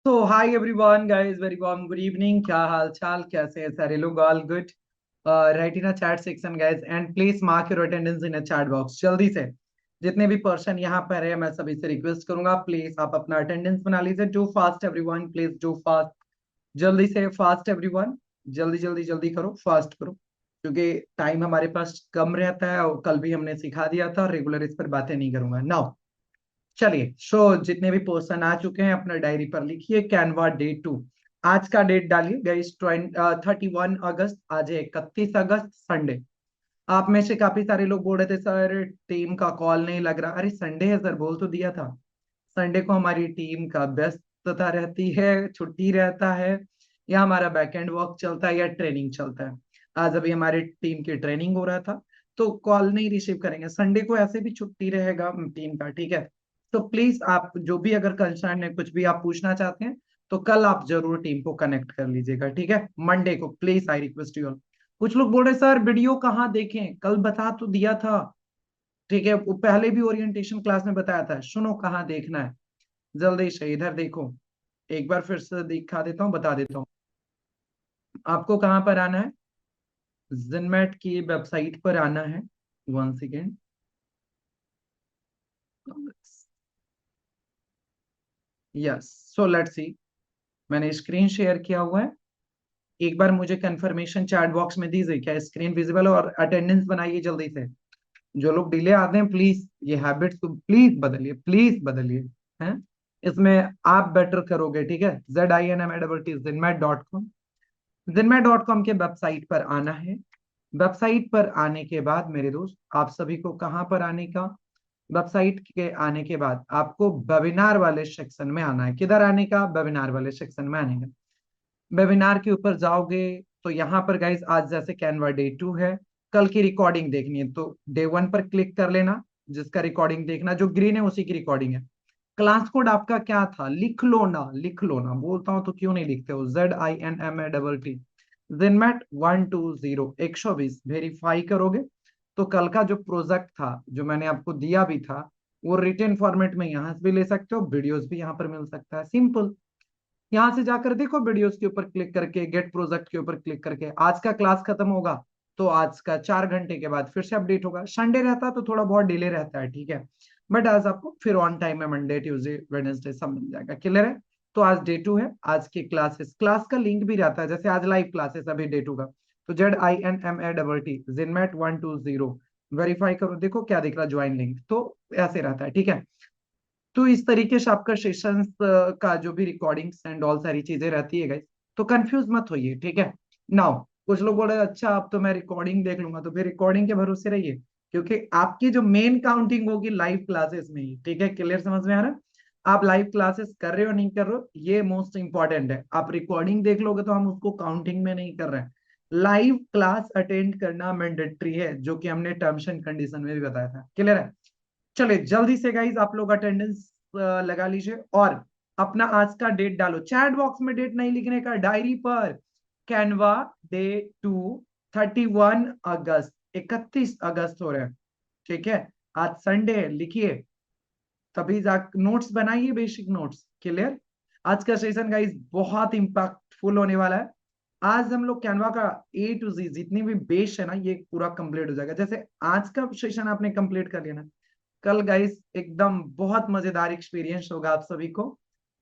तो hi everyone guys, very warm good evening. क्या हाल चाल, कैसे हैं सारे लोग? All good. Right in a chat section guys, and please mark your attendance in a chat box जल्दी से। जितने भी पर्सन यहाँ पर है, मैं सभी से रिक्वेस्ट करूंगा, प्लीज आप अपना अटेंडेंस बना लीजिए। Do fast everyone, please do fast. जल्दी से फास्ट एवरीवन। जल्दी जल्दी जल्दी करो, फास्ट करो, क्योंकि टाइम हमारे पास कम रहता है और कल भी हमने सिखा दिया था। रेगुलर इस पर बातें नहीं करूंगा नाउ। चलिए, सो जितने भी पर्सन आ चुके हैं अपना डायरी पर लिखिए कैनवा डे 2। आज का डेट डालिए गाइस, 31 अगस्त। आज है 31 अगस्त, संडे। आप में से काफी सारे लोग बोल रहे थे सर टीम का कॉल नहीं लग रहा। अरे संडे है सर, बोल तो दिया था। संडे को हमारी टीम का व्यस्तता रहती है, छुट्टी रहता है, या हमारा बैकएंड वर्क चलता है, या ट्रेनिंग चलता है। आज अभी हमारी टीम की ट्रेनिंग हो रहा था, तो कॉल नहीं रिसीव करेंगे। संडे को ऐसे भी छुट्टी रहेगा टीम का, ठीक है। तो प्लीज आप जो भी अगर कंसर्न है, कुछ भी आप पूछना चाहते हैं, तो कल आप जरूर टीम को कनेक्ट कर लीजिएगा, ठीक है। मंडे को प्लीज आई रिक्वेस्ट यू। कुछ लोग बोल रहे सर वीडियो कहाँ देखें, कल बता तो दिया था, ठीक है। वो पहले भी ओरिएंटेशन क्लास में बताया था, सुनो कहाँ देखना है। जल्दी से इधर देखो, एक बार फिर से दिखा देता हूँ, बता देता हूँ आपको कहाँ पर आना है। जिनमेट की वेबसाइट पर आना है। One second. Yes, so let's see. मैंने स्क्रीन शेयर किया हुआ है। एक बार मुझे कंफर्मेशन चैट बॉक्स में दीजिए, क्या स्क्रीन विजिबल है? और अटेंडेंस बनाइए जल्दी से। जो लोग डिले आते हैं, प्लीज ये हैबिट्स को प्लीज बदलिए, प्लीज बदलिए। हैं, इसमें आप बेटर करोगे, ठीक है। ZINMAT जिनमेट.com। जिनमेट.com के वेबसाइट पर आना है। वेबसाइट पर आने के बाद मेरे दोस्त, आप सभी को कहां पर आने का? वेबसाइट के आने के बाद आपको वेबिनार वाले सेक्शन में आना है। किधर आने का? वेबिनार वाले सेक्शन में आने का। वेबिनार के ऊपर जाओगे तो यहाँ पर गाइज, आज जैसे कैनवा डे 2 है, कल की रिकॉर्डिंग देखनी है तो डे 1 पर क्लिक कर लेना। जिसका रिकॉर्डिंग देखना, जो ग्रीन है उसी की रिकॉर्डिंग है। क्लास कोड आपका क्या था? लिख लो ना, लिख लो ना, बोलता हूं तो क्यों नहीं लिखते हो? ZINMAT। ZINMAT 120 120 वेरीफाई करोगे तो कल का जो प्रोजेक्ट था, जो मैंने आपको दिया भी था, वो रिटन फॉर्मेट में यहाँ से भी ले सकते हो, वीडियोस भी यहाँ पर मिल सकता है, सिंपल। यहाँ से जाकर देखो, वीडियोस के ऊपर क्लिक करके, गेट प्रोजेक्ट के ऊपर क्लिक करके। आज का क्लास खत्म होगा तो आज का 4 घंटे के बाद फिर से अपडेट होगा। संडे रहता तो थोड़ा बहुत डिले रहता है, ठीक है। बट आज आपको फिर ऑन टाइम में मंडे ट्यूसडे वेडनेसडे सब मिल जाएगा, क्लियर है। तो आज डे 2 है, आज की क्लासेस, क्लास का लिंक भी रहता है, जैसे आज लाइव क्लासेस अभी डे 2 का। तो ZINMAT जिनमेट 120 वेरीफाई करो, देखो क्या दिख रहा, ज्वाइन लिंक, तो ऐसे रहता है, ठीक है। तो इस तरीके से आपका सेशंस का जो भी रिकॉर्डिंग्स एंड ऑल सारी चीजें रहती है गाइस, तो कंफ्यूज मत होइए, ठीक है। नाउ कुछ लोग बोले अच्छा अब तो मैं रिकॉर्डिंग देख लूंगा, तो फिर रिकॉर्डिंग के भरोसे रहिए, क्योंकि आपकी जो मेन काउंटिंग होगी लाइव क्लासेस में ही, ठीक है। क्लियर, समझ में आ रहा है? आप लाइव क्लासेस कर रहे हो नहीं कर रहे हो, ये मोस्ट इंपॉर्टेंट है। आप रिकॉर्डिंग देख लोगे तो हम उसको काउंटिंग में नहीं कर रहे हैं। लाइव क्लास अटेंड करना मैंडेटरी है, जो कि हमने टर्म्स एंड कंडीशन में भी बताया था, क्लियर है। चलिए जल्दी से गाइज आप लोग अटेंडेंस लगा लीजिए और अपना आज का डेट डालो चैट बॉक्स में। डेट नहीं लिखने का, डायरी पर। कैनवा डे 2, 31 अगस्त, 31 अगस्त हो रहे हैं, ठीक है। आज संडे है, लिखिए। तभी जा नोट्स बनाइए, बेसिक नोट्स, क्लियर। आज का सेशन गाइज बहुत इंपैक्टफुल होने वाला है। आज हम लोग कैनवा का A to Z जितनी भी बेस है ना, ये पूरा कंप्लीट हो जाएगा। जैसे आज का सेशन आपने कंप्लीट कर लिया ना, कल गाइस एकदम बहुत मजेदार एक्सपीरियंस होगा आप सभी को।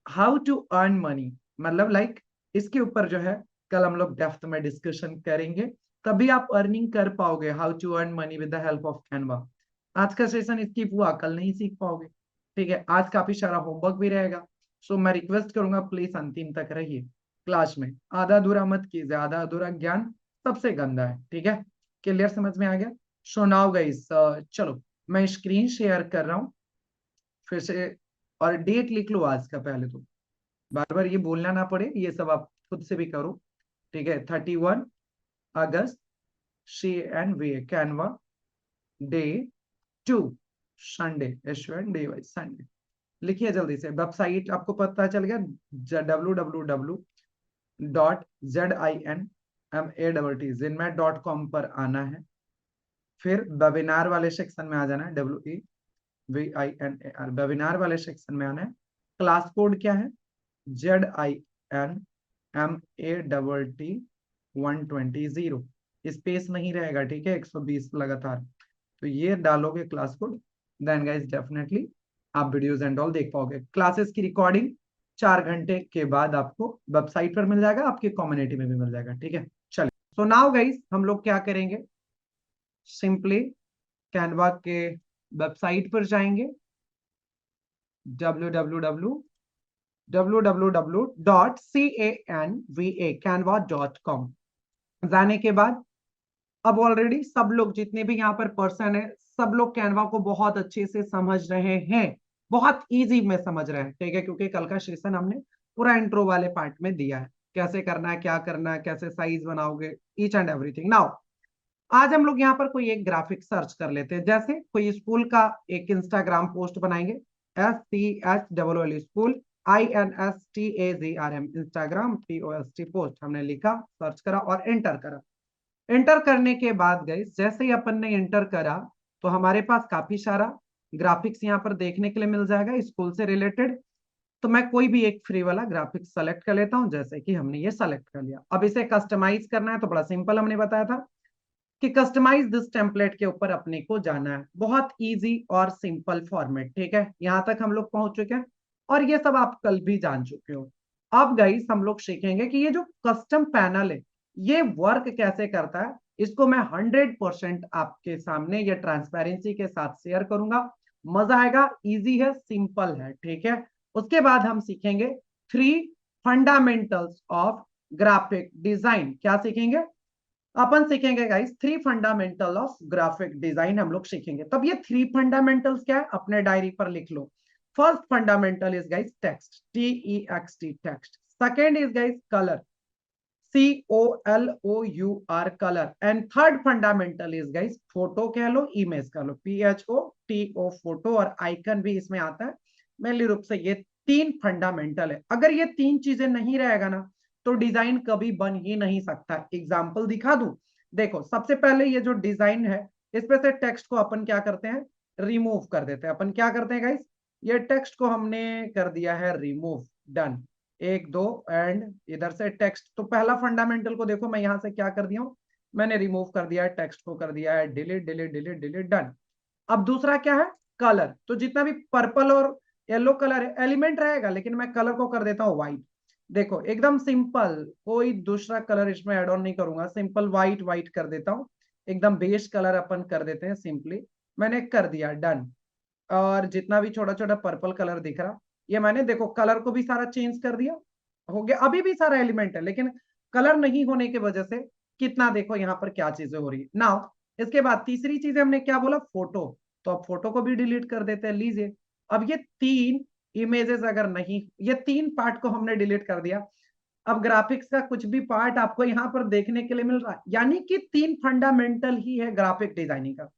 हाउ टू अर्न मनी, मतलब लाइक, इसके ऊपर जो है कल हम लोग डेप्थ में डिस्कशन करेंगे, तभी आप अर्निंग कर पाओगे। How to earn money with the help of Canva. आज का सेशन स्किप हुआ, कल नहीं सीख पाओगे, ठीक है। आज काफी सारा होमवर्क भी रहेगा, सो मैं रिक्वेस्ट करूंगा प्लीज अंतिम तक रहिए क्लास में। आधा अधूरा मत कीजिए, आधा अधूरा ज्ञान सबसे गंदा है, ठीक है। क्लियर, समझ में आ गया? सो नाउ गाइस, चलो मैं स्क्रीन शेयर कर रहा हूँ फिर से। और डेट लिख लो आज का पहले तो, बार बार ये बोलना ना पड़े, ये सब आप खुद से भी करो, ठीक है। 31 अगस्त, CNV Canva day 2, Sunday, SUNDY Sunday. लिखिए जल्दी से, वेबसाइट आपको पता चल गया, www.ZINMAT जिनमेट.com पर आना है। फिर वेबिनार वाले सेक्शन में आ जाना है, WEVINAR वेबिनार वाले सेक्शन में आना है। क्लास कोड क्या है? ZINMATT 120, स्पेस नहीं रहेगा, ठीक है, 120 लगातार। तो ये डालोगे class code, then guys definitely आप वीडियोस एंड ऑल देख पाओगे। क्लासेस की रिकॉर्डिंग 4 घंटे के बाद आपको वेबसाइट पर मिल जाएगा, आपकी कम्युनिटी में भी मिल जाएगा, ठीक है। चलिए, सो नाउ गाइस हम लोग क्या करेंगे, सिंपली कैनवा के वेबसाइट पर जाएंगे, www.canva.com। जाने के बाद अब ऑलरेडी सब लोग जितने भी यहाँ पर पर्सन है, सब लोग कैनवा को बहुत अच्छे से समझ रहे हैं, बहुत इजी में समझ रहे हैं, ठीक है, क्योंकि कल का सेशन हमने पूरा इंट्रो वाले पार्ट में दिया है, कैसे करना है, क्या करना है, कैसे साइज बनाओगे, ईच एंड एवरीथिंग। नाउ आज हम लोग यहाँ पर कोई एक ग्राफिक सर्च कर लेते हैं, जैसे कोई स्कूल का एक इंस्टाग्राम पोस्ट बनाएंगे, SCHOOL school, INSTAGRM Instagram, POST post हमने लिखा, सर्च करा और एंटर करा। एंटर करने के बाद गए, जैसे ही अपन ने एंटर करा तो हमारे पास काफी सारा ग्राफिक्स यहाँ पर देखने के लिए मिल जाएगा स्कूल से रिलेटेड। तो मैं कोई भी एक फ्री वाला ग्राफिक्स सेलेक्ट कर लेता हूं, जैसे कि हमने ये सेलेक्ट कर लिया। अब इसे कस्टमाइज करना है तो बड़ा सिंपल, हमने बताया था कि कस्टमाइज दिस टेम्पलेट के ऊपर अपने को जाना है, बहुत इजी और सिंपल फॉर्मेट, ठीक है। यहां तक हम लोग पहुंच चुके हैं और ये सब आप कल भी जान चुके हो। अब गाइस हम लोग सीखेंगे कि ये जो कस्टम पैनल है ये वर्क कैसे करता है, इसको मैं 100% आपके सामने ये ट्रांसपेरेंसी के साथ शेयर करूंगा, मजा आएगा, इजी है, सिंपल है, ठीक है। उसके बाद हम सीखेंगे 3 फंडामेंटल्स ऑफ ग्राफिक डिजाइन। क्या सीखेंगे, अपन सीखेंगे guys 3 fundamental of graphic design हम लोग सीखेंगे। तब ये 3 फंडामेंटल्स क्या है, अपने डायरी पर लिख लो। First fundamental is guys text, TEXT text. Second is guys colour, COLOUR colour. And third fundamental is guys photo कह लो, इमेज कह लो, PHOTO फोटो, और आइकन भी इसमें आता है। मेनली रूप से ये 3 फंडामेंटल है। अगर ये 3 चीजें नहीं रहेगा ना तो डिजाइन कभी बन ही नहीं सकता। एग्जाम्पल दिखा दूं, देखो सबसे पहले ये जो डिजाइन है इसमें से टेक्स्ट को अपन क्या करते हैं, रिमूव कर देते हैं। अपन क्या करते हैं गाइस, ये टेक्स्ट को हमने कर दिया है रिमूव, डन। 1 2 एंड इधर से टेक्स्ट। तो पहला फंडामेंटल को देखो मैं यहां से क्या कर दिया हूं, मैंने रिमूव कर दिया है, टेक्स्ट को कर दिया है delete delete delete delete, done. अब दूसरा क्या है, कलर। तो जितना भी पर्पल और येलो कलर है एलिमेंट रहेगा, लेकिन मैं कलर को कर देता हूँ व्हाइट। देखो एकदम सिंपल, कोई दूसरा कलर इसमें एड ऑन नहीं करूंगा, सिंपल व्हाइट व्हाइट कर देता हूँ, एकदम बेस कलर अपन कर देते हैं सिंपली। मैंने कर दिया, डन। और जितना भी छोटा छोटा पर्पल कलर दिख रहा, ये मैंने देखो कलर को भी सारा चेंज कर दिया, हो गया। अभी भी सारा एलिमेंट है लेकिन कलर नहीं होने की वजह से कितना देखो यहाँ पर क्या चीजें हो रही है। नाउ इसके बाद तीसरी चीज हमने क्या बोला, फोटो। तो अब फोटो को भी डिलीट कर देते हैं, लीजिए। अब ये 3 इमेजेस अगर नहीं, ये 3 पार्ट को हमने डिलीट कर दिया। अब ग्राफिक्स का कुछ भी पार्ट आपको यहाँ पर देखने के लिए मिल रहा है, यानी कि 3 फंडामेंटल ही है ग्राफिक डिजाइनिंग का।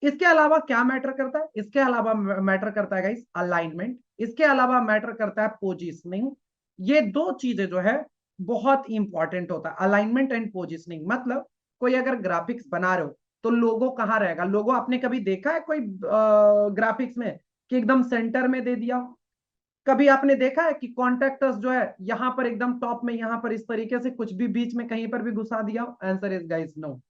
इसके अलावा क्या मैटर करता है, इसके अलावा मैटर करता है गाइस अलाइनमेंट, इसके अलावा मैटर करता है पोजीशनिंग। ये 2 चीजें जो है बहुत इंपॉर्टेंट होता है, अलाइनमेंट एंड पोजीशनिंग। मतलब कोई अगर ग्राफिक्स बना रहे हो तो लोगो कहाँ रहेगा, लोगो आपने कभी देखा है कोई ग्राफिक्स में कि एकदम सेंटर में दे दिया हो? कभी आपने देखा है कि कॉन्टेक्टर्स जो है यहाँ पर एकदम टॉप में, यहाँ पर इस तरीके से कुछ भी बीच में कहीं पर भी घुसा दिया हो? Answer is guys no,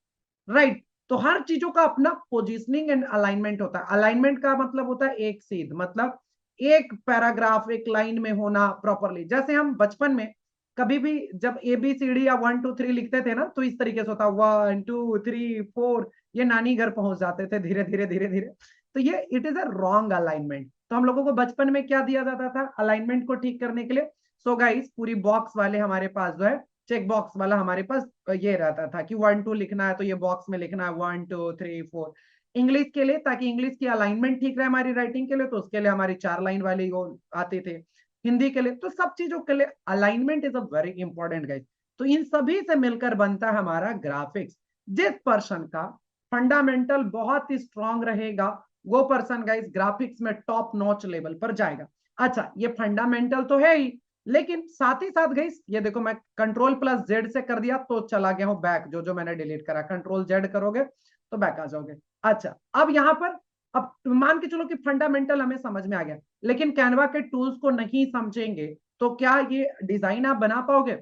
right. तो हर चीजों का अपना पोजीशनिंग एंड अलाइनमेंट होता है। अलाइनमेंट का मतलब होता है एक सीध, मतलब एक पैराग्राफ एक लाइन में होना प्रॉपरली। जैसे हम बचपन में कभी भी जब ABCD या 1 2 3 लिखते थे ना, तो इस तरीके से होता 1 2 3 4, ये नानी घर पहुंच जाते थे धीरे धीरे धीरे धीरे। तो ये it is a wrong alignment. तो हम लोगों को बचपन में क्या दिया जाता था अलाइनमेंट को ठीक करने के लिए? सो गाइस पूरी बॉक्स वाले हमारे पास जो है, चेक बॉक्स वाला हमारे पास ये रहता था कि 1 2 लिखना है तो ये बॉक्स में लिखना है 1 2 3 4। इंग्लिश के लिए, ताकि इंग्लिश की अलाइनमेंट ठीक रहे हमारी राइटिंग के लिए, तो उसके लिए हमारी 4 लाइन वाली वो आते थे। हिंदी के लिए तो सब चीजों के लिए alignment is a very important guys. तो इन सभी से मिलकर बनता है हमारा ग्राफिक्स। जिस पर्सन का फंडामेंटल बहुत ही स्ट्रांग रहेगा वो पर्सन गाइस ग्राफिक्स में टॉप नॉच लेवल पर जाएगा। अच्छा ये फंडामेंटल तो है ही, लेकिन साथ ही साथ गई ये देखो मैं Ctrl+Z से कर दिया तो चला गया हूं बैक, जो जो मैंने डिलीट करा Ctrl+Z करोगे तो बैक आ जाओगे। अच्छा अब यहां पर अब मान के चलो कि फंडामेंटल हमें समझ में आ गया, लेकिन कैनवा के टूल्स को नहीं समझेंगे तो क्या ये डिजाइन आप बना पाओगे?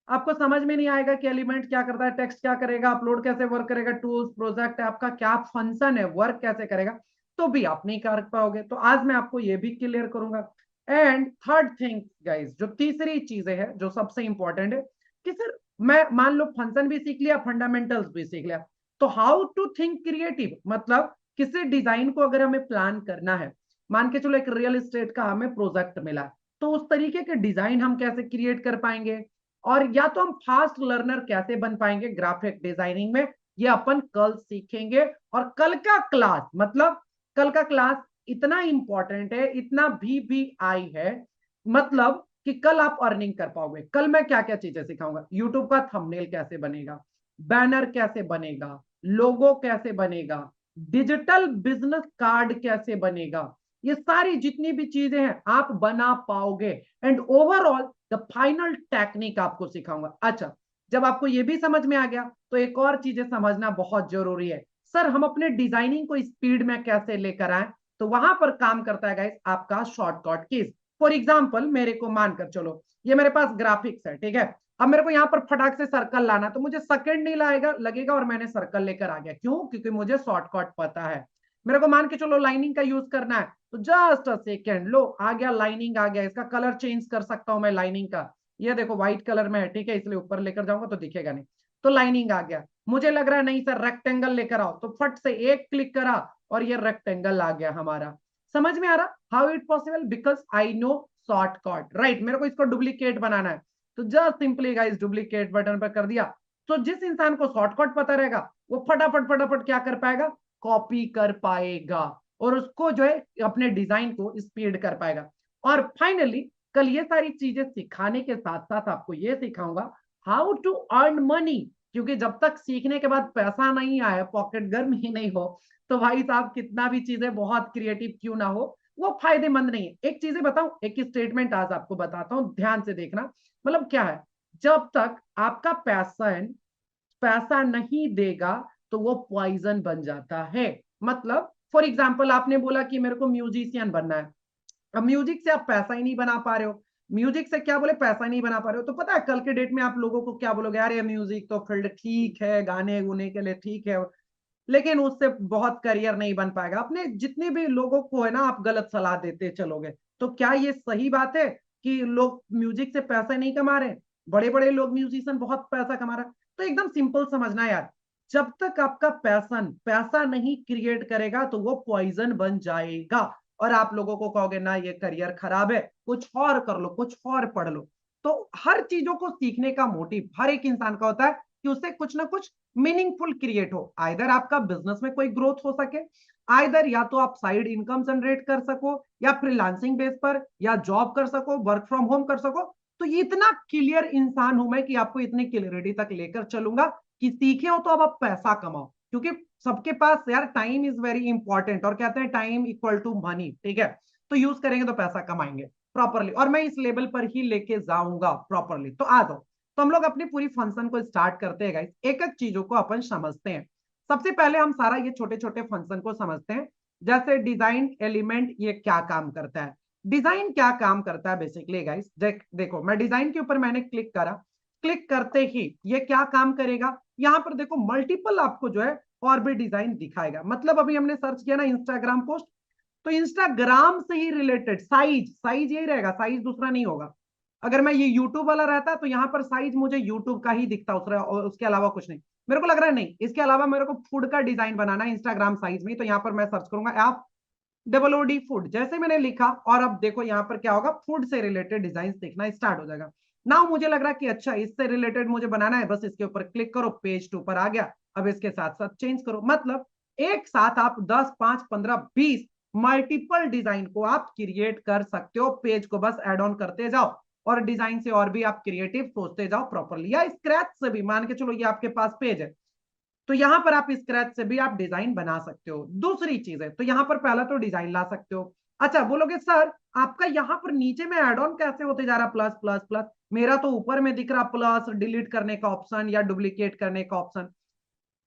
आपको समझ में नहीं आएगा कि एलिमेंट क्या करता है, टेक्स्ट क्या करेगा, अपलोड कैसे वर्क करेगा, टूल्स प्रोजेक्ट आपका क्या फंक्शन है, वर्क कैसे करेगा, तो भी आप नहीं कर पाओगे। तो आज मैं आपको ये भी क्लियर करूंगा। एंड थर्ड थिंग गाइस, जो तीसरी चीजें है जो सबसे इंपॉर्टेंट है कि सर मैं मान लो फंक्शन भी सीख लिया, फंडामेंटल्स भी सीख लिया, तो हाउ टू थिंक क्रिएटिव, मतलब किसी डिजाइन को अगर हमें प्लान करना है, मान के चलो एक रियल एस्टेट का हमें प्रोजेक्ट मिला, तो उस तरीके के डिजाइन हम कैसे क्रिएट कर पाएंगे, और या तो हम फास्ट लर्नर कैसे बन पाएंगे ग्राफिक डिजाइनिंग में, ये अपन कल सीखेंगे। और कल का क्लास, मतलब कल का क्लास इतना इंपॉर्टेंट है, इतना VVI है, मतलब कि कल आप अर्निंग कर पाओगे। कल मैं क्या क्या चीजें सिखाऊंगा, यूट्यूब का थंबनेल कैसे बनेगा, बैनर कैसे बनेगा, लोगो कैसे बनेगा, डिजिटल बिजनेस कार्ड कैसे बनेगा, ये सारी जितनी भी चीजें हैं आप बना पाओगे। And overall the final technique आपको सिखाऊंगा। अच्छा, जब आपको ये भी समझ में आ गया तो एक और चीजें समझना बहुत जरूरी है, सर हम अपने डिजाइनिंग को स्पीड में कैसे लेकर आए, तो वहां पर काम करता है गाइस आपका शॉर्टकट कीज। फॉर एग्जाम्पल मेरे को मानकर चलो ये मेरे पास ग्राफिक्स है, ठीक है, अब मेरे को यहाँ पर फटाक से सर्कल लाना, तो मुझे सेकंड नहीं लगेगा और मैंने सर्कल लेकर आ गया। क्यों? क्योंकि मुझे शॉर्टकट पता है। मेरे को मान के चलो लाइनिंग का यूज करना है, तो जस्ट अ सेकेंड, लो आ गया, लाइनिंग आ गया, इसका कलर चेंज कर सकता हूं मैं लाइनिंग का, ये देखो व्हाइट कलर में है, ठीक है, इसलिए ऊपर लेकर जाऊंगा तो दिखेगा नहीं, तो लाइनिंग आ गया। मुझे लग रहा है नहीं सर रेक्टेंगल लेकर आओ, तो फट से एक क्लिक करा और ये रेक्टेंगल आ गया हमारा। समझ में आ रहा how it possible? Because I know shortcut, right. मेरे को इसको डुप्लीकेट बनाना है, तो just simply guys duplicate button पर कर दिया। तो जिस इंसान को शॉर्टकट पता रहेगा वो फटाफट फटाफट क्या कर पाएगा, कॉपी कर पाएगा, और उसको जो है अपने डिजाइन को स्पीड कर पाएगा। और फाइनली कल ये सारी चीजें सिखाने के साथ साथ आपको ये सिखाऊंगा हाउ टू अर्न मनी, क्योंकि जब तक सीखने के बाद पैसा नहीं आए, पॉकेट गर्म ही नहीं हो, तो भाई साहब कितना भी चीजें बहुत क्रिएटिव क्यों ना हो वो फायदेमंद नहीं है। एक चीजें बताऊं, एक स्टेटमेंट आज आपको बताता हूं, ध्यान से देखना, मतलब क्या है, जब तक आपका पैसा नहीं देगा तो वो पॉइजन बन जाता है। मतलब फॉर एग्जाम्पल आपने बोला कि मेरे को म्यूजिशियन बनना है, अब म्यूजिक से आप पैसा ही नहीं बना पा रहे हो, म्यूजिक से क्या बोले, पैसा नहीं बना पा रहे हो, तो पता है कल के डेट में आप लोगों को क्या बोलोगे, यार ये म्यूजिक तो फील्ड ठीक है, गाने गुने के लिए ठीक है, लेकिन उससे बहुत करियर नहीं बन पाएगा। अपने जितने भी लोगों को है ना आप गलत सलाह देते चलोगे, तो क्या ये सही बात है कि लोग म्यूजिक से पैसा नहीं कमा रहे? बड़े बड़े लोग म्यूजिशियन बहुत पैसा कमा रहे हैं। तो एकदम सिंपल समझना यार, जब तक आपका पैसन पैसा नहीं क्रिएट करेगा तो वो पॉइजन बन जाएगा, और आप लोगों को कहोगे ना ये करियर खराब है, कुछ और कर लो, कुछ और पढ़ लो। तो हर चीजों को सीखने का मोटिव हर एक इंसान का होता है कि उससे कुछ ना कुछ मीनिंगफुल क्रिएट हो, आइदर आपका बिजनेस में कोई ग्रोथ हो सके, आइदर या तो आप साइड इनकम जनरेट कर सको, या फ्रीलांसिंग बेस पर या जॉब कर सको, वर्क फ्रॉम होम कर सको। तो ये इतना क्लियर इंसान हूं मैं कि आपको इतनी क्लियरिटी तक लेकर चलूंगा कि सीखे हो तो अब आप पैसा कमाओ, क्योंकि सबके पास यार टाइम इज वेरी इंपॉर्टेंट, और कहते हैं टाइम इक्वल टू मनी, ठीक है, तो यूज करेंगे तो पैसा कमाएंगे प्रॉपरली, और मैं इस लेवल पर ही लेके जाऊंगा प्रॉपरली। तो आ जाओ, तो हम लोग अपनी पूरी फंक्शन को स्टार्ट करते हैं गाइस, एक एक चीजों को अपन समझते हैं। सबसे पहले हम सारा ये छोटे छोटे फंक्शन को समझते हैं, जैसे डिजाइन एलिमेंट ये क्या काम करता है। डिजाइन क्या काम करता है बेसिकली गाइस, देखो मैं डिजाइन के ऊपर मैंने क्लिक करा, क्लिक करते ही ये क्या काम करेगा, यहां पर देखो मल्टीपल आपको जो है और भी डिजाइन दिखाएगा। मतलब अभी हमने सर्च किया ना इंस्टाग्राम पोस्ट, तो इंस्टाग्राम से ही रिलेटेड साइज साइज यही रहेगा, साइज दूसरा नहीं होगा। अगर मैं ये यूट्यूब वाला रहता तो यहाँ पर साइज मुझे यूट्यूब का ही दिखता, उसके अलावा कुछ नहीं। मेरे को लग रहा है नहीं, इसके अलावा मेरे को फूड का डिजाइन बनाना है इंस्टाग्राम साइज में, तो यहाँ पर मैं सर्च करूंगा F double O D food, जैसे मैंने लिखा, और अब देखो यहाँ पर क्या होगा, फूड से रिलेटेड डिजाइन दिखना स्टार्ट हो जाएगा। नाउ मुझे लग रहा है कि अच्छा इससे रिलेटेड मुझे बनाना है, बस इसके ऊपर क्लिक करो, पेज टू पर आ गया। अब इसके साथ साथ चेंज करो, मतलब एक साथ आप 10 5 15 20 मल्टीपल डिजाइन को आप क्रिएट कर सकते हो, पेज को बस एड ऑन करते जाओ, और डिजाइन से और भी आप क्रिएटिव सोचते जाओ प्रॉपरली, या स्क्रैच से भी, मान के चलो ये आपके पास पेज है, तो यहां पर आप स्क्रैच से भी आप डिजाइन बना सकते हो। दूसरी चीज है, तो यहां पर पहला तो डिजाइन ला सकते हो। अच्छा बोलोगे सर आपका यहाँ पर नीचे में एड ऑन कैसे होते जा रहा, प्लस प्लस प्लस, मेरा तो ऊपर में दिख रहा प्लस, डिलीट करने का ऑप्शन या डुप्लीकेट करने का ऑप्शन।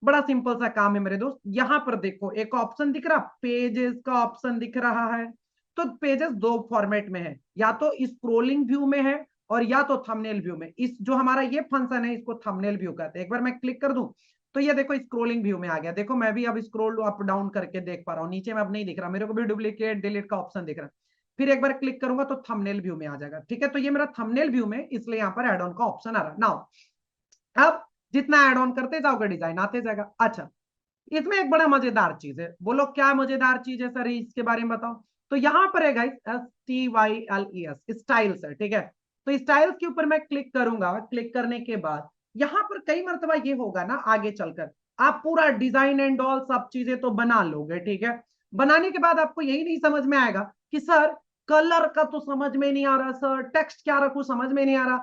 बड़ा सिंपल सा काम है मेरे दोस्त, यहां पर देखो एक ऑप्शन दिख रहा, पेजेस का ऑप्शन दिख रहा है, तो पेजेस दो फॉर्मेट में है, या तो स्क्रोलिंग व्यू में है और या तो थंबनेल व्यू में। इस जो हमारा ये फंक्शन है इसको थंबनेल व्यू कहते हैं। एक बार मैं क्लिक कर दूं तो ये देखो स्क्रोलिंग व्यू में आ गया। देखो मैं भी अब स्क्रोल अप डाउन करके देख पा रहा हूँ, नीचे में अब नहीं दिख रहा, मेरे को भी डुप्लीकेट डिलीट का ऑप्शन दिख रहा है। फिर एक बार क्लिक करूंगा तो थंबनेल व्यू में आ जाएगा। ठीक है, तो ये मेरा थंबनेल व्यू में, इसलिए यहाँ पर एड ऑन का ऑप्शन आ रहा है। नाउ अब जितना एड ऑन करते जाओगे डिजाइन आते जाएगा। अच्छा, इसमें एक बड़ा मजेदार चीज है। बोलो क्या मजेदार चीज है सर, इसके बारे में बताओ। तो यहां पर है गाइस STYLES, स्टाइल्स है। ठीक है, तो स्टाइल्स के ऊपर मैं क्लिक करूंगा। क्लिक करने के बाद यहां पर कई मरतबा ये होगा ना, आगे चलकर आप पूरा डिजाइन एंड ऑल सब चीजें तो बना लोगे। ठीक है, बनाने के बाद आपको यही नहीं समझ में आएगा कि सर कलर का तो समझ में नहीं आ रहा, सर टेक्स्ट क्या रखूं समझ में नहीं आ रहा,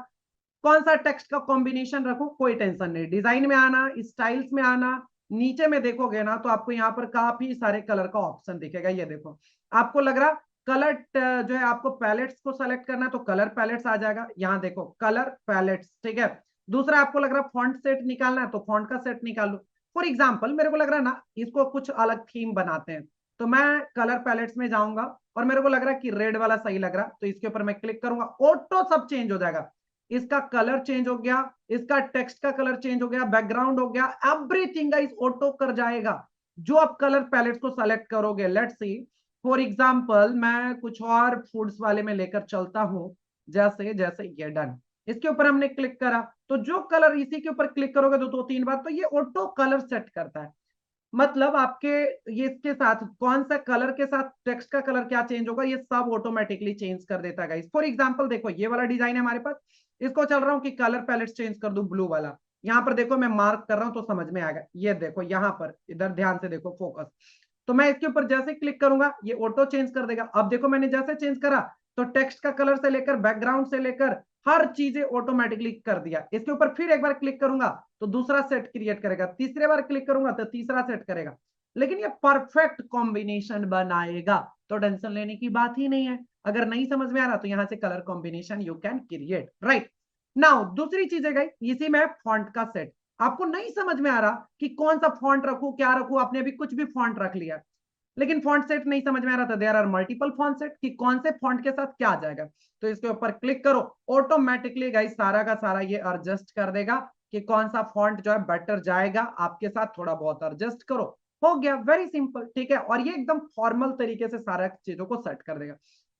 कौन सा टेक्स्ट का कॉम्बिनेशन रखूं। कोई टेंशन नहीं, डिजाइन में आना, स्टाइल्स में आना, नीचे में देखोगे ना तो आपको यहाँ पर काफी सारे कलर का ऑप्शन दिखेगा। ये देखो, आपको लग रहा कलर जो है आपको पैलेट्स को सेलेक्ट करना है तो कलर पैलेट्स आ जाएगा। यहाँ देखो कलर पैलेट्स। ठीक है, दूसरा आपको लग रहा फॉन्ट सेट निकालना है तो फॉन्ट का सेट निकाल लो। फॉर एग्जाम्पल मेरे को लग रहा है ना इसको कुछ अलग थीम बनाते हैं, तो मैं कलर पैलेट्स में जाऊंगा और मेरे को लग रहा है कि रेड वाला सही लग रहा है, तो इसके ऊपर मैं क्लिक करूंगा, ऑटो सब चेंज हो जाएगा। इसका कलर चेंज हो गया, इसका टेक्स्ट का कलर चेंज हो गया, बैकग्राउंड हो गया, एवरीथिंग गाइस ऑटो कर जाएगा जो आप कलर पैलेट को सेलेक्ट करोगे। लेट्स सी फॉर एग्जांपल मैं कुछ और फूड्स वाले में लेकर चलता हूं, जैसे जैसे ये डन, इसके ऊपर हमने क्लिक करा तो जो कलर इसी के ऊपर क्लिक करोगे तो 2-3 बार तो ये ऑटो कलर सेट करता है। मतलब आपके ये इसके साथ कौन सा कलर के साथ टेक्स्ट का कलर क्या चेंज होगा ये सब ऑटोमेटिकली चेंज कर देता है गाइस। फॉर एग्जांपल देखो ये वाला डिजाइन है हमारे पास, इसको चल रहा हूं कि कलर पैलेट चेंज कर दूं ब्लू वाला। यहां पर देखो मैं मार्क कर रहा हूं तो समझ में आएगा। ये देखो यहां पर इधर ध्यान से देखो फोकस, तो मैं इसके ऊपर जैसे क्लिक करूंगा ये ऑटो चेंज कर देगा। अब देखो मैंने जैसे चेंज करा तो टेक्स्ट का कलर से लेकर बैकग्राउंड से लेकर हर चीजें ऑटोमेटिकली कर दिया। इसके ऊपर फिर एक बार क्लिक करूंगा तो दूसरा सेट क्रिएट करेगा, तीसरे बार क्लिक करूंगा तो तीसरा सेट करेगा, लेकिन ये परफेक्ट कॉम्बिनेशन बनाएगा। तो टेंशन लेने की बात ही नहीं है। अगर नहीं समझ में आ रहा तो यहां से colour combination you can create. Right now दूसरी चीज है गाइस, इसी में फॉन्ट का सेट। आपको नहीं समझ में आ रहा कि कौन सा फॉन्ट रखूं क्या रखूं, आपने अभी कुछ भी फॉन्ट रख लिया लेकिन फॉन्ट सेट नहीं समझ में आ रहा था, there are multiple font set कि कौन से फॉन्ट के साथ क्या आ जाएगा। तो इसके ऊपर क्लिक करो, ऑटोमेटिकली गाइस सारा का सारा ये एडजस्ट कर देगा कि कौन सा फॉन्ट जो है बेटर जाएगा आपके साथ, थोड़ा बहुत एडजस्ट करो, हो गया। Very simple. ठीक है, और ये एकदम फॉर्मल तरीके से सारा चीजों को सेट कर देगा।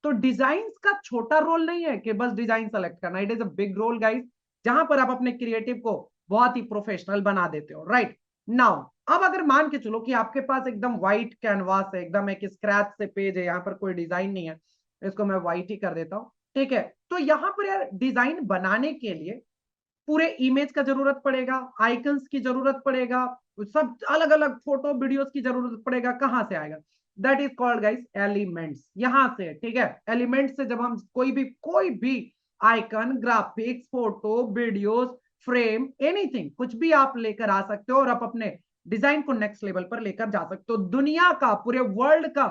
तो डिजाइन का छोटा रोल नहीं है कि बस डिजाइन सेलेक्ट करना, it is a big role guys, जहां पर आप अपने क्रिएटिव को बहुत ही प्रोफेशनल बना देते हो। राइट नाउ अब अगर मान के चलो कि आपके पास एकदम व्हाइट कैनवास है, एकदम एक स्क्रैच से पेज है, यहाँ पर कोई डिजाइन नहीं है, इसको मैं व्हाइट ही कर देता हूँ। ठीक है, तो यहाँ पर यार डिजाइन बनाने के लिए पूरे इमेज का जरूरत पड़ेगा, आइकन्स की जरूरत पड़ेगा, सब अलग अलग फोटो वीडियोस की जरूरत पड़ेगा। कहां से आएगा? That is called guys elements, यहां से। ठीक है, एलिमेंट्स से जब हम कोई भी icon, graphics, photo, videos, frame, anything कुछ भी आप लेकर आ सकते हो और आप अपने डिजाइन को नेक्स्ट लेवल पर लेकर जा सकते हो। दुनिया का, पूरे वर्ल्ड का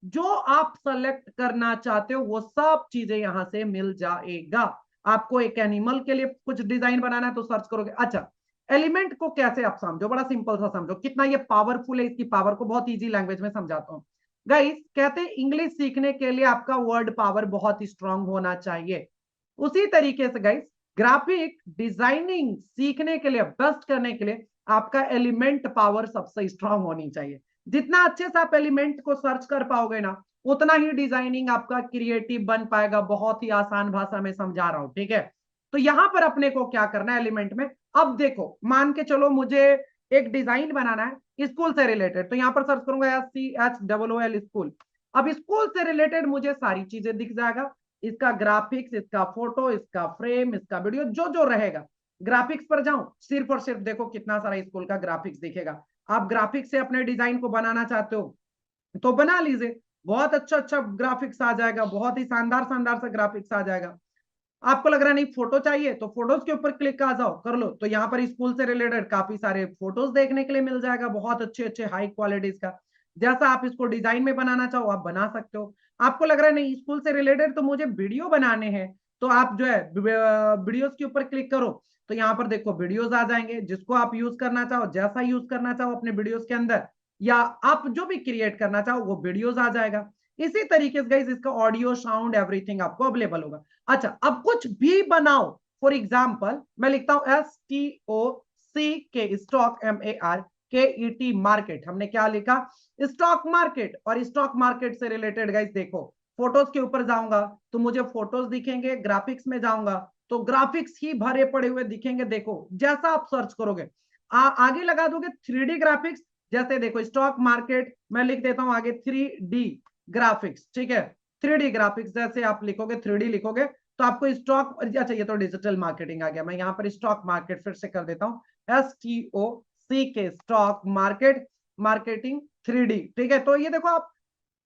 जो आप सेलेक्ट करना चाहते हो वो सब चीजें यहां से मिल जाएगा। आपको एक एनिमल के लिए कुछ डिजाइन बनाना है तो सर्च करोगे। अच्छा, एलिमेंट को कैसे आप समझो, बड़ा सिंपल सा समझो, कितना ये पावरफुल है, इसकी पावर को बहुत इजी लैंग्वेज में समझाता हूं। गाइस कहते हैं इंग्लिश सीखने के लिए आपका वर्ड पावर बहुत ही स्ट्रांग होना चाहिए। उसी तरीके से गाइस ग्राफिक डिजाइनिंग सीखने के लिए, बेस्ट करने के लिए आपका एलिमेंट पावर सबसे स्ट्रांग होनी चाहिए। जितना अच्छे से आप एलिमेंट को सर्च कर पाओगे ना उतना ही डिजाइनिंग आपका क्रिएटिव बन पाएगा। बहुत ही आसान भाषा में समझा रहा हूं। ठीक है, तो यहां पर अपने को क्या करना है एलिमेंट में। अब देखो मान के चलो मुझे एक डिजाइन बनाना है स्कूल से रिलेटेड, तो यहां पर सर्च करूंगा SCHOOL स्कूल। अब स्कूल से रिलेटेड मुझे सारी चीजें दिख जाएगा, इसका ग्राफिक्स, इसका फोटो, इसका फ्रेम, इसका वीडियो, जो जो रहेगा। ग्राफिक्स पर जाऊं, सिर्फ और सिर्फ देखो कितना सारा स्कूल का ग्राफिक्स दिखेगा। आप ग्राफिक्स से अपने डिजाइन को बनाना चाहते हो तो बना लीजिए, बहुत अच्छा अच्छा ग्राफिक्स आ जाएगा, बहुत ही शानदार शानदार सा ग्राफिक्स आ जाएगा। आपको लग रहा नहीं फोटो चाहिए तो फोटोज के ऊपर क्लिक आ जाओ, कर लो, तो यहाँ पर स्कूल से रिलेटेड काफी सारे फोटोज देखने के लिए मिल जाएगा, बहुत अच्छे अच्छे हाई क्वालिटीज का। जैसा आप इसको डिजाइन में बनाना चाहो आप बना सकते हो। आपको लग रहा है नहीं स्कूल से रिलेटेड तो मुझे वीडियो बनाने हैं, तो आप जो है वीडियोज के ऊपर क्लिक करो, तो यहाँ पर देखो वीडियोज आ जाएंगे, जिसको आप यूज करना चाहो, जैसा यूज करना चाहो अपने वीडियोज के अंदर, या आप जो भी क्रिएट करना चाहो वो वीडियोज आ जाएगा। इसी तरीके से गाइस इसका ऑडियो साउंड एवरीथिंग आपको अवेलेबल होगा। अच्छा, अब कुछ भी बनाओ, फॉर एग्जाम्पल मैं लिखता हूं STOCK, स्टॉक, MARKET, मार्केट। हमने क्या लिखा? Stock market. और स्टॉक मार्केट से रिलेटेड गाइस देखो, फोटोज के ऊपर जाऊंगा तो मुझे फोटोज दिखेंगे, ग्राफिक्स में जाऊंगा तो ग्राफिक्स ही भरे पड़े हुए दिखेंगे। देखो जैसा आप सर्च करोगे, आगे लगा दोगे 3D ग्राफिक्स, जैसे देखो स्टॉक मार्केट, मैं लिख देता हूं आगे 3D ग्राफिक्स, ठीक है। 3D ग्राफिक्स जैसे आप लिखोगे, 3D लिखोगे तो आपको स्टॉक, अच्छा ये तो डिजिटल मार्केटिंग आ गया, मैं यहां पर स्टॉक मार्केट फिर से कर देता हूं, STOCK, stock market, marketing 3D, ठीक है। तो ये देखो आप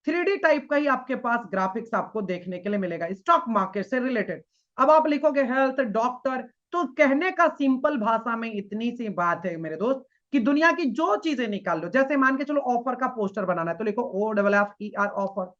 3D टाइप का ही आपके पास ग्राफिक्स आपको देखने के लिए मिलेगा स्टॉक मार्केट से रिलेटेड। अब आप लिखोगे हेल्थ, डॉक्टर, तो कहने का सिंपल भाषा में इतनी सी बात है मेरे दोस्त कि दुनिया की जो चीजें निकाल लो, जैसे मान के चलो ऑफर का पोस्टर बनाना है तो लिखो OFFER, ऑफर।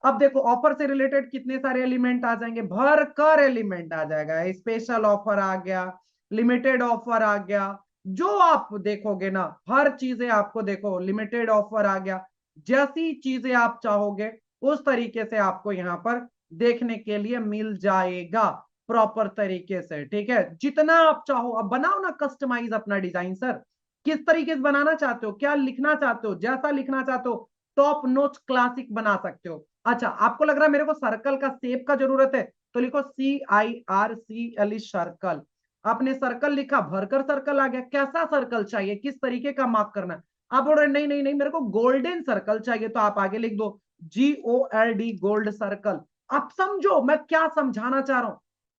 अब देखो ऑफर से रिलेटेड कितने सारे एलिमेंट आ जाएंगे, भर कर एलिमेंट आ जाएगा, स्पेशल ऑफर आ गया, लिमिटेड ऑफर आ गया, जो आप देखोगे ना हर चीजें आपको देखो, लिमिटेड ऑफर आ गया, जैसी चीजें आप चाहोगे उस तरीके से आपको यहाँ पर देखने के लिए मिल जाएगा प्रॉपर तरीके से, ठीक है। जितना आप चाहो अब बनाओ ना कस्टमाइज अपना डिजाइन। सर किस तरीके से बनाना चाहते हो, क्या लिखना चाहते हो, जैसा लिखना चाहते हो टॉप नोच क्लासिक बना सकते हो। अच्छा, आपको लग रहा है मेरे को सर्कल का शेप का जरूरत है तो लिखो CIRCLE, सर्कल। आपने सर्कल लिखा, भरकर सर्कल आ गया। कैसा सर्कल चाहिए, किस तरीके का मार्क करना है? आप बोल रहे नहीं नहीं नहीं मेरे को गोल्डन सर्कल चाहिए, तो आप आगे लिख दो GOLD, गोल्ड सर्कल। आप समझो मैं क्या समझाना चाह रहा हूं।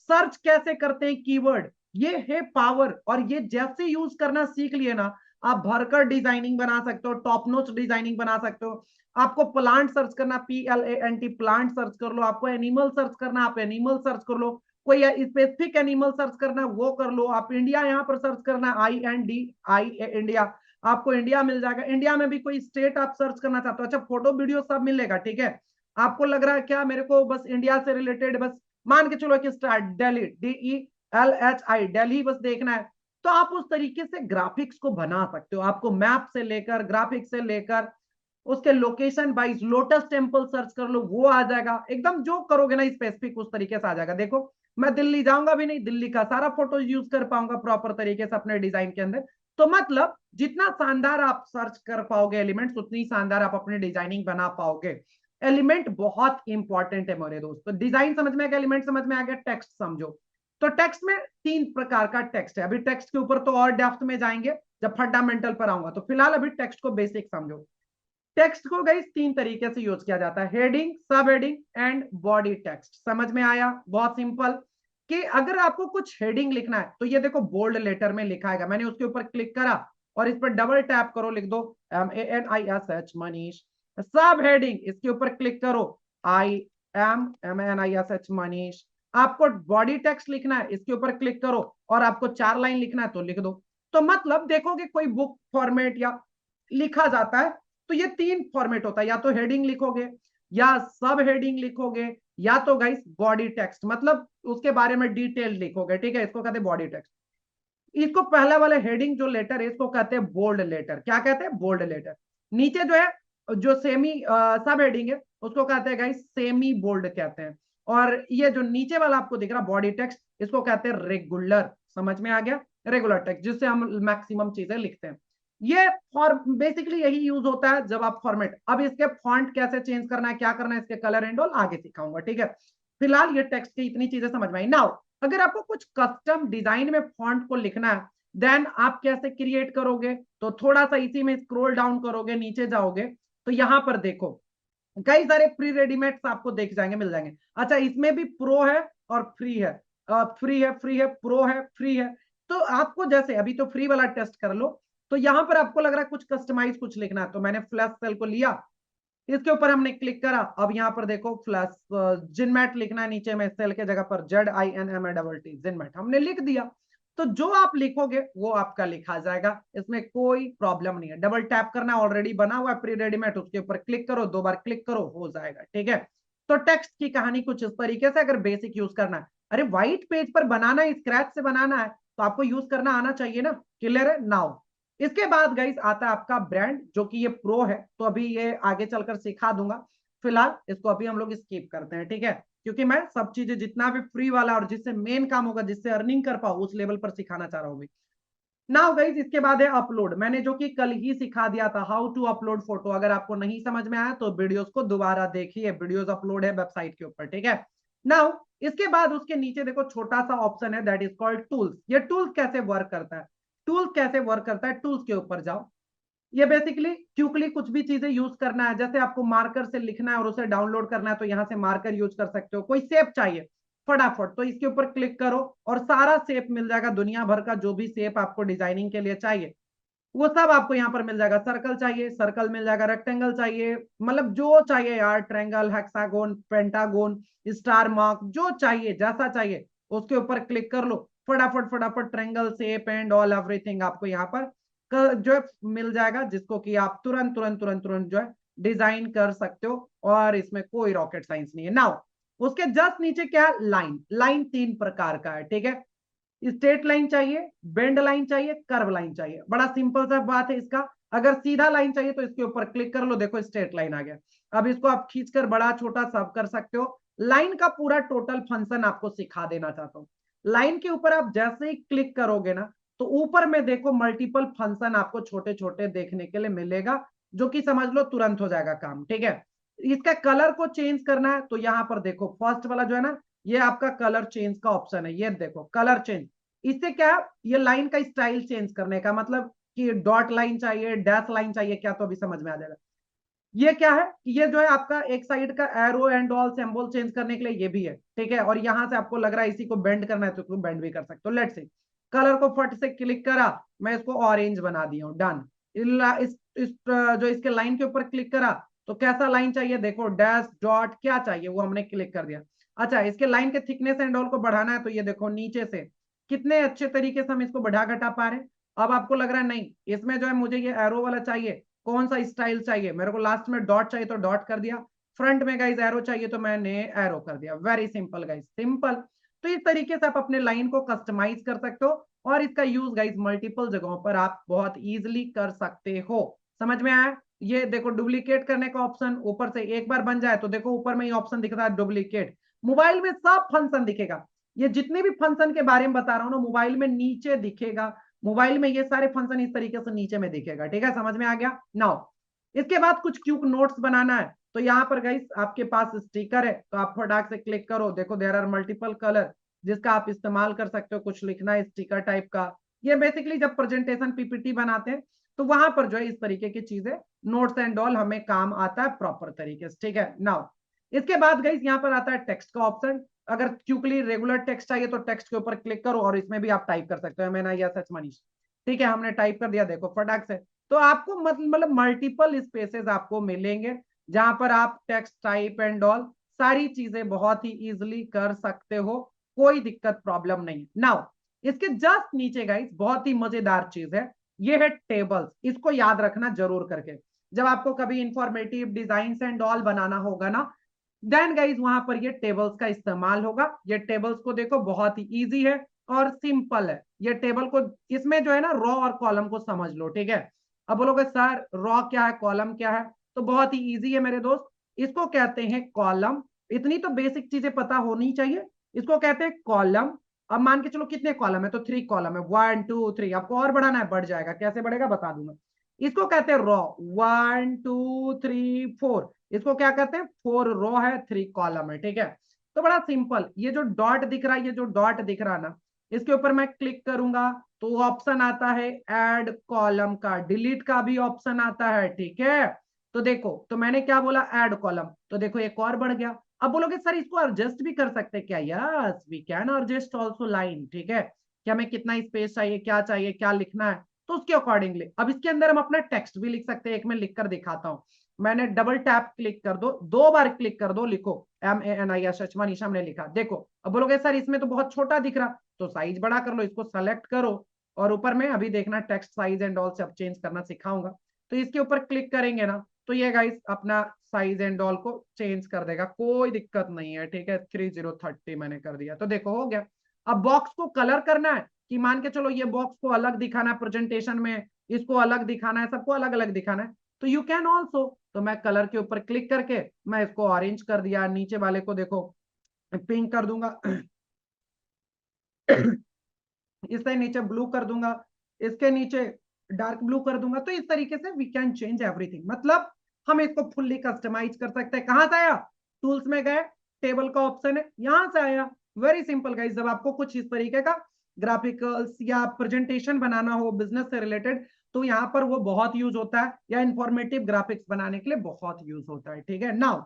सर्च कैसे करते हैं कीवर्ड, ये है पावर। और ये जैसे यूज करना सीख लिए ना, आप भरकर डिजाइनिंग बना सकते हो, टॉप नोच डिजाइनिंग बना सकते हो। आपको प्लांट सर्च करना, PLANT, प्लांट सर्च कर लो। आपको एनिमल सर्च करना, आप एनिमल सर्च कर लो। कोई स्पेसिफिक एनिमल सर्च करना वो कर लो। आप इंडिया यहाँ पर सर्च करना, INDIA, इंडिया, आपको इंडिया मिल जाएगा। इंडिया में भी कोई स्टेट आप सर्च करना चाहते हो, अच्छा फोटो वीडियो सब मिलेगा, ठीक है। आपको लग रहा है क्या मेरे को बस इंडिया से रिलेटेड, बस मान के चलो कि स्टार्ट दिल्ली, DELHI, दिल्ली बस देखना है, तो आप उस तरीके से ग्राफिक्स को बना सकते हो। आपको मैप से लेकर, ग्राफिक्स से लेकर, उसके location wise, lotus temple search कर लो वो आ जाएगा एकदम, जो करोगे ना स्पेसिफिक उस तरीके से आ जाएगा। देखो मैं दिल्ली जाऊंगा भी नहीं, दिल्ली का सारा फोटो यूज कर पाऊंगा प्रॉपर तरीके से अपने डिजाइन के अंदर। तो मतलब जितना शानदार आप सर्च कर पाओगे एलिमेंट्स, उतनी शानदार आप अपनी डिजाइनिंग बना पाओगे। एलिमेंट बहुत इंपॉर्टेंट है मेरे दोस्त। तो डिजाइन समझ में आ गया, एलिमेंट समझ में आ गया, टेक्स्ट समझो। तो टेक्स्ट में 3 प्रकार का टेक्स्ट है। अभी टेक्स्ट के ऊपर तो और डेप्थ में जाएंगे जब फंडामेंटल पर आऊंगा, तो फिलहाल अभी टेक्स्ट को बेसिक समझो। टेक्स्ट को गाइस 3 तरीके से यूज किया जाता है, हेडिंग, सब हेडिंग एंड बॉडी टेक्स्ट। समझ में आया? बहुत सिंपल। कि अगर आपको कुछ हेडिंग लिखना है तो ये देखो बोल्ड लेटर में लिखा है, मैंने उसके ऊपर क्लिक करा और इस पर डबल टैप करो, लिख दो MANISH, मनीष। सब हेडिंग, इसके ऊपर क्लिक करो, MANISH, मनीष। आपको बॉडी टेक्स्ट लिखना है, इसके ऊपर क्लिक करो और आपको 4 लाइन लिखना है तो लिख दो। तो मतलब देखोगे कोई बुक फॉर्मेट या लिखा जाता है तो ये 3 फॉर्मेट होता है, या तो हेडिंग लिखोगे, या सब हेडिंग लिखोगे, या तो गाइस बॉडी टेक्स्ट, मतलब उसके बारे में डिटेल लिखोगे, ठीक है। इसको कहते हैं बॉडी टेक्स्ट। इसको पहला वाला हेडिंग जो लेटर है इसको कहते हैं बोल्ड लेटर। क्या कहते हैं? Bold letter. नीचे जो है, जो सेमी सब हेडिंग है उसको कहते हैं गाइस सेमी बोल्ड कहते हैं। और ये जो नीचे वाला आपको दिख रहा बॉडी टेक्स्ट, इसको कहते हैं रेगुलर। समझ में आ गया? रेगुलर टेक्स्ट, जिससे हम मैक्सिमम चीजें लिखते हैं। ये फॉर बेसिकली यही यूज होता है जब आप फॉर्मेट। अब इसके फॉन्ट कैसे चेंज करना है, क्या करना है, इसके कलर एंड ऑल आगे सिखाऊंगा, ठीक है। फिलहाल ये टेक्स्ट की इतनी चीजें समझ में आई। नाउ अगर आपको कुछ कस्टम डिजाइन में फॉन्ट को लिखना है, देन आप कैसे क्रिएट करोगे? तो थोड़ा सा इसी में स्क्रॉल डाउन करोगे, नीचे जाओगे तो यहां पर देखो कई सारे प्री रेडीमेड्स आपको देख जाएंगे, मिल जाएंगे। अच्छा, इसमें भी प्रो है और फ्री है, फ्री है, प्रो है, फ्री है। तो आपको जैसे अभी तो फ्री वाला टेस्ट कर लो, तो यहां पर आपको लग रहा है कुछ कस्टमाइज कुछ लिखना है, तो मैंने फ्लैश सेल को लिया, इसके ऊपर हमने क्लिक करा। अब यहाँ पर देखो फ्लैश जिनमैट लिखना है, नीचे में सेल के जगह पर ZINMATT, जिनमैट हमने लिख दिया। तो जो आप लिखोगे वो आपका लिखा जाएगा, इसमें कोई प्रॉब्लम नहीं है। डबल टैप करना, ऑलरेडी बना हुआ है प्री रेडीमेड, उसके ऊपर क्लिक करो, 2 बार क्लिक करो, हो जाएगा, ठीक है। तो टेक्स्ट की कहानी कुछ इस तरीके से, अगर बेसिक यूज करना है, अरे व्हाइट पेज पर बनाना है, स्क्रैच से बनाना है, तो आपको यूज करना आना चाहिए ना। क्लियर है? नाउ इसके बाद गाइस आता है आपका ब्रांड, जो कि ये प्रो है, तो अभी ये आगे चलकर सिखा दूंगा। फिलहाल इसको अभी हम लोग स्किप करते हैं, ठीक है, क्योंकि मैं सब चीजें जितना भी फ्री वाला और जिससे मेन काम होगा, जिससे अर्निंग कर पाओ, उस लेवल पर सिखाना चाह रहा हूँ। नाउ गाइस, इसके बाद है अपलोड। मैंने जो कि कल ही सिखा दिया था हाउ टू अपलोड फोटो। अगर आपको नहीं समझ में आया तो वीडियोस को दोबारा देखिए, वीडियोस अपलोड है वेबसाइट के ऊपर, ठीक है। नाउ इसके बाद उसके नीचे देखो छोटा सा ऑप्शन है, दैट इज कॉल्ड टूल्स। ये टूल्स कैसे वर्क करता है, टूल्स कैसे वर्क करता है, टूल्स के ऊपर जाओ। ये बेसिकली क्विकली कुछ भी चीजें यूज करना है, जैसे आपको मार्कर से लिखना है और उसे डाउनलोड करना है, तो यहां से मार्कर यूज कर सकते हो। कोई शेप चाहिए फटाफट, तो इसके ऊपर क्लिक करो और सारा शेप मिल जाएगा, दुनिया भर का जो भी शेप आपको डिजाइनिंग के लिए चाहिए वो सब आपको यहाँ पर मिल जाएगा। सर्कल चाहिए सर्कल मिल जाएगा, रेक्टेंगल चाहिए, मतलब जो चाहिए यार, triangle, hexagon, pentagon, star mark, जो चाहिए जैसा चाहिए उसके ऊपर क्लिक कर लो। फटाफट फटाफट triangle shape and all everything आपको यहाँ पर जो है मिल जाएगा, जिसको कि आप तुरंत तुरंत तुरंत तुरंत जो है डिजाइन कर सकते हो, और इसमें कोई रॉकेट साइंस नहीं है। नाउ उसके जस्ट नीचे क्या है, लाइन। लाइन तीन प्रकार का है, ठीक है। स्ट्रेट लाइन चाहिए, बेंड लाइन चाहिए, कर्व लाइन चाहिए। बड़ा सिंपल सा बात है इसका। अगर सीधा लाइन चाहिए तो इसके ऊपर क्लिक कर लो, देखो स्ट्रेट लाइन आ गया। अब इसको आप खींचकर बड़ा छोटा सब कर सकते हो। लाइन का पूरा टोटल फंक्शन आपको सिखा देना चाहता हूँ। लाइन के ऊपर आप जैसे ही क्लिक करोगे ना, तो ऊपर में देखो मल्टीपल फंक्शन आपको छोटे छोटे देखने के लिए मिलेगा, जो कि समझ लो तुरंत हो जाएगा काम, ठीक है। इसका कलर को चेंज करना है तो यहाँ पर देखो फर्स्ट वाला जो है ना, ये आपका कलर चेंज का ऑप्शन है। ये देखो कलर चेंज, इससे क्या है, ये लाइन का स्टाइल चेंज करने का मतलब कि डॉट लाइन चाहिए, डैश लाइन चाहिए क्या, तो अभी समझ में आ जाएगा। ये क्या है, ये जो है आपका एक साइड का arrow and all symbol change करने के लिए ये भी है, ठीक है। और यहां से आपको लग रहा है इसी को बेंड करना है तो इसको बेंड भी कर सकते हो। लेट्स से कलर को फट से क्लिक करा, मैं इसको ऑरेंज बना दिया हूं, डन। इस जो इसके लाइन के ऊपर क्लिक करा तो कैसा लाइन चाहिए, देखो डैश डॉट क्या चाहिए वो हमने क्लिक कर दिया। अच्छा, इसके लाइन के थिकनेस एंड ऑल को बढ़ाना है तो ये देखो नीचे से कितने अच्छे तरीके से हम इसको बढ़ा घटा पा रहे हैं। अब आपको लग रहा है नहीं, इसमें जो है मुझे ये एरो वाला चाहिए, कौन सा स्टाइल चाहिए, मेरे को लास्ट में डॉट चाहिए तो डॉट कर दिया, फ्रंट में गाइस एरो चाहिए तो मैंने एरो कर दिया। Very simple guys, simple. तो इस तरीके से आप अपने लाइन को कस्टमाइज कर सकते हो, और इसका यूज गाइस मल्टीपल जगहों पर आप बहुत इजीली कर सकते हो। समझ में आया। ये देखो डुप्लीकेट करने का ऑप्शन, ऊपर से एक बार बन जाए तो देखो ऊपर में ही ऑप्शन दिख रहा है डुप्लीकेट। मोबाइल में सब फंक्शन दिखेगा, ये जितने भी फंक्शन के बारे में बता रहा हूं ना, मोबाइल में नीचे दिखेगा। मोबाइल में ये सारे फंक्शन इस तरीके से नीचे में दिखेगा, ठीक है, समझ में आ गया। नाउ इसके बाद कुछ क्यूक नोट्स बनाना है, तो यहाँ पर गाइस आपके पास स्टिकर है, तो आप फटाक से क्लिक करो, देखो देयर आर मल्टीपल कलर जिसका आप इस्तेमाल कर सकते हो, कुछ लिखना है स्टिकर टाइप का। ये बेसिकली जब प्रेजेंटेशन पीपीटी बनाते हैं तो वहां पर जो है इस तरीके की चीजें, नोट्स एंड ऑल हमें काम आता है प्रॉपर तरीके से, ठीक है। नाउ इसके बाद गाइस यहाँ पर आता है टेक्स्ट का ऑप्शन। अगर क्यूकली रेगुलर टेक्स्ट चाहिए तो टेक्स्ट के ऊपर क्लिक करो और इसमें भी आप टाइप कर सकते हो, मैंने यस सच मनीष, ठीक है, हमने टाइप कर दिया, देखो फटाक से। तो आपको मतलब मल्टीपल स्पेसेस आपको मिलेंगे जहां पर आप टेक्स्ट टाइप एंड ऑल सारी चीजें बहुत ही इजिली कर सकते हो, कोई दिक्कत प्रॉब्लम नहीं। नाउ इसके जस्ट नीचे गाइस बहुत ही मजेदार चीज है, ये है टेबल्स। इसको याद रखना जरूर करके, जब आपको कभी इंफॉर्मेटिव डिजाइन एंड ऑल बनाना होगा ना, देन गाइज वहां पर ये टेबल्स का इस्तेमाल होगा। ये टेबल्स को देखो बहुत ही इजी है और सिंपल है। ये टेबल को, इसमें जो है ना रॉ और कॉलम को समझ लो, ठीक है। अब बोलोगे सर रॉ क्या है कॉलम क्या है, तो बहुत ही इजी है मेरे दोस्त। इसको कहते हैं कॉलम, इतनी तो बेसिक चीजें पता होनी चाहिए। इसको कहते हैं कॉलम। अब मान के चलो कितने कॉलम है, तो 3 कॉलम है, 1 2 3। आपको और बढ़ाना है बढ़ जाएगा, कैसे बढ़ेगा बता दूंगा। इसको कहते हैं रॉ, 1 2 3 4। इसको क्या कहते हैं, 4 रो है 3 कॉलम है, ठीक है। तो बड़ा सिंपल, ये जो डॉट दिख रहा है, ये जो डॉट दिख रहा है ना, इसके ऊपर मैं क्लिक करूंगा तो ऑप्शन आता है ऐड कॉलम का, डिलीट का भी ऑप्शन आता है, ठीक है। तो देखो, तो मैंने क्या बोला, ऐड कॉलम, तो देखो एक और बढ़ गया। अब बोलोगे सर इसको एडजस्ट भी कर सकते हैं क्या, yes we can adjust also line, ठीक है। क्या हमें कितना स्पेस चाहिए, क्या चाहिए, क्या लिखना है, तो उसके अकॉर्डिंगली अब इसके अंदर हम अपना टेक्स्ट भी लिख सकते हैं। एक मैं लिख कर दिखाता हूं, मैंने डबल टैप क्लिक कर दो, 2 बार क्लिक कर दो, लिखो MANIS मनीषा हमने लिखा। देखो अब बोलोगे सर इसमें तो बहुत छोटा दिख रहा, तो साइज बड़ा कर लो, इसको सेलेक्ट करो और ऊपर में अभी देखना टेक्स्ट साइज एंड ऑल सब चेंज करना सिखाऊंगा। तो इसके ऊपर क्लिक करेंगे ना, तो ये गाइस अपना साइज एंड ऑल को चेंज कर देगा, कोई दिक्कत नहीं है, ठीक है। 3030 मैंने कर दिया, तो देखो हो गया। अब बॉक्स को कलर करना है कि मान के चलो ये बॉक्स को अलग दिखाना है प्रेजेंटेशन में, इसको अलग दिखाना है, सबको अलग अलग दिखाना है, तो यू कैन ऑल्सो। तो मैं कलर के ऊपर क्लिक करके मैं इसको ऑरेंज कर दिया, नीचे वाले को देखो पिंक कर दूंगा इसके नीचे ब्लू कर दूंगा, इसके नीचे डार्क ब्लू कर दूंगा। तो इस तरीके से वी कैन चेंज एवरीथिंग, मतलब हम इसको फुल्ली कस्टमाइज कर सकते हैं। कहां से आया, टूल्स में गए, टेबल का ऑप्शन है, यहां से आया। वेरी सिंपल गाइस, जब आपको कुछ इस तरीके का ग्राफिकल्स या प्रेजेंटेशन बनाना हो बिजनेस से रिलेटेड, तो यहाँ पर वो बहुत यूज होता है, या इंफॉर्मेटिव ग्राफिक्स बनाने के लिए बहुत यूज होता है। ठीक है, नाउ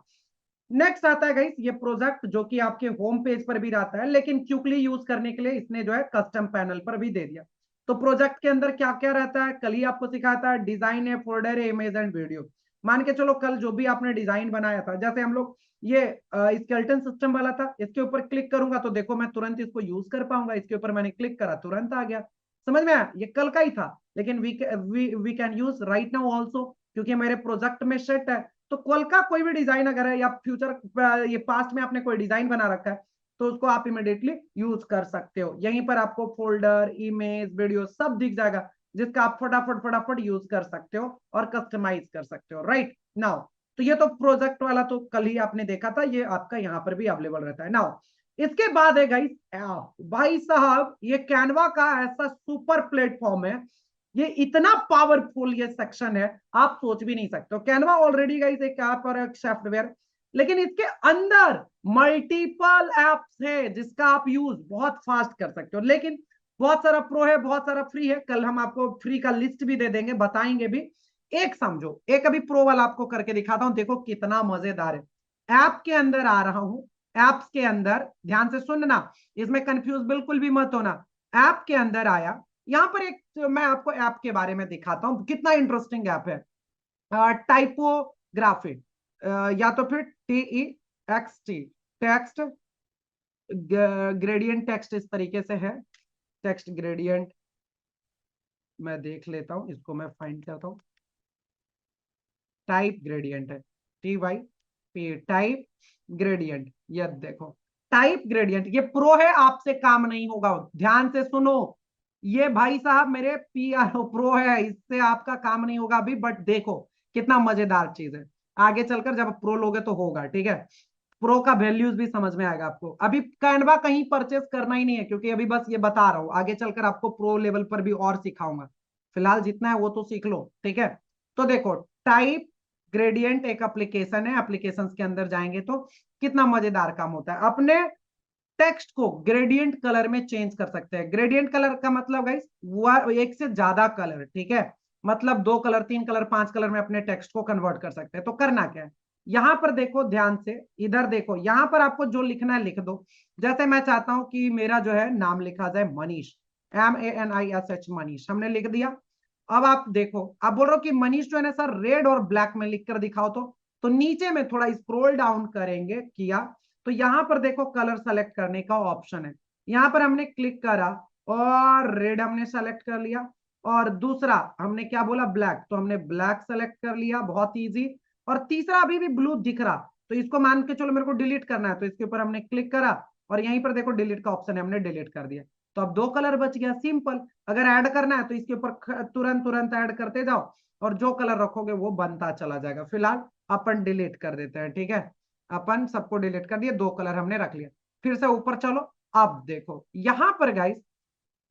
नेक्स्ट आता है गाइस ये प्रोजेक्ट, जो कि आपके होम पेज पर भी रहता है, लेकिन क्विकली यूज करने के लिए इसने जो है कस्टम पैनल पर भी दे दिया। तो प्रोजेक्ट के अंदर क्या क्या रहता है, कल ही आपको सिखाता है, डिजाइन है, फोल्डर है, इमेज एंड वीडियो। मान के चलो कल जो भी आपने डिजाइन बनाया था, जैसे हम लोग ये स्केलेटन सिस्टम वाला था, इसके ऊपर क्लिक करूंगा तो देखो मैं तुरंत इसको यूज कर पाऊंगा। इसके ऊपर मैंने क्लिक करा, तुरंत आ गया। समझ में आया, ये कल का ही था, लेकिन we can use right now also, क्योंकि मेरे प्रोजेक्ट में सेट है। तो कल का कोई भी डिजाइन अगर है, या फ्यूचर ये पास्ट में आपने कोई डिजाइन बना रखा है, तो उसको आप इमिडिएटली यूज कर सकते हो। यहीं पर आपको फोल्डर, इमेज, वीडियो सब दिख जाएगा, जिसका आप फटाफट फटाफट यूज कर सकते हो और कस्टमाइज कर सकते हो। राइट नाउ, तो ये तो प्रोजेक्ट वाला तो कल ही आपने देखा था, ये आपका यहाँ पर भी अवेलेबल रहता है। नाउ इसके बाद है गाइस ऐप। भाई साहब, ये कैनवा का ऐसा सुपर प्लेटफॉर्म है, ये इतना पावरफुल ये सेक्शन है, आप सोच भी नहीं सकते हो। कैनवा ऑलरेडी गाइस एक ऐप और एक सॉफ्टवेयर, लेकिन इसके अंदर मल्टीपल एप्स है जिसका आप यूज बहुत फास्ट कर सकते हो। लेकिन बहुत सारा प्रो है, बहुत सारा फ्री है, कल हम आपको फ्री का लिस्ट भी दे देंगे, बताएंगे भी। एक समझो, एक अभी प्रो वाला आपको करके दिखाता हूं, देखो कितना मजेदार है। ऐप के अंदर आ रहा हूं, एप्स के अंदर ध्यान से सुनना, इसमें कंफ्यूज बिल्कुल भी मत होना। ऐप के अंदर आया, यहां पर एक मैं आपको ऐप के बारे में दिखाता हूं, कितना इंटरेस्टिंग ऐप है। टाइपोग्राफी, या तो फिर TEXT, टेक्स्ट ग्रेडियंट टेक्स्ट, इस तरीके से है टेक्स्ट ग्रेडियंट। मैं देख लेता हूं, इसको मैं फाइंड करता हूं। टाइप ग्रेडियंट है, TYP, टाइप ग्रेडियंट। ये देखो टाइप ग्रेडियंट, ये प्रो है, आपसे काम नहीं होगा, ध्यान से सुनो। ये भाई साहब मेरे PRO प्रो है, इससे आपका काम नहीं होगा अभी, बट देखो कितना मजेदार चीज है। आगे चलकर जब प्रो लोगे तो होगा। ठीक है, प्रो का वैल्यूज भी समझ में आएगा आपको। अभी कैनवा कहीं परचेस करना ही नहीं है, क्योंकि अभी बस ये बता रहा हूं, आगे चलकर आपको प्रो लेवल पर भी और सिखाऊंगा। फिलहाल जितना है वो तो सीख लो। ठीक है, तो देखो टाइप ग्रेडियंट एक एप्लीकेशन है, एप्लीकेशन के अंदर जाएंगे तो कितना मजेदार काम होता है। अपने टेक्स्ट को ग्रेडियंट कलर में चेंज कर सकते हैं। ग्रेडियंट कलर का मतलब गाइस वो एक से ज्यादा कलर, ठीक है, मतलब 2 कलर, 3 कलर, 5 कलर में अपने टेक्स्ट को कन्वर्ट कर सकते हैं। तो करना क्या है, यहां पर देखो ध्यान से, इधर देखो, यहां पर आपको जो लिखना है लिख दो। जैसे मैं चाहता हूं कि मेरा जो है नाम लिखा जाए मनीष, MANISH, मनीष हमने लिख दिया। अब आप देखो, आप बोल रहे हो कि मनीष जो है ना सर रेड और ब्लैक में लिख कर दिखाओ, तो नीचे में थोड़ा स्क्रॉल डाउन करेंगे किया, तो यहां पर देखो कलर सेलेक्ट करने का ऑप्शन है। यहां पर हमने क्लिक करा और रेड हमने सेलेक्ट कर लिया, और दूसरा हमने क्या बोला, ब्लैक, तो हमने ब्लैक सेलेक्ट कर लिया, बहुत इजी। और तीसरा अभी भी ब्लू दिख रहा, तो इसको मान के चलो मेरे को डिलीट करना है, तो इसके ऊपर हमने क्लिक करा और यहीं पर देखो डिलीट का ऑप्शन है, हमने डिलीट कर दिया। तो अब 2 कलर बच गया, सिंपल। अगर ऐड करना है तो इसके ऊपर तुरंत तुरंत ऐड करते जाओ, और जो कलर रखोगे वो बनता चला जाएगा। फिलहाल अपन डिलीट कर देते हैं। ठीक है, अपन सबको डिलीट कर दिया, 2 कलर हमने रख लिया। फिर से ऊपर चलो, अब देखो यहां पर गाइस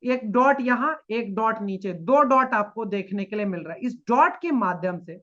एक डॉट यहां, एक डॉट नीचे, 2 डॉट आपको देखने के लिए मिल रहा है। इस डॉट के माध्यम से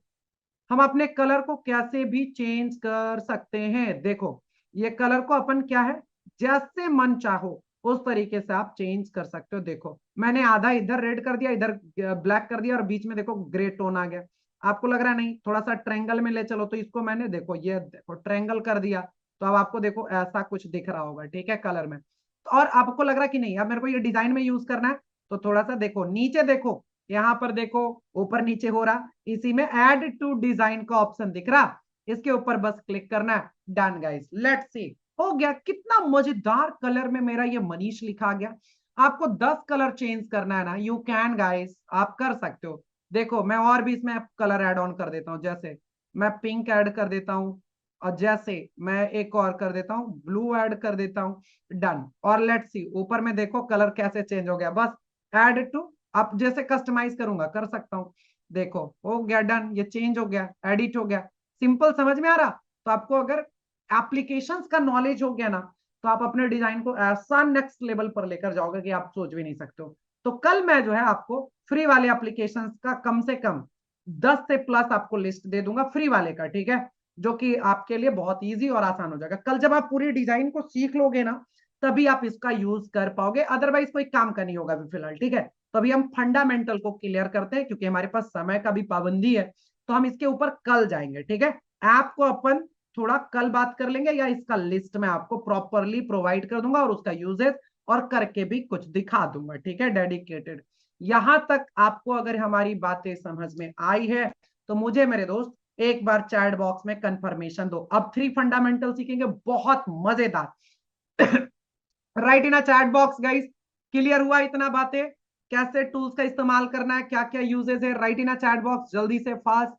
हम अपने कलर को कैसे भी चेंज कर सकते हैं। देखो ये कलर को अपन क्या है, जैसे मन चाहो उस तरीके से आप चेंज कर सकते हो। देखो मैंने आधा इधर रेड कर दिया, इधर ब्लैक कर दिया, और बीच में देखो ग्रे टोन आ गया। आपको लग रहा है नहीं, थोड़ा सा ट्रायंगल में ले चलो, तो इसको मैंने देखो ये देखो ट्रायंगल कर दिया, तो अब आपको देखो ऐसा कुछ दिख रहा होगा। ठीक है, कलर में। और आपको लग रहा है कि नहीं अब मेरे को ये डिजाइन में यूज करना है, तो थोड़ा सा देखो नीचे, देखो यहां पर देखो ऊपर नीचे हो रहा, इसी में ऐड टू डिजाइन का ऑप्शन दिख रहा, इसके ऊपर बस क्लिक करना है। डन गाइस, लेट्स सी, हो गया। कितना मजेदार कलर में मेरा ये मनीष लिखा गया। आपको 10 कलर चेंज करना है ना, यू कैन गाइस, आप कर सकते हो। देखो मैं और भी इसमें कलर ऐड ऑन कर देता हूं, जैसे मैं पिंक ऐड कर देता हूं, और जैसे मैं एक और कर देता हूं, ब्लू ऐड कर देता हूं। डन, और लेट्स सी ऊपर में देखो कलर कैसे चेंज हो गया। बस ऐड टू, आप जैसे कस्टमाइज करूंगा कर सकता हूं। देखो हो गया डन, ये चेंज हो गया, एडिट हो गया। सिंपल समझ में आ रहा? तो आपको अगर एप्लीकेशंस का नॉलेज हो गया ना, तो आप अपने डिजाइन को ऐसा नेक्स्ट लेवल पर लेकर जाओगे कि आप सोच भी नहीं सकते हो। तो कल मैं जो है आपको फ्री वाले एप्लीकेशंस का कम से कम 10 से प्लस आपको लिस्ट दे दूंगा फ्री वाले का, ठीक है, जो कि आपके लिए बहुत इजी और आसान हो जाएगा। कल जब आप पूरी डिजाइन को सीख लोगे ना, तभी आप इसका यूज कर पाओगे, अदरवाइज कोई काम का नहीं होगा अभी फिलहाल, ठीक है। तो अभी हम फंडामेंटल को क्लियर करते हैं, क्योंकि हमारे पास समय का भी पाबंदी है, तो हम इसके ऊपर कल जाएंगे, ठीक है। ऐप को अपन थोड़ा कल बात कर लेंगे, या इसका लिस्ट मैं आपको प्रॉपरली प्रोवाइड कर दूंगा और उसका यूजेस और करके भी कुछ दिखा दूंगा, ठीक है, डेडिकेटेड। यहां तक आपको अगर हमारी बातें समझ में आई है, तो मुझे मेरे दोस्त एक बार चैट बॉक्स में कंफर्मेशन दो। अब 3 फंडामेंटल सीखेंगे, बहुत मजेदार। Right in a chat box guys. Clear हुआ इतना बातें? कैसे टूल्स का इस्तेमाल करना है, क्या क्या यूजेस है, right in a chat box जल्दी से, fast.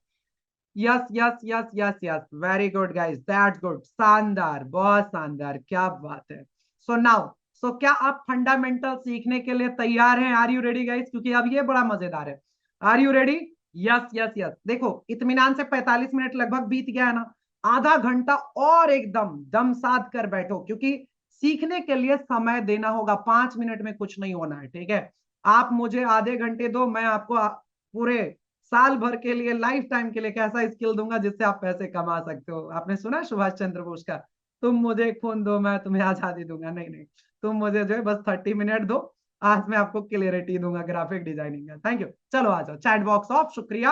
Yes yes yes yes yes, very good guys, that's good, शानदार, बहुत शानदार, क्या बात है। सो नाउ, सो क्या आप फंडामेंटल सीखने के लिए तैयार हैं? Are you ready guys? क्योंकि अब ये बड़ा मजेदार है। Are you ready? Yes yes yes. देखो इत्मीनान से 45 मिनट लगभग बीत गया है ना, आधा घंटा और एकदम दम साध कर बैठो, क्योंकि सीखने के लिए समय देना होगा, 5 मिनट में कुछ नहीं होना है, ठीक है। आप मुझे आधे घंटे दो, मैं आपको पूरे साल भर के लिए, लाइफ टाइम के लिए कैसा स्किल दूंगा जिससे आप पैसे कमा सकते हो। आपने सुना सुभाष चंद्र बोस का, तुम मुझे खून दो मैं तुम्हें आजादी दूंगा। नहीं नहीं, तुम मुझे जो है बस 30 मिनट दो, आज मैं आपको क्लियरिटी दूंगा ग्राफिक डिजाइनिंग का। Thank you. चलो आ जाओ, चैट बॉक्स ऑफ, शुक्रिया।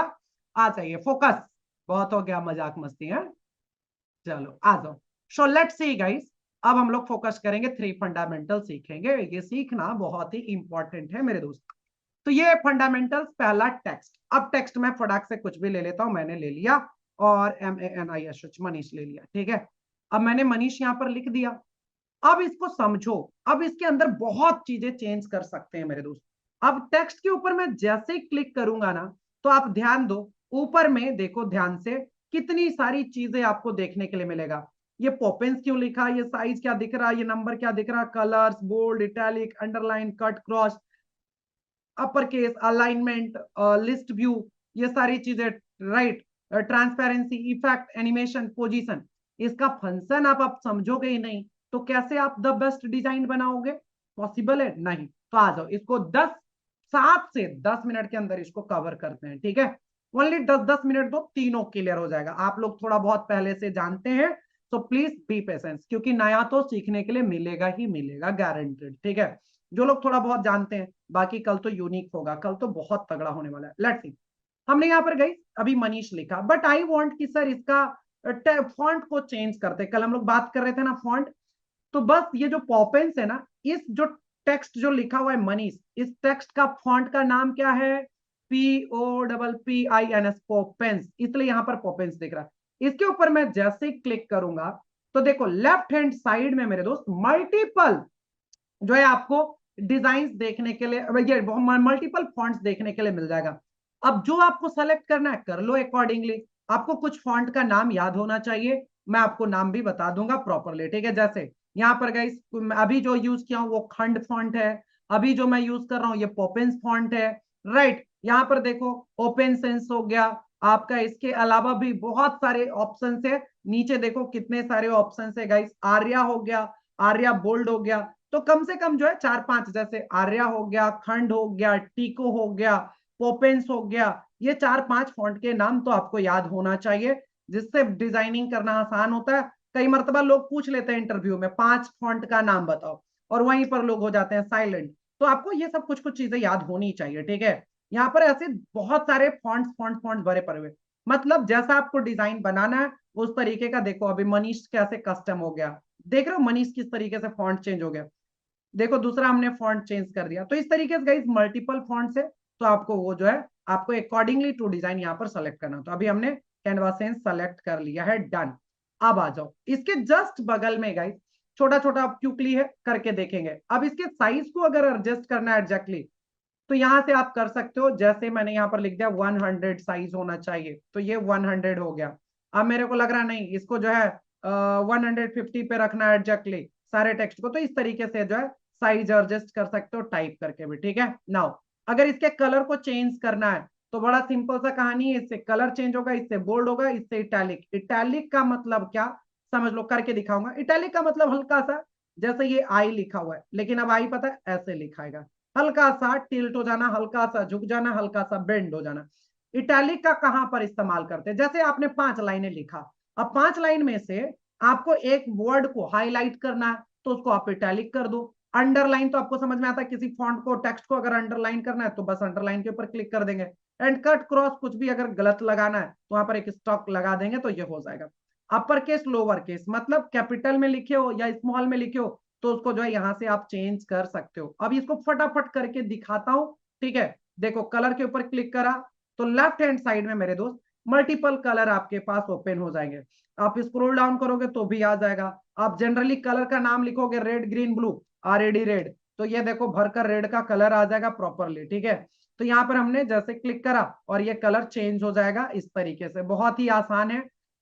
आ जाइए, फोकस, बहुत हो गया मजाक मस्ती है, चलो आ जाओ। सो लेट्स सी गाइस, अब हम लोग फोकस करेंगे, 3 फंडामेंटल सीखेंगे। ये सीखना बहुत ही इंपॉर्टेंट है मेरे दोस्त। तो ये फंडामेंटल्स, पहला टेक्स्ट। अब टेक्स्ट में फटाक से कुछ भी ले लेता हूं, मैंने ले लिया, और MANISH मनीष ले लिया, ठीक है। अब मैंने मनीष यहां पर लिख दिया। अब इसको समझो, अब इसके अंदर बहुत चीजें चेंज कर सकते हैं मेरे दोस्त। अब टेक्स्ट के ऊपर मैं जैसे ही क्लिक करूंगा ना, तो आप ध्यान दो, ऊपर में देखो ध्यान से, कितनी सारी चीजें आपको देखने के लिए मिलेगा। ये पॉपेंस क्यों लिखा, ये साइज क्या दिख रहा, ये नंबर क्या दिख रहा, colours, bold, italic, underline, cut, cross, upper case, alignment, list view, ये सारी चीजें, right, transparency, effect, animation, position. इसका फंक्शन आप समझोगे ही नहीं, तो कैसे आप द बेस्ट डिजाइन बनाओगे? पॉसिबल है नहीं। तो आ जाओ, इसको 7 से 10 मिनट के अंदर इसको कवर करते हैं, ठीक है। ओनली 10-10 मिनट दो, तीनों क्लियर हो जाएगा। आप लोग थोड़ा बहुत पहले से जानते हैं, तो प्लीज बी पेशेंस, क्योंकि नया तो सीखने के लिए मिलेगा ही मिलेगा, गारंटेड, ठीक है। जो लोग थोड़ा बहुत जानते हैं, बाकी कल तो यूनिक होगा, कल तो बहुत तगड़ा होने वाला है। Let's see. हमने यहाँ पर गई, अभी मनीष लिखा, बट आई वांट कि सर इसका फॉन्ट को चेंज करते। कल हम लोग बात कर रहे थे ना फॉन्ट, तो बस ये जो पॉपेंस है ना, इस जो टेक्स्ट जो लिखा हुआ है मनीष, इस टेक्स्ट का फॉन्ट का नाम क्या है? POPPINS, पॉपेंस, इसलिए यहां पर पॉपेंस दिख रहा है। इसके ऊपर मैं जैसे ही क्लिक करूंगा, तो देखो लेफ्ट हैंड साइड में मेरे दोस्त मल्टीपल जो है आपको डिजाइन देखने के लिए, ये मल्टीपल फॉन्ट्स देखने के लिए मिल जाएगा। अब जो आपको सेलेक्ट करना है कर लो अकॉर्डिंगली। आपको कुछ फॉन्ट का नाम याद होना चाहिए, मैं आपको नाम भी बता दूंगा प्रॉपरली, ठीक है। जैसे यहाँ पर गाइस, अभी जो यूज किया हूं वो खंड फॉन्ट है, अभी जो मैं यूज कर रहा हूँ ये पॉपेंस फॉन्ट है, राइट। यहाँ पर देखो ओपन सेंस हो गया आपका, इसके अलावा भी बहुत सारे ऑप्शन है। नीचे देखो कितने सारे ऑप्शन है गाइस, आर्या हो गया, आर्या बोल्ड हो गया। तो कम से कम जो है 4-5, जैसे आर्या हो गया, खंड हो गया, टीको हो गया, पोपेंस हो गया, ये 4-5 फॉन्ट के नाम तो आपको याद होना चाहिए, जिससे डिजाइनिंग करना आसान होता है। कई मरतबा लोग पूछ लेते हैं इंटरव्यू में 5 फॉन्ट का नाम बताओ, और वहीं पर लोग हो जाते हैं साइलेंट। तो आपको ये सब कुछ कुछ चीजें याद होनी चाहिए, ठीक है। यहाँ पर ऐसे बहुत सारे फॉन्ट्स फॉन्ट फॉन्ट भरे पड़े हुए, मतलब जैसा आपको डिजाइन बनाना है उस तरीके का। देखो अभी मनीष कैसे कस्टम हो गया, देख रहे हो मनीष किस तरीके से फॉन्ट चेंज हो गया। देखो दूसरा हमने फॉन्ट चेंज कर दिया। तो इस तरीके से गाइस मल्टीपल फॉन्ट्स है, तो आपको वो जो है आपको अकॉर्डिंगली टू डिजाइन यहाँ पर सेलेक्ट करना। तो अभी हमने कैनवा सेंस सेलेक्ट कर लिया है, डन। अब आ जाओ, इसके जस्ट बगल में गाइस छोटा छोटा क्यूकली है, करके देखेंगे। अब इसके साइज को अगर एडजस्ट करना है एग्जैक्टली, तो यहां से आप कर सकते हो। जैसे मैंने यहाँ पर लिख दिया 100 साइज होना चाहिए, तो ये 100 हो गया। अब मेरे को लग रहा नहीं, इसको जो है 150 पे रखना है एग्जैक्टली सारे टेक्स्ट को, तो इस तरीके से जो है साइज एडजस्ट कर सकते हो टाइप करके भी, ठीक है। नाउ अगर इसके कलर को चेंज करना है, तो बड़ा सिंपल सा कहानी है, इससे कलर चेंज होगा, इससे बोल्ड होगा, इससे इटैलिक। इटैलिक का मतलब क्या, समझ लो, करके दिखाऊंगा। इटैलिक का मतलब हल्का सा, जैसे ये आई लिखा हुआ है, लेकिन अब आई पता है ऐसे लिखाएगा, हल्का सा टिल्ट हो जाना, हल्का सा झुक जाना, हल्का सा बेंड हो जाना। इटैलिक का कहां पर इस्तेमाल करते हैं, जैसे आपने 5 लाइनें लिखा, अब 5 लाइन में से आपको एक वर्ड को हाईलाइट करना है, तो उसको आप इटैलिक कर दो। अंडरलाइन तो आपको समझ में आता है, किसी फॉन्ट को, टेक्स्ट को अगर अंडरलाइन करना है तो बस अंडरलाइन के ऊपर क्लिक कर देंगे। एंड कट क्रॉस कुछ भी अगर गलत लगाना है तो वहां पर एक स्टॉक लगा देंगे तो ये हो जाएगा। अपर केस लोअर केस मतलब कैपिटल में लिखे हो या स्मॉल में लिखे हो, तो उसको जो है यहां से आप चेंज कर सकते हो। अब इसको फटाफट करके दिखाता हूं, ठीक है। देखो कलर के ऊपर क्लिक करा तो लेफ्ट हैंड साइड में मेरे दोस्त मल्टीपल कलर आपके पास ओपन हो जाएंगे। आप स्क्रॉल डाउन करोगे तो भी आ जाएगा। आप जनरली कलर का नाम लिखोगे red green blue, RED red, तो ये देखो भरकर रेड का कलर आ जाएगा प्रॉपरली, ठीक है। तो यहाँ पर हमने जैसे क्लिक करा और ये कलर चेंज हो जाएगा इस तरीके से, बहुत ही आसान है,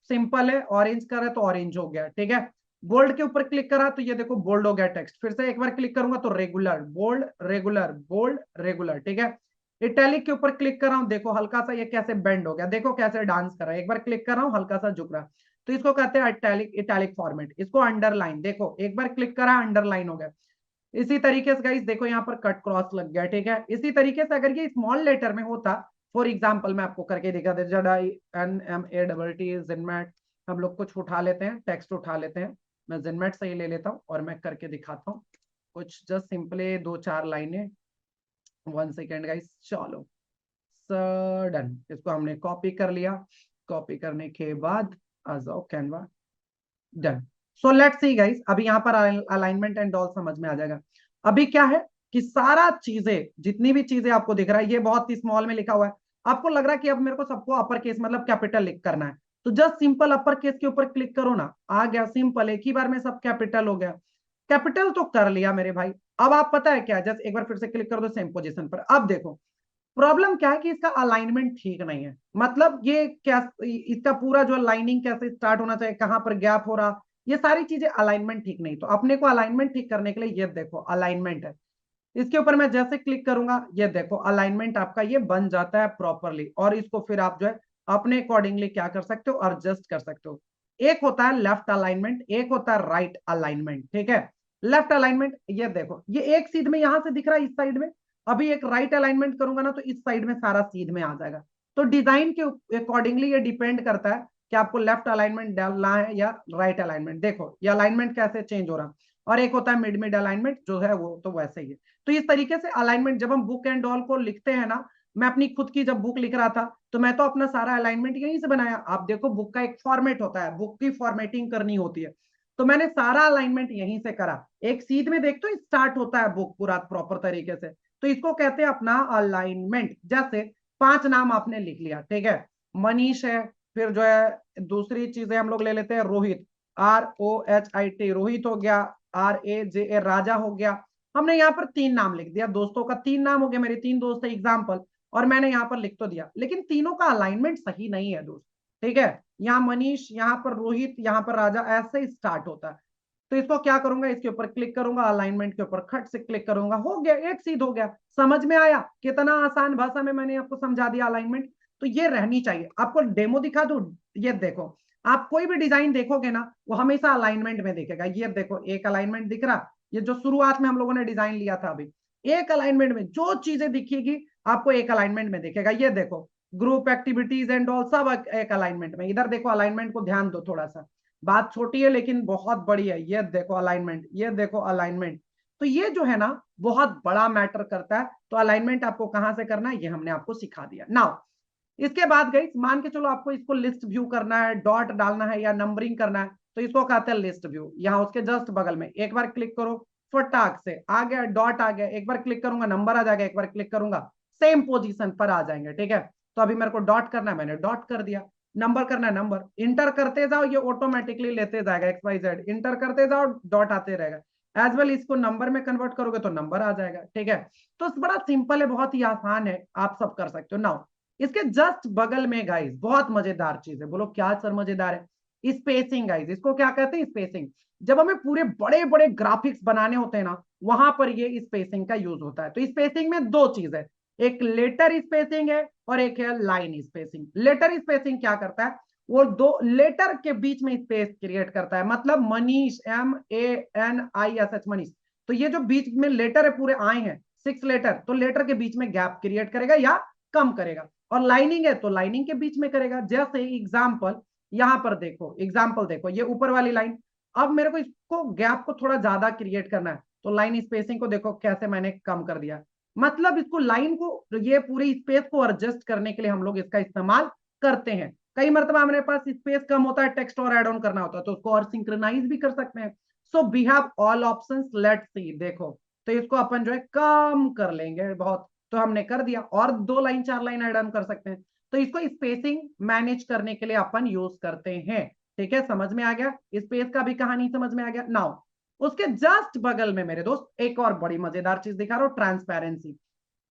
सिंपल है। ऑरेंज करे तो ऑरेंज हो गया, ठीक है। बोल्ड के ऊपर क्लिक करा तो ये देखो बोल्ड हो गया टेक्स्ट। फिर से एक बार क्लिक करूंगा तो regular bold, regular bold, regular, ठीक है। इटैलिक के ऊपर क्लिक कर रहा हूं, देखो हल्का सा ये कैसे बेंड हो गया, देखो कैसे डांस कर रहा है। एक बार क्लिक कर रहा हूं, हल्का सा झुक रहा है, तो इसको कहते हैं इटैलिक, इटैलिक फॉर्मेट। इसको अंडरलाइन, देखो एक बार क्लिक करा अंडरलाइन हो गया। इसी तरीके से गाइस देखो यहाँ पर कट क्रॉस लग गया, ठीक है। इसी तरीके से अगर ये स्मॉल लेटर में होता, फॉर एग्जाम्पल मैं आपको करके दिखा दे, ZINMATT जिनमैट। हम लोग कुछ उठा लेते हैं, टेक्स्ट उठा लेते हैं, मैं जिनमैट से ही ले लेता हूँ और मैं करके दिखाता हूँ कुछ, जस्ट सिंपली 2-4 लाइनें। 1 सेकेंड गाइस, चलो डन। इसको हमने कॉपी कर लिया, कॉपी करने के बाद आ जाओ Canva, done. So let's see guys, अभी यहाँ पर अलाइनमेंट एंड ऑल समझ में आ जाएगा। अभी क्या है कि सारा चीजें, जितनी भी चीजें आपको दिख रहा है, ये बहुत ही स्मॉल में लिखा हुआ है। आपको लग रहा है कि अब मेरे को सबको अपर केस मतलब कैपिटल लिख करना है, तो जस्ट सिंपल अपर केस के ऊपर क्लिक करो ना, आ गया सिंपल, एक ही बार में सब कैपिटल हो गया। कैपिटल तो कर लिया मेरे भाई। अब आप पता है क्या, जस्ट एक बार फिर से क्लिक कर दो सेम पोजीशन पर। अब देखो प्रॉब्लम क्या है कि इसका अलाइनमेंट ठीक नहीं है, मतलब ये क्या, इसका पूरा जो लाइनिंग कैसे स्टार्ट होना चाहिए, कहां पर गैप हो रहा, ये सारी चीजें अलाइनमेंट ठीक नहीं। तो अपने को अलाइनमेंट ठीक करने के लिए ये देखो अलाइनमेंट है, इसके ऊपर मैं जैसे क्लिक करूंगा ये देखो अलाइनमेंट आपका ये बन जाता है प्रॉपरली। और इसको फिर आप जो है अपने अकॉर्डिंगली क्या कर सकते हो, एडजस्ट कर सकते हो। एक होता है लेफ्ट अलाइनमेंट, एक होता है राइट अलाइनमेंट, ठीक है। लेफ्ट अलाइनमेंट ये देखो, ये एक सीध में यहां से दिख रहा है इस साइड में, अभी एक राइट अलाइनमेंट करूंगा ना तो इस साइड में सारा सीध में आ जाएगा। तो डिजाइन के अकॉर्डिंगली ये डिपेंड करता है कि आपको लेफ्ट अलाइनमेंट डालना है या राइट अलाइनमेंट। देखो ये अलाइनमेंट कैसे चेंज हो रहा है, और एक होता है मिड मिड अलाइनमेंट जो है वो तो वैसे ही है। तो इस तरीके से अलाइनमेंट जब हम बुक एंड ऑल को लिखते हैं ना, मैं अपनी खुद की जब बुक लिख रहा था तो मैं तो अपना सारा अलाइनमेंट यहीं से बनाया। आप देखो बुक का एक फॉर्मेट होता है, बुक की फॉर्मेटिंग करनी होती है, तो मैंने सारा अलाइनमेंट यहीं से करा। एक सीध में देख तो स्टार्ट होता है बुक पूरा प्रॉपर तरीके से, तो इसको कहते हैं अपना अलाइनमेंट। जैसे 5 नाम आपने लिख लिया, ठीक है, मनीष है, फिर जो है दूसरी चीजें हम लोग ले लेते हैं, रोहित, ROHIT रोहित हो गया, RAJA राजा हो गया। हमने यहाँ पर 3 नाम लिख दिया, दोस्तों का 3 नाम हो गया, मेरे 3 दोस्त है एग्जाम्पल, और मैंने यहाँ पर लिख तो दिया, लेकिन तीनों का अलाइनमेंट सही नहीं है दोस्त, ठीक है। यहाँ मनीष, यहाँ पर रोहित, यहाँ पर राजा, ऐसे ही स्टार्ट होता है। तो इसको क्या करूंगा, इसके ऊपर क्लिक करूंगा, अलाइनमेंट के ऊपर खट से क्लिक करूंगा, हो गया, एक सीध हो गया। समझ में आया, कितना आसान भाषा में मैंने आपको समझा दिया अलाइनमेंट। तो ये रहनी चाहिए। आपको डेमो दिखा दूं, ये देखो, आप कोई भी डिजाइन देखोगे ना वो हमेशा अलाइनमेंट में दिखेगा। ये देखो एक अलाइनमेंट दिख रहा, ये जो शुरुआत में हम लोगों ने डिजाइन लिया था, अभी एक अलाइनमेंट में जो चीजें दिखेगी आपको एक अलाइनमेंट में दिखेगा। ये देखो ग्रुप एक्टिविटीज एंड ऑल सब एक अलाइनमेंट में। इधर देखो अलाइनमेंट को ध्यान दो थोड़ा सा, बात छोटी है लेकिन बहुत बड़ी है। ये देखो अलाइनमेंट, ये देखो अलाइनमेंट। तो ये जो है ना बहुत बड़ा मैटर करता है। तो अलाइनमेंट आपको कहां से करना है ये हमने आपको सिखा दिया। नाउ इसके बाद गई मान के चलो आपको इसको लिस्ट व्यू करना है, डॉट डालना है या नंबरिंग करना है, तो इसको कहते हैं लिस्ट व्यू। यहाँ उसके जस्ट बगल में एक बार क्लिक करो, फटाक से आ गया, डॉट आ गया, एक बार क्लिक करूंगा नंबर आ जाएगा, एक बार क्लिक करूंगा सेम पोजीशन पर आ जाएंगे, ठीक है। तो अभी मेरे को डॉट करना है, मैंने डॉट कर दिया। नंबर करना है, नंबर इंटर करते जाओ, ये ऑटोमेटिकली लेते जाएगा XYZ, इंटर करते जाओ डॉट आते रहेगा। एज वेल इसको नंबर में कन्वर्ट करोगे तो नंबर आ जाएगा, ठीक है। तो बड़ा सिंपल है, बहुत ही आसान है, आप सब कर सकते हो। नाउ इसके जस्ट बगल में गाइस बहुत मजेदार चीज है, बोलो क्या सर मजेदार है, स्पेसिंग गाइस। इसको क्या कहते हैं, स्पेसिंग। जब हमें पूरे बड़े बड़े ग्राफिक्स बनाने होते हैं ना, वहां पर ये स्पेसिंग का यूज होता है। तो स्पेसिंग में 2 चीज है, एक लेटर स्पेसिंग है और एक है लाइन स्पेसिंग। लेटर स्पेसिंग क्या करता है, वो दो लेटर के बीच में स्पेस क्रिएट करता है। मतलब मनीष, MANISH, मनीष, तो ये जो बीच में लेटर है पूरे आए हैं 6 लेटर, तो लेटर के बीच में गैप क्रिएट करेगा या कम करेगा। और लाइनिंग है तो लाइनिंग के बीच में करेगा। जैसे एग्जाम्पल यहां पर देखो, एग्जाम्पल देखो, ये ऊपर वाली लाइन, अब मेरे को इसको गैप को थोड़ा ज्यादा क्रिएट करना है, तो लाइन स्पेसिंग को देखो कैसे मैंने कम कर दिया। मतलब इसको लाइन को, ये पूरी स्पेस को एडजस्ट करने के लिए हम लोग इसका इस्तेमाल करते हैं। कई मरतबा हमारे पास स्पेस कम होता है, टेक्स्ट और ऐड ऑन करना होता है, तो उसको और सिंक्रोनाइज भी कर सकते हैं। So we have all options, let's see, देखो, तो इसको अपन जो है कम कर लेंगे बहुत, तो हमने कर दिया। और 2 लाइन 4 लाइन ऐड ऑन कर सकते हैं, तो इसको स्पेसिंग मैनेज करने के लिए अपन यूज करते हैं। ठीक है, समझ में आ गया, स्पेस का भी कहानी समझ में आ गया। नाउ उसके जस्ट बगल में मेरे दोस्त एक और बड़ी मजेदार चीज दिखा रहा हूं, ट्रांसपेरेंसी,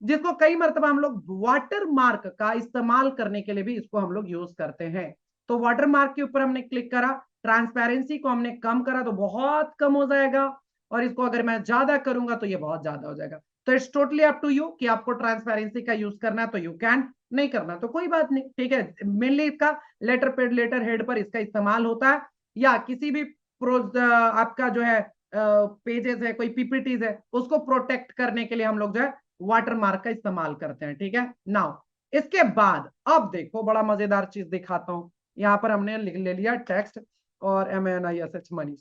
जिसको कई मरतबा हम लोग वाटर मार्क का इस्तेमाल करने के लिए भी इसको हम लोग यूज करते हैं। तो वाटर मार्क के ऊपर हमने क्लिक करा, ट्रांसपेरेंसी को हमने कम करा तो बहुत कम हो जाएगा, और इसको अगर मैं ज्यादा करूंगा तो ये बहुत ज्यादा हो जाएगा। तो it's totally up to you कि आपको ट्रांसपेरेंसी का यूज करना है तो यू कैन, नहीं करना तो कोई बात नहीं। ठीक है, मेनली इसका लेटर पेड, लेटर हेड पर इसका इस्तेमाल होता है, या किसी भी आपका जो है पेजेस है, कोई पीपीटीज है, उसको प्रोटेक्ट करने के लिए हम लोग जो है वाटर मार्क का इस्तेमाल करते हैं। ठीक है, नाउ इसके बाद अब देखो बड़ा मजेदार चीज दिखाता हूं। यहां पर हमने ले लिया टेक्स्ट और MANISH, मनीष।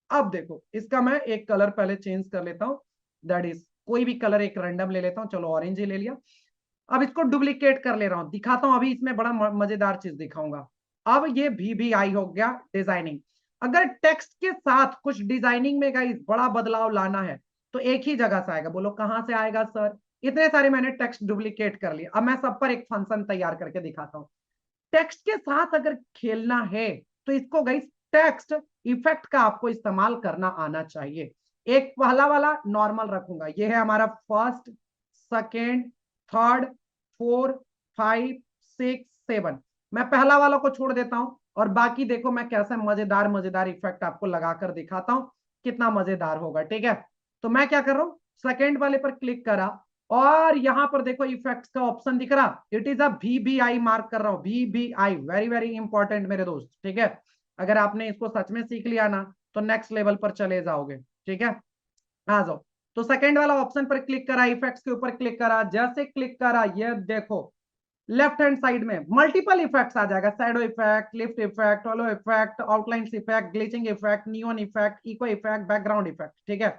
अब देखो इसका मैं एक कलर पहले चेंज कर लेता हूं, दैट इज कोई भी कलर एक रैंडम ले लेता हूं, चलो ऑरेंज ही ले लिया। अब इसको डुप्लीकेट कर ले रहा हूं, दिखाता हूं, अभी इसमें बड़ा मजेदार चीज दिखाऊंगा। अब ये VBI हो गया डिजाइनिंग। अगर टेक्स्ट के साथ कुछ डिजाइनिंग में गाइस बड़ा बदलाव लाना है तो एक ही जगह से आएगा। बोलो कहां से आएगा सर, इतने सारे मैंने टेक्स्ट डुप्लीकेट कर लिया, अब मैं सब पर एक फंक्शन तैयार करके दिखाता हूं। टेक्स्ट के साथ अगर खेलना है तो इसको गाइस टेक्स्ट इफेक्ट का आपको इस्तेमाल करना आना चाहिए। एक पहला वाला नॉर्मल रखूंगा, ये है हमारा फर्स्ट, सेकेंड, थर्ड, 4, 5, 6, 7। मैं पहला वाला को छोड़ देता हूं और बाकी देखो मैं कैसे मजेदार मजेदार इफेक्ट आपको लगाकर दिखाता हूं, कितना मजेदार होगा। ठीक है, तो मैं क्या कर रहा हूं, सेकेंड वाले पर क्लिक करा और यहां पर देखो इफेक्ट्स का ऑप्शन दिख रहा, it is a VBI, mark कर रहा हूं VBI, वेरी वेरी इंपॉर्टेंट मेरे दोस्त। ठीक है, अगर आपने इसको सच में सीख लिया ना तो नेक्स्ट लेवल पर चले जाओगे। ठीक है, आ जाओ। तो सेकंड वाला ऑप्शन पर क्लिक करा, इफेक्ट्स के ऊपर क्लिक करा, जैसे क्लिक करा ये देखो लेफ्ट हैंड साइड में मल्टीपल इफेक्ट्स आ जाएगा, shadow effect, lift effect, hollow effect, outlines effect, glitching effect, neon effect, echo effect, background effect. ठीक है,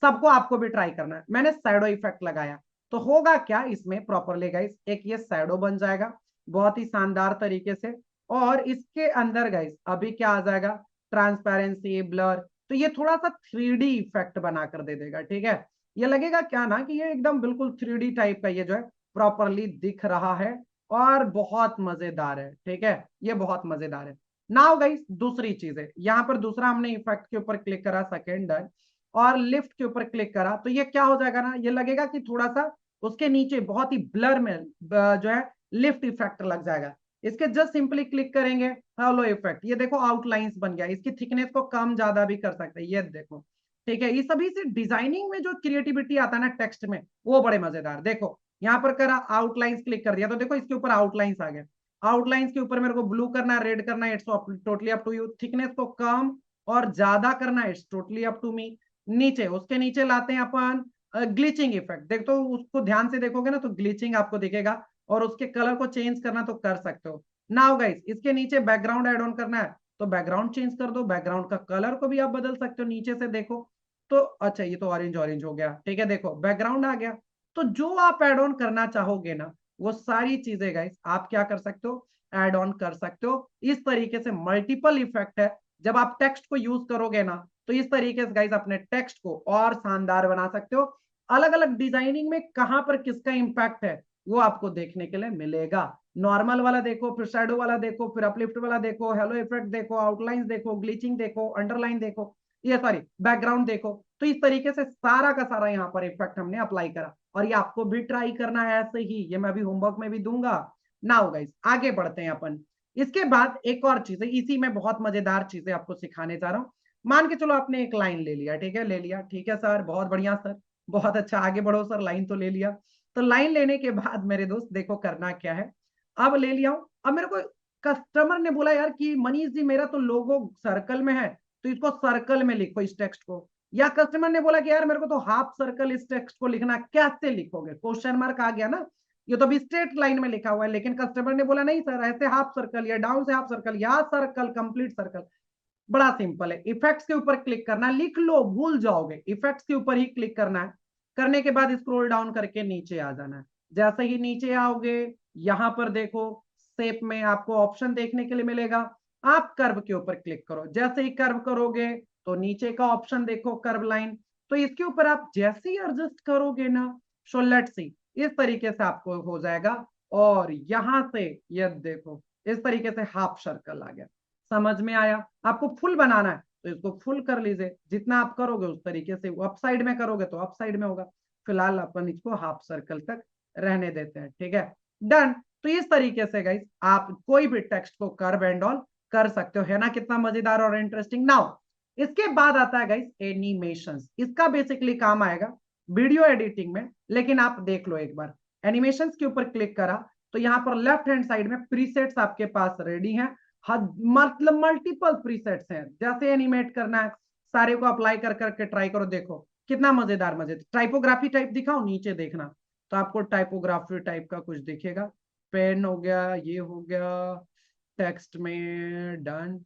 सबको आपको भी ट्राई करना है। मैंने शैडो इफेक्ट लगाया तो होगा क्या इसमें प्रॉपरली गाइस, एक ये शैडो बन जाएगा बहुत ही शानदार तरीके से, और इसके अंदर गाइस अभी क्या आ जाएगा, ट्रांसपेरेंसी, ब्लर, तो ये थोड़ा सा 3D इफेक्ट बनाकर दे देगा। ठीक है, ये लगेगा क्या ना कि ये एकदम बिल्कुल 3D टाइप का ये जो है प्रॉपरली दिख रहा है और बहुत मजेदार है। ठीक है, ये बहुत मजेदार है। नाउ गाइस दूसरी चीज है, यहां पर दूसरा हमने इफेक्ट के ऊपर क्लिक करा, सेकेंड डन, और लिफ्ट के ऊपर क्लिक करा, तो ये क्या हो जाएगा ना, ये लगेगा कि थोड़ा सा उसके नीचे बहुत ही ब्लर में जो है लिफ्ट इफेक्ट लग जाएगा। इसके जस्ट सिंपली क्लिक करेंगे, हेलो इफेक्ट, ये देखो आउटलाइंस बन गया। इसकी थिकनेस को कम ज्यादा भी कर सकते हैं, ये देखो। ठीक है, ये सभी से डिजाइनिंग में जो क्रिएटिविटी आता है ना टेक्स्ट में, वो बड़े मजेदार। देखो यहाँ पर करा, आउटलाइंस क्लिक कर दिया तो देखो इसके ऊपर आउटलाइंस आ गया। आउटलाइंस के ऊपर मेरे को ब्लू करना है, रेड करना है, it's totally up to you. Thickness को कम और ज्यादा करना है, it's totally up to me. नीचे, उसके नीचे लाते हैं अपन ग्लिचिंग इफेक्ट, देख तो उसको ध्यान से देखोगे ना तो ग्लिचिंग आपको दिखेगा, और उसके कलर को चेंज करना तो कर सकते हो। नाउ गाइस इसके नीचे बैकग्राउंड ऐड ऑन करना है तो बैकग्राउंड चेंज कर दो, बैकग्राउंड का कलर को भी आप बदल सकते हो नीचे से देखो। तो अच्छा ये तो ऑरेंज ऑरेंज हो गया। ठीक है, देखो बैकग्राउंड आ गया। तो जो आप ऐड ऑन करना चाहोगे ना वो सारी चीजें गाइस आप क्या कर सकते हो, ऐड ऑन कर सकते हो। इस तरीके से मल्टीपल इफेक्ट है, जब आप टेक्स्ट को यूज करोगे ना तो इस तरीके से गाइस अपने टेक्स्ट को और शानदार बना सकते हो। अलग अलग डिजाइनिंग में कहां पर किसका इंपैक्ट है वो आपको देखने के लिए मिलेगा। नॉर्मल वाला देखो, फिर शैडो वाला देखो, फिर अपलिफ्ट वाला देखो, हेलो इफेक्ट देखो, आउटलाइंस देखो, ग्लिचिंग देखो, अंडरलाइन देखो, ये सॉरी बैकग्राउंड देखो। तो इस तरीके से सारा का सारा यहाँ पर इफेक्ट हमने अप्लाई करा, और ये आपको भी ट्राई करना है ऐसे ही, ये मैं अभी होमवर्क में भी दूंगा। नाउ गाइस आगे बढ़ते हैं अपन। इसके बाद एक और चीज है, इसी में बहुत मजेदार चीजें आपको सिखाने जा रहा हूँ। मान के चलो आपने एक लाइन ले लिया, ठीक है, ले लिया, ठीक है सर, बहुत बढ़िया सर, बहुत अच्छा, आगे बढ़ो सर, लाइन तो ले लिया। तो लाइन लेने के बाद मेरे दोस्त देखो करना क्या है, अब ले लिया हूं। अब मेरे को कस्टमर ने बोला यार कि मनीष जी मेरा तो लोगो सर्कल में है, तो इसको सर्कल में लिखो इस टेक्स्ट को। या कस्टमर ने बोला कि यार मेरे को तो हाफ सर्कल इस टेक्स्ट को लिखना, कैसे लिखोगे, क्वेश्चन मार्क आ गया ना, ये तो अभी स्ट्रेट लाइन में लिखा हुआ है। लेकिन कस्टमर ने बोला नहीं सर ऐसे हाफ सर्कल या डाउन से हाफ सर्कल या सर्कल कंप्लीट सर्कल। बड़ा सिंपल है, इफेक्ट्स के ऊपर क्लिक करना, लिख लो भूल जाओगे, इफेक्ट्स के ऊपर ही क्लिक करना है। करने के बाद स्क्रॉल डाउन करके नीचे आ जाना है। जैसे ही नीचे आओगे यहां पर देखो शेप में आपको ऑप्शन देखने के लिए मिलेगा, आप कर्व के ऊपर क्लिक करो। जैसे ही कर्व करोगे तो नीचे का ऑप्शन देखो कर्व लाइन, तो इसके ऊपर आप जैसे ही एडजस्ट करोगे ना, सो लेट्स सी इस तरीके से आपको हो जाएगा। और यहां से ये देखो इस तरीके से हाफ सर्कल आ गया। समझ में आया? आपको फुल बनाना है तो इसको फुल कर लीजिए, जितना आप करोगे उस तरीके से, अप साइड में करोगे तो अप साइड में होगा। फिलहाल अपन इसको हाफ सर्कल तक रहने देते हैं, ठीक है, डन। तो इस तरीके से गाइस आप कोई भी टेक्स्ट को कर्व एंड ऑल कर सकते हो, है ना कितना मजेदार और इंटरेस्टिंग। नाउ इसके बाद आता है गाइस एनिमेशंस। इसका बेसिकली काम आएगा वीडियो एडिटिंग में, लेकिन आप देख लो एक बार। एनिमेशंस के ऊपर क्लिक करा तो यहाँ पर लेफ्ट हैंड साइड में प्रीसेट्स आपके पास रेडी हैं। मतलब मल्टीपल प्रीसेट्स हैं, जैसे एनिमेट करना है सारे को अप्लाई कर करके ट्राई करो, देखो कितना मजेदार। टाइपोग्राफी टाइप दिखाओ, नीचे देखना तो आपको टाइपोग्राफी टाइप का कुछ दिखेगा। पेन हो गया, ये हो गया, टेक्स्ट में डन।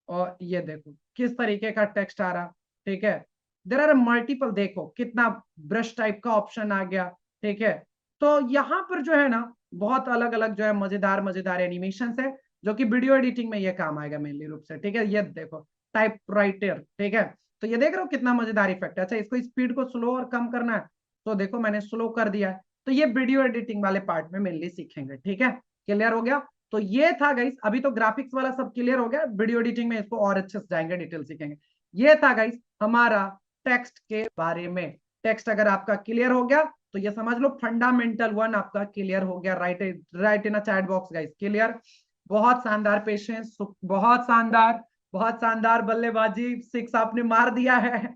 और ये देखो किस तरीके का टेक्स्ट आ रहा, ठीक है। देर आर मल्टीपल, देखो कितना ब्रश टाइप का ऑप्शन आ गया, ठीक है। तो यहाँ पर जो है ना बहुत अलग अलग जो है मजेदार मजेदार एनिमेशन है, जो कि वीडियो एडिटिंग में ये काम आएगा मेनली रूप से, ठीक है। ये देखो टाइप राइटर, ठीक है। तो ये देख रहे हो कितना मजेदार इफेक्ट है। अच्छा इसको स्पीड को स्लो और कम करना है तो देखो मैंने स्लो कर दिया है। तो ये वीडियो एडिटिंग वाले पार्ट में मेनली सीखेंगे, ठीक है। क्लियर हो गया? तो ये था गाइस, अभी तो ग्राफिक्स वाला सब क्लियर हो गया, वीडियो एडिटिंग में इसको और अच्छे से जाएंगे, डिटेल सीखेंगे। ये था गाइस हमारा टेक्स्ट के बारे में। टेक्स्ट अगर आपका क्लियर हो गया तो ये समझ लो फंडामेंटल वन आपका क्लियर हो गया। Right in a chat box guys clear. बहुत शानदार पेशेंस, बहुत शानदार, बहुत शानदार बल्लेबाजी, सिक्स आपने मार दिया है,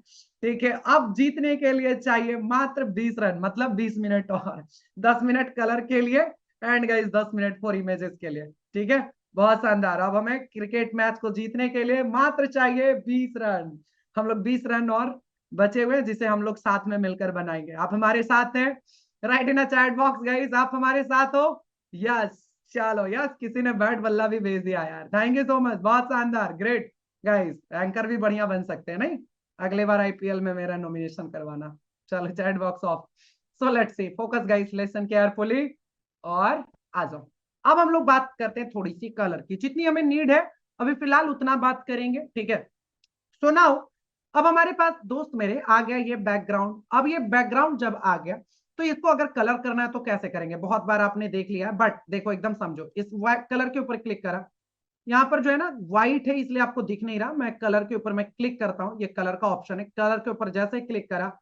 ठीक है। अब जीतने के लिए चाहिए मात्र 20 रन, मतलब 20 मिनट और 10 मिनट कलर के लिए and guys 10 minute for images के लिए, ठीक है। बहुत शानदार। अब हमें क्रिकेट मैच को जीतने के लिए मात्र चाहिए 20 रन। हम लोग 20 रन और बचे हुए जिसे हम लोग साथ में मिलकर बनाएंगे। आप हमारे साथ हैं? Right in a chat box guys, आप हमारे साथ हो? यस, चलो यस, किसी ने बैट बल्ला भी भेज दिया यार, थैंक यू सो मच, बहुत शानदार, ग्रेट गाइस। एंकर भी बढ़िया बन सकते हैं नहीं? अगले बार आईपीएल में मेरा नॉमिनेशन करवाना। चलो chat box of. So let's see, focus guys, listen carefully और आ जाओ। अब हम लोग बात करते हैं थोड़ी सी कलर की, जितनी हमें नीड है अभी फिलहाल उतना बात करेंगे, ठीक है। सो नाउ अब हमारे पास दोस्त मेरे आ गया ये बैकग्राउंड। अब ये बैकग्राउंड जब आ गया तो इसको अगर कलर करना है तो कैसे करेंगे, बहुत बार आपने देख लिया, बट देखो एकदम समझो। इस कलर के ऊपर क्लिक करा, यहाँ पर जो है ना व्हाइट है इसलिए आपको दिख नहीं रहा, मैं कलर के ऊपर मैं क्लिक करता हूँ, ये कलर का ऑप्शन है। कलर के ऊपर जैसे क्लिक करा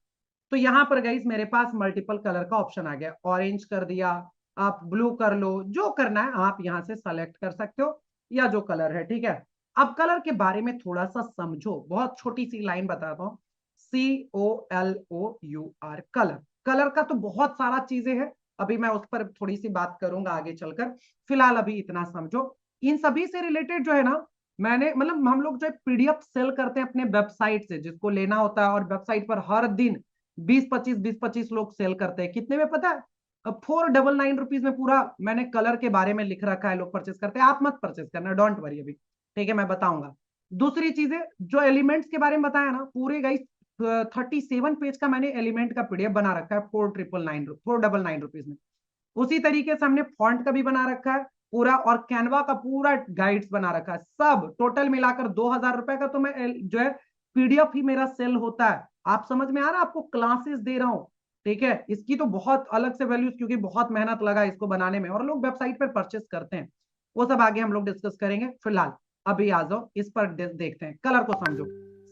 तो यहाँ पर गाइस मेरे पास मल्टीपल कलर का ऑप्शन आ गया। ऑरेंज कर दिया, आप ब्लू कर लो, जो करना है आप यहाँ से सेलेक्ट कर सकते हो, या जो कलर है, ठीक है। अब कलर के बारे में थोड़ा सा समझो, बहुत छोटी सी लाइन बताता हूँ। COLOUR, colour. कलर का तो बहुत सारा चीजें हैं, अभी मैं उस पर थोड़ी सी बात करूंगा आगे चलकर, फिलहाल अभी इतना समझो। इन सभी से रिलेटेड जो है ना, मैंने मतलब हम लोग जो है पीडीएफ सेल करते हैं अपने वेबसाइट से, जिसको लेना होता है, और वेबसाइट पर हर दिन 20-25 लोग सेल करते हैं। कितने में पता है? अब 499 रुपीज में पूरा मैंने कलर के बारे में लिख रखा है, लोग परचेस करते हैं। आप मत परचेस करना, डोंट वरी अभी, ठीक है, मैं बताऊंगा। दूसरी चीजें जो एलिमेंट्स के बारे में बताया ना, पूरे गाइस 37 पेज का मैंने एलिमेंट का पीडीएफ बना रखा है 499 रुपीज में। उसी तरीके से हमने फॉन्ट का भी बना रखा है पूरा, और कैनवा का पूरा गाइड्स बना रखा है, सब टोटल मिलाकर 2000 रुपए का तो मैं जो है पीडीएफ ही मेरा सेल होता है। आप समझ में आ रहा है? आपको क्लासेस दे रहा हूं, ठीक है। इसकी तो बहुत अलग से वैल्यूज, क्योंकि बहुत मेहनत लगा इसको बनाने में और लोग वेबसाइट पर परचेस करते हैं, वो सब आगे हम लोग डिस्कस करेंगे। फिलहाल अभी आ जाओ इस पर देखते हैं, कलर को समझो।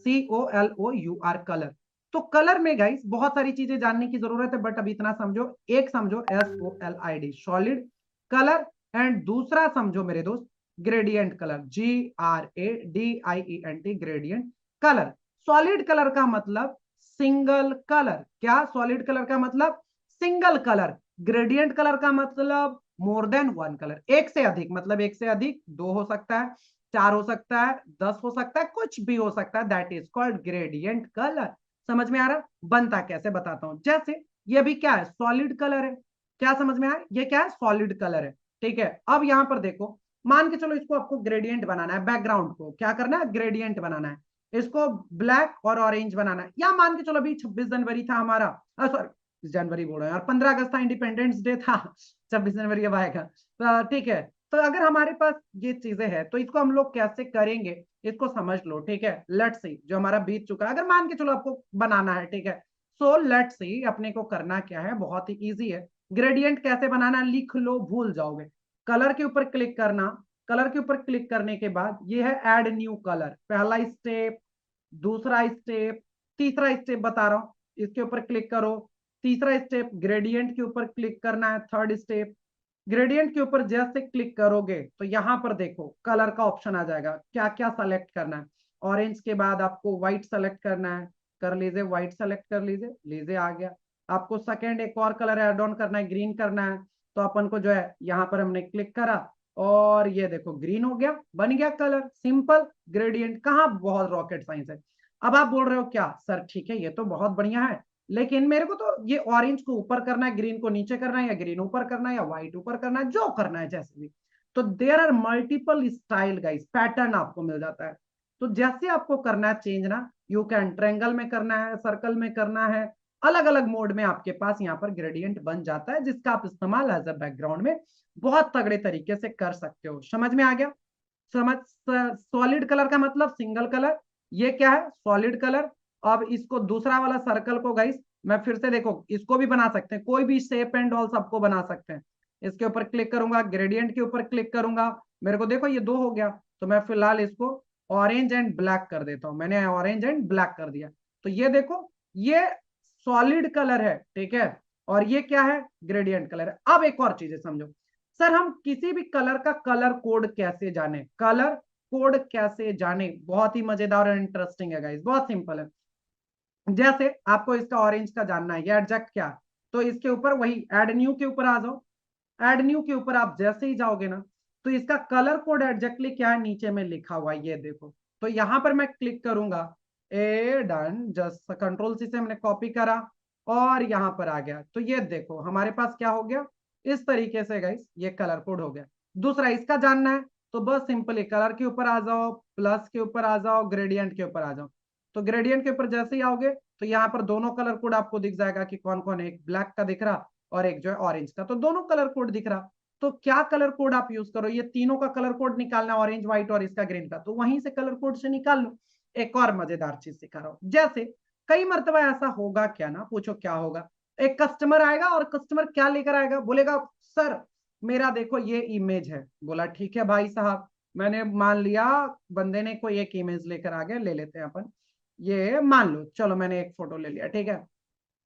COLOUR, colour. तो कलर में गाइस बहुत सारी चीजें जानने की जरूरत है, बट अभी इतना समझो। एक समझो SOLID, सॉलिड कलर, एंड दूसरा समझो मेरे दोस्त gradient colour, GRADIENT, gradient colour. Solid colour का मतलब सिंगल कलर। क्या सॉलिड कलर का मतलब? Single colour. ग्रेडियंट कलर का मतलब मोर देन वन कलर, एक से अधिक, मतलब एक से अधिक, दो हो सकता है, चार हो सकता है, 10 हो सकता है, कुछ भी हो सकता है, that is called gradient colour. समझ में आ रहा? बनता कैसे बताता हूं। जैसे ये भी क्या है, सॉलिड कलर है। क्या समझ में आया? ये क्या है, सॉलिड कलर है। ठीक है, अब यहां पर देखो, मान के चलो इसको आपको ग्रेडियंट बनाना है, बैकग्राउंड को क्या करना है, ग्रेडियंट बनाना है, इसको ब्लैक और ऑरेंज बनाना है। या मान के चलो अभी 26 जनवरी था हमारा, सॉरी जनवरी बोल रहा है यार, 15 अगस्त था, इंडिपेंडेंस डे था। 26 जनवरी अब आएगा, तो ठीक है। तो अगर हमारे पास ये चीजें हैं तो इसको हम लोग कैसे करेंगे, इसको समझ लो। ठीक है, लेट्स सी, जो हमारा बीत चुका है, अगर मान के चलो आपको बनाना है, ठीक है, सो लेट्स सी अपने को करना क्या है, बहुत ही इजी है। ग्रेडियंट कैसे बनाना, लिख लो, भूल जाओगे। कलर के ऊपर क्लिक करना, कलर के ऊपर क्लिक करने के बाद ये है ऐड न्यू कलर, पहला स्टेप, दूसरा स्टेप, तीसरा स्टेप बता रहा हूं, इसके ऊपर क्लिक करो। तीसरा स्टेप ग्रेडियंट के ऊपर क्लिक करना है, थर्ड स्टेप। ग्रेडियंट के ऊपर जैसे क्लिक करोगे तो यहां पर देखो कलर का ऑप्शन आ जाएगा, क्या क्या सेलेक्ट करना है। ऑरेंज के बाद आपको व्हाइट सेलेक्ट करना है, कर लीजिए, व्हाइट सेलेक्ट कर लीजिए, लीजिए आ गया। आपको सेकेंड एक और कलर ऐड ऑन करना है, ग्रीन करना है, तो अपन को जो है यहाँ पर हमने क्लिक करा और ये देखो ग्रीन हो गया, बन गया कलर, सिंपल। ग्रेडियंट कहाँ बहुत रॉकेट साइंस है। अब आप बोल रहे हो क्या सर, ठीक है ये तो बहुत बढ़िया है, लेकिन मेरे को तो ये ऑरेंज को ऊपर करना है, ग्रीन को नीचे करना है, या ग्रीन ऊपर करना है, या व्हाइट ऊपर करना है, जो करना है जैसे भी। तो there are multiple style guys, pattern आपको मिल जाता है। तो जैसे आपको करना है चेंज ना, यू कैन, ट्रायंगल में करना है, सर्कल में करना है, अलग अलग मोड में आपके पास यहाँ पर ग्रेडियंट बन जाता है, जिसका आप इस्तेमाल एज अ बैकग्राउंड में बहुत तगड़े तरीके से कर सकते हो। समझ में आ गया? समझ। सॉलिड कलर का मतलब सिंगल कलर, ये क्या है, सॉलिड कलर। अब इसको दूसरा वाला सर्कल को गाइस, मैं फिर से देखो, इसको भी बना सकते हैं, कोई भी शेप एंड ऑल सबको बना सकते हैं। इसके ऊपर क्लिक करूंगा, ग्रेडियंट के ऊपर क्लिक करूंगा, मेरे को देखो ये दो हो गया, तो मैं फिलहाल इसको ऑरेंज एंड ब्लैक कर देता हूं, मैंने ऑरेंज एंड ब्लैक कर दिया। तो ये देखो, ये सॉलिड कलर है, ठीक है, और ये क्या है, ग्रेडियंट कलर है। अब एक और चीज है, समझो सर, हम किसी भी कलर का कलर कोड कैसे जाने, कलर कोड कैसे जाने, बहुत ही मजेदार और इंटरेस्टिंग है गाइस, बहुत सिंपल है। जैसे आपको इसका ऑरेंज का जानना है, ये एडजेक्ट क्या, तो इसके ऊपर वही ऐड न्यू के ऊपर आ जाओ। ऐड न्यू के ऊपर आप जैसे ही जाओगे ना, तो इसका कलर कोड एग्जैक्टली क्या है नीचे में लिखा हुआ है, ये देखो। तो यहां पर मैं क्लिक करूंगा, ए डन, जस्ट कंट्रोल सी से हमने कॉपी करा और यहां पर आ गया। तो ये देखो हमारे पास क्या हो गया, इस तरीके से गाइस ये कलर कोड हो गया। दूसरा इसका जानना है, तो बस सिंपली कलर के ऊपर आ जाओ, प्लस के ऊपर आ जाओ, ग्रेडियंट के ऊपर आ जाओ। तो ग्रेडियंट के ऊपर जैसे ही आओगे तो यहाँ पर दोनों कलर कोड आपको दिख जाएगा कि कौन कौन है, एक ब्लैक का दिख रहा और एक जो है ऑरेंज का, तो दोनों कलर कोड दिख रहा। तो क्या कलर कोड आप यूज करो, ये तीनों का कलर कोड निकालना, ऑरेंज व्हाइट और इसका ग्रीन का, तो वहीं से कलर कोड से निकाल लो। एक और मजेदार चीज सिखा रहा हूं, जैसे कई मरतबा ऐसा होगा क्या ना, पूछो क्या होगा, एक कस्टमर आएगा और कस्टमर क्या लेकर आएगा, बोलेगा सर मेरा देखो ये इमेज है। बोला ठीक है भाई साहब, मैंने मान लिया बंदे ने कोई एक इमेज लेकर आ गया, ले लेते हैं अपन, ये मान लो, चलो मैंने एक फोटो ले लिया, ठीक है।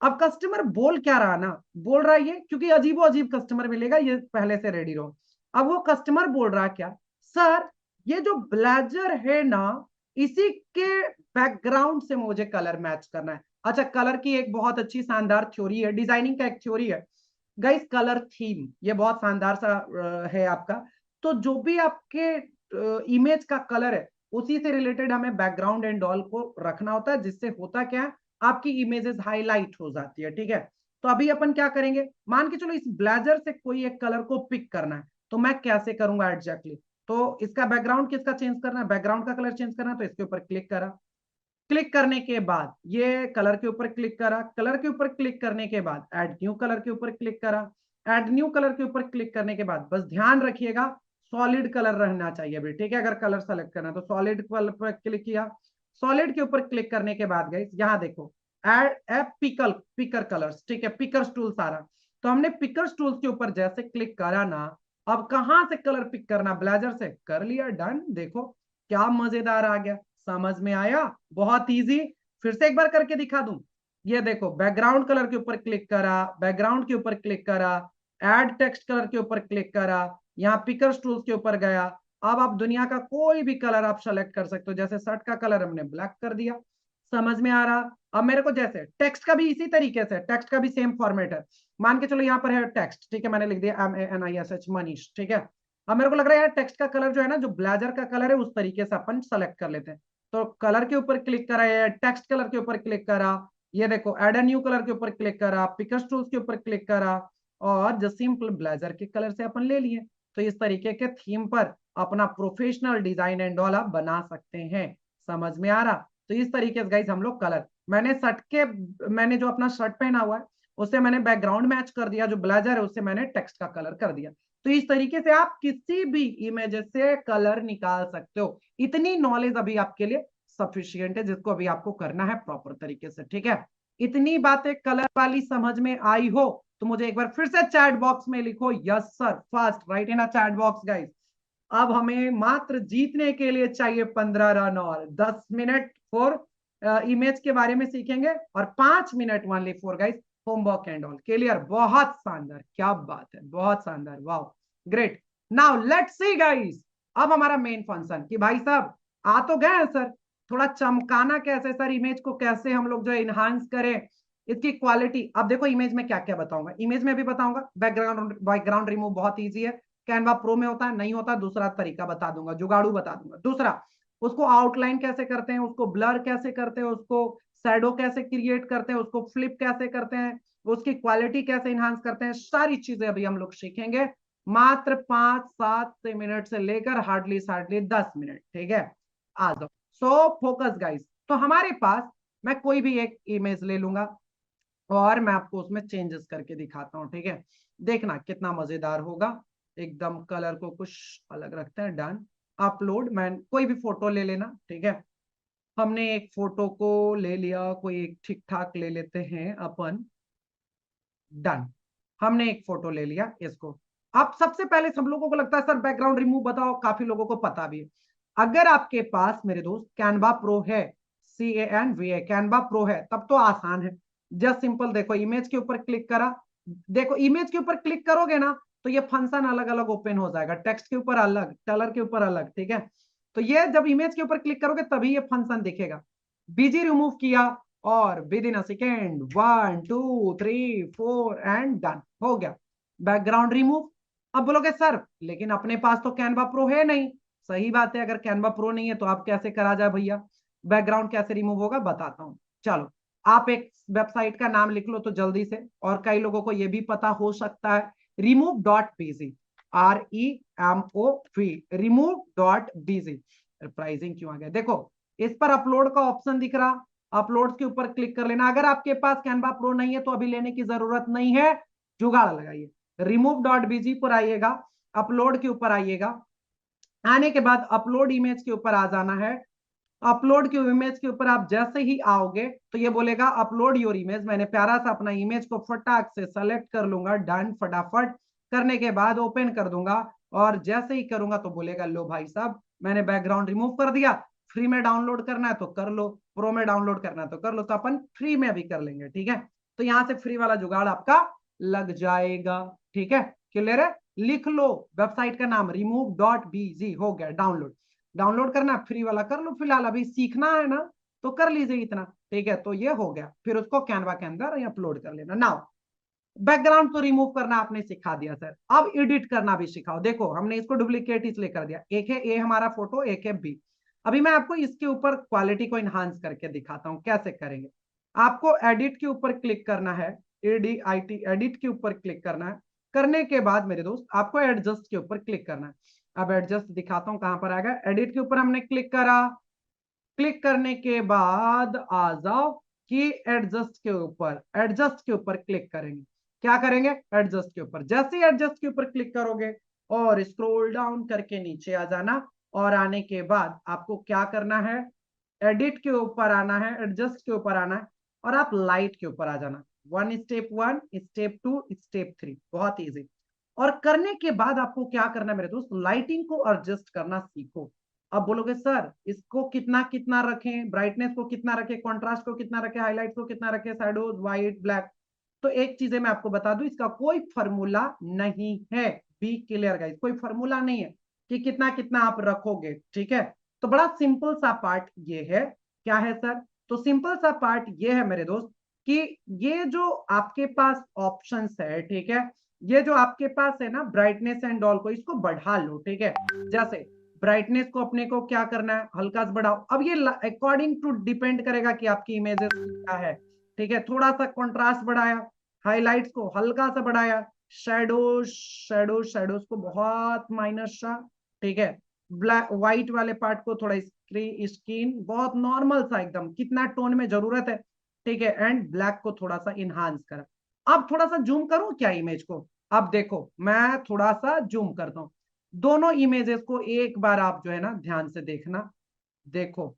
अब कस्टमर बोल क्या रहा ना, बोल रहा है ये, क्योंकि अजीबो अजीब कस्टमर मिलेगा, ये पहले से रेडी रहो। अब वो कस्टमर बोल रहा क्या, सर ये जो ब्लेजर है ना, इसी के बैकग्राउंड से मुझे कलर मैच करना है। अच्छा, कलर की एक बहुत अच्छी शानदार थ्योरी है, डिजाइनिंग का एक थ्योरी है गाइस, कलर थीम, ये बहुत शानदार सा है आपका। तो जो भी आपके इमेज का कलर है, उसी से रिलेटेड हमें बैकग्राउंड एंड ऑल को रखना होता है, जिससे होता क्या है, आपकी इमेजेस हाईलाइट हो जाती है, ठीक है। तो अभी अपन क्या करेंगे, मान के चलो इस ब्लेजर से कोई एक कलर को पिक करना है, तो मैं कैसे करूंगा एग्जैक्टली। तो इसका बैकग्राउंड किसका चेंज करना है, बैकग्राउंड का कलर चेंज करना है, तो इसके ऊपर क्लिक करा। क्लिक करने के बाद ये कलर के ऊपर क्लिक करा, कलर के ऊपर क्लिक करने के बाद ऐड न्यू कलर के ऊपर क्लिक करा। ऐड न्यू कलर के ऊपर क्लिक करने के बाद बस ध्यान रखिएगा सॉलिड कलर रहना चाहिए भी, ठीक है, अगर कलर सेलेक्ट करना है तो सॉलिड कलर पर क्लिक किया। सॉलिड के ऊपर क्लिक करने के बाद गाइस यहाँ देखो, add app pickle picker colours, ठीक है, पिकर्स टूल सारा। तो हमने पिकर्स टूल्स के ऊपर जैसे क्लिक करा ना, अब कहां से कलर पिक करना, ब्लेजर से कर लिया, डन। देखो क्या मजेदार आ गया, समझ में आया, बहुत इजी। फिर से एक बार करके दिखा दूं, ये देखो बैकग्राउंड कलर के ऊपर क्लिक करा, बैकग्राउंड के ऊपर क्लिक करा, ऐड टेक्स्ट कलर के ऊपर क्लिक करा, यहाँ पिकर्स टूल्स के ऊपर गया। अब आप दुनिया का कोई भी कलर आप सेलेक्ट कर सकते हो, जैसे शर्ट का कलर हमने ब्लैक कर दिया, समझ में आ रहा? अब मेरे को जैसे टेक्स्ट का भी इसी तरीके से, टेक्स्ट का भी सेम फॉर्मेट है। मान के चलो यहाँ पर है टेक्स्ट, ठीक है, मैंने लिख दिया MANISH मनीष, ठीक है। अब मेरे को लग रहा है यार टेक्स्ट का कलर जो है ना, जो ब्लेजर का कलर है, उस तरीके से अपन सेलेक्ट कर लेते हैं। तो कलर के ऊपर क्लिक करा है, टेक्स्ट कलर के ऊपर क्लिक करा, ये देखो एड अ न्यू कलर के ऊपर क्लिक करा, पिकर्स टूल्स के ऊपर क्लिक करा, और जो सिंपल ब्लेजर के कलर से अपन ले लिए। तो इस तरीके के थीम पर अपना प्रोफेशनल डिजाइन एंड ऑल आप बना सकते हैं। समझ में आ रहा? तो इस तरीके से गाइस हम लोग कलर, मैंने जो अपना शर्ट पहना हुआ है उससे मैंने बैकग्राउंड मैच कर दिया, जो ब्लेजर है उससे मैंने टेक्स्ट का कलर कर दिया। तो इस तरीके से आप किसी भी इमेज से कलर निकाल सकते हो। इतनी नॉलेज अभी आपके लिए सफिशियंट है, जिसको अभी आपको करना है प्रॉपर तरीके से, ठीक है। इतनी बातें कलर वाली समझ में आई हो तो मुझे एक बार फिर से चैट बॉक्स में लिखो yes sir, fast right in a chat box guys. अब हमें मात्र जीतने के लिए चाहिए 15 रन और 10 मिनट फॉर इमेज के बारे में सीखेंगे, और 5 minute only for guys homework and all. Clear? बहुत शानदार, क्या बात है, बहुत शानदार, वाह, great. Now let's see guys, अब हमारा मेन फंक्शन कि भाई साहब आ तो गए हैं सर, थोड़ा चमकाना कैसे सर, इमेज को कैसे हम लोग जो इनहांस करें, इसकी क्वालिटी। अब देखो इमेज में क्या क्या बताऊंगा, इमेज में भी बताऊंगा। बैकग्राउंड रिमूव बहुत ईजी है, कैनवा प्रो में होता है, नहीं होता दूसरा तरीका बता दूंगा, जुगाड़ू बता दूंगा। दूसरा, उसको आउटलाइन कैसे करते हैं, उसको ब्लर कैसे करते हैं, उसको शैडो कैसे क्रिएट करते हैं, उसको फ्लिप कैसे करते हैं, उसकी क्वालिटी कैसे इनहांस करते हैं, सारी चीजें अभी हम लोग सीखेंगे मात्र 5-7 मिनट से लेकर हार्डली हार्डली 10 मिनट, ठीक है। आ जाओ, सो फोकस गाइस। तो हमारे पास मैं कोई भी एक इमेज ले लूंगा और मैं आपको उसमें चेंजेस करके दिखाता हूँ, ठीक है। देखना कितना मजेदार होगा। एकदम कलर को कुछ अलग रखते हैं, डन। अपलोड, मैं कोई भी फोटो ले लेना, ठीक है। हमने एक फोटो को ले लिया, कोई एक ठीक ठाक ले लेते हैं अपन, डन। हमने एक फोटो ले लिया इसको। अब सबसे पहले सब लोगों को लगता है सर बैकग्राउंड रिमूव बताओ, काफी लोगों को पता भी है। अगर आपके पास मेरे दोस्त कैनवा प्रो है, CANVA कैनवा प्रो है, तब तो आसान है। जस्ट सिंपल देखो, इमेज के ऊपर क्लिक करा, देखो इमेज के ऊपर क्लिक करोगे ना तो ये फंक्शन अलग अलग ओपन हो जाएगा, टेक्स्ट के ऊपर अलग, कलर के ऊपर अलग, ठीक है। तो ये जब इमेज के ऊपर क्लिक करोगे तभी ये फंक्शन दिखेगा। बीजी रिमूव किया और with in a second 1 2 3 4 and done हो गया बैकग्राउंड रिमूव। अब बोलोगे सर लेकिन अपने पास तो कैनवा प्रो है नहीं। सही बात है, अगर कैनवा प्रो नहीं है तो आप कैसे करा जाए भैया, बैकग्राउंड कैसे रिमूव होगा बताता हूं। चलो, आप एक वेबसाइट का नाम लिख लो तो जल्दी से, और कई लोगों को यह भी पता हो सकता है, remove.bg, REMOV, remove.bg। प्राइसिंग क्यों आ गया, देखो इस पर अपलोड का ऑप्शन दिख रहा, अपलोड के ऊपर क्लिक कर लेना। अगर आपके पास कैनवा प्रो नहीं है तो अभी लेने की जरूरत नहीं है, जुगाड़ लगाइए, remove.bg पर आइएगा, अपलोड के ऊपर आइएगा, आने के बाद अपलोड इमेज के ऊपर आ जाना है। अपलोड की इमेज के ऊपर आप जैसे ही आओगे तो ये बोलेगा अपलोड योर इमेज। मैंने प्यारा सा अपना इमेज को फटाक से सेलेक्ट कर लूंगा, डन, फटाफट करने के बाद ओपन कर दूंगा, और जैसे ही करूंगा तो बोलेगा लो भाई साहब मैंने बैकग्राउंड रिमूव कर दिया। फ्री में डाउनलोड करना है तो कर लो, प्रो में डाउनलोड करना है तो कर लो, तो अपन फ्री में भी कर लेंगे, ठीक है। तो यहां से फ्री वाला जुगाड़ आपका लग जाएगा, ठीक है। क्लियर है? लिख लो वेबसाइट का नाम remove.bg, हो गया डाउनलोड। डाउनलोड करना फ्री वाला कर लो, फिलहाल अभी सीखना है ना तो कर लीजिए इतना, ठीक है। तो ये हो गया, फिर उसको कैनवा के अंदर अपलोड कर लेना। नाउ बैकग्राउंड तो रिमूव करना आपने सिखा दिया सर, अब एडिट करना भी सिखाओ। देखो हमने इसको डुप्लीकेट इसलिए कर दिया, एक है ए हमारा फोटो, एक है बी। अभी मैं आपको इसके ऊपर क्वालिटी को इनहांस करके दिखाता हूं कैसे करेंगे। आपको एडिट के ऊपर क्लिक करना है, ADIT, एडिट के ऊपर क्लिक करना है। करने के बाद मेरे दोस्त आपको एडजस्ट के ऊपर क्लिक करना है। अब एडजस्ट दिखाता हूं कहां पर आएगा, एडिट के ऊपर हमने क्लिक करा, क्लिक करने के बाद आ जाओ कि एडजस्ट के ऊपर क्लिक करेंगे। क्या करेंगे, एडजस्ट के ऊपर। जैसे ही एडजस्ट के ऊपर क्लिक करोगे और स्क्रॉल डाउन करके नीचे आ जाना, और आने के बाद आपको क्या करना है, एडिट के ऊपर आना है, एडजस्ट के ऊपर आना है, और आप लाइट के ऊपर आ जाना। स्टेप 2 स्टेप 3, बहुत इजी। और करने के बाद आपको क्या करना है मेरे दोस्त, लाइटिंग को एडजस्ट करना सीखो। अब बोलोगे सर इसको कितना कितना रखें, ब्राइटनेस को कितना रखें, कॉन्ट्रास्ट को कितना रखें, हाईलाइट को कितना रखें, शैडोज, व्हाइट, ब्लैक। तो एक चीजें मैं आपको बता दूं, इसका कोई फॉर्मूला नहीं है। बी क्लियर गाइस, कोई फॉर्मूला नहीं है कि कितना कितना आप रखोगे, ठीक है। तो बड़ा सिंपल सा पार्ट ये है, क्या है सर, तो सिंपल सा पार्ट ये है मेरे दोस्त कि ये जो आपके पास ऑप्शंस है, ठीक है, ये जो आपके पास है ना ब्राइटनेस एंड ऑल को इसको बढ़ा लो, ठीक है। जैसे ब्राइटनेस को अपने को क्या करना है, हल्का सा बढ़ाओ। अब ये अकॉर्डिंग टू डिपेंड करेगा कि आपकी इमेजेस क्या है, ठीक है। थोड़ा सा कंट्रास्ट बढ़ाया, हाइलाइट्स को हल्का सा बढ़ाया, शेडोज को बहुत माइनर सा, ठीक है। ब्लैक व्हाइट वाले पार्ट को थोड़ा स्किन बहुत नॉर्मल सा एकदम, कितना टोन में जरूरत है, ठीक है। एंड ब्लैक को थोड़ा सा इनहांस करा। अब थोड़ा सा जूम करूं क्या इमेज को, अब देखो मैं थोड़ा सा जूम करता हूं दोनों इमेजेस को। एक बार आप जो है ना ध्यान से देखना, देखो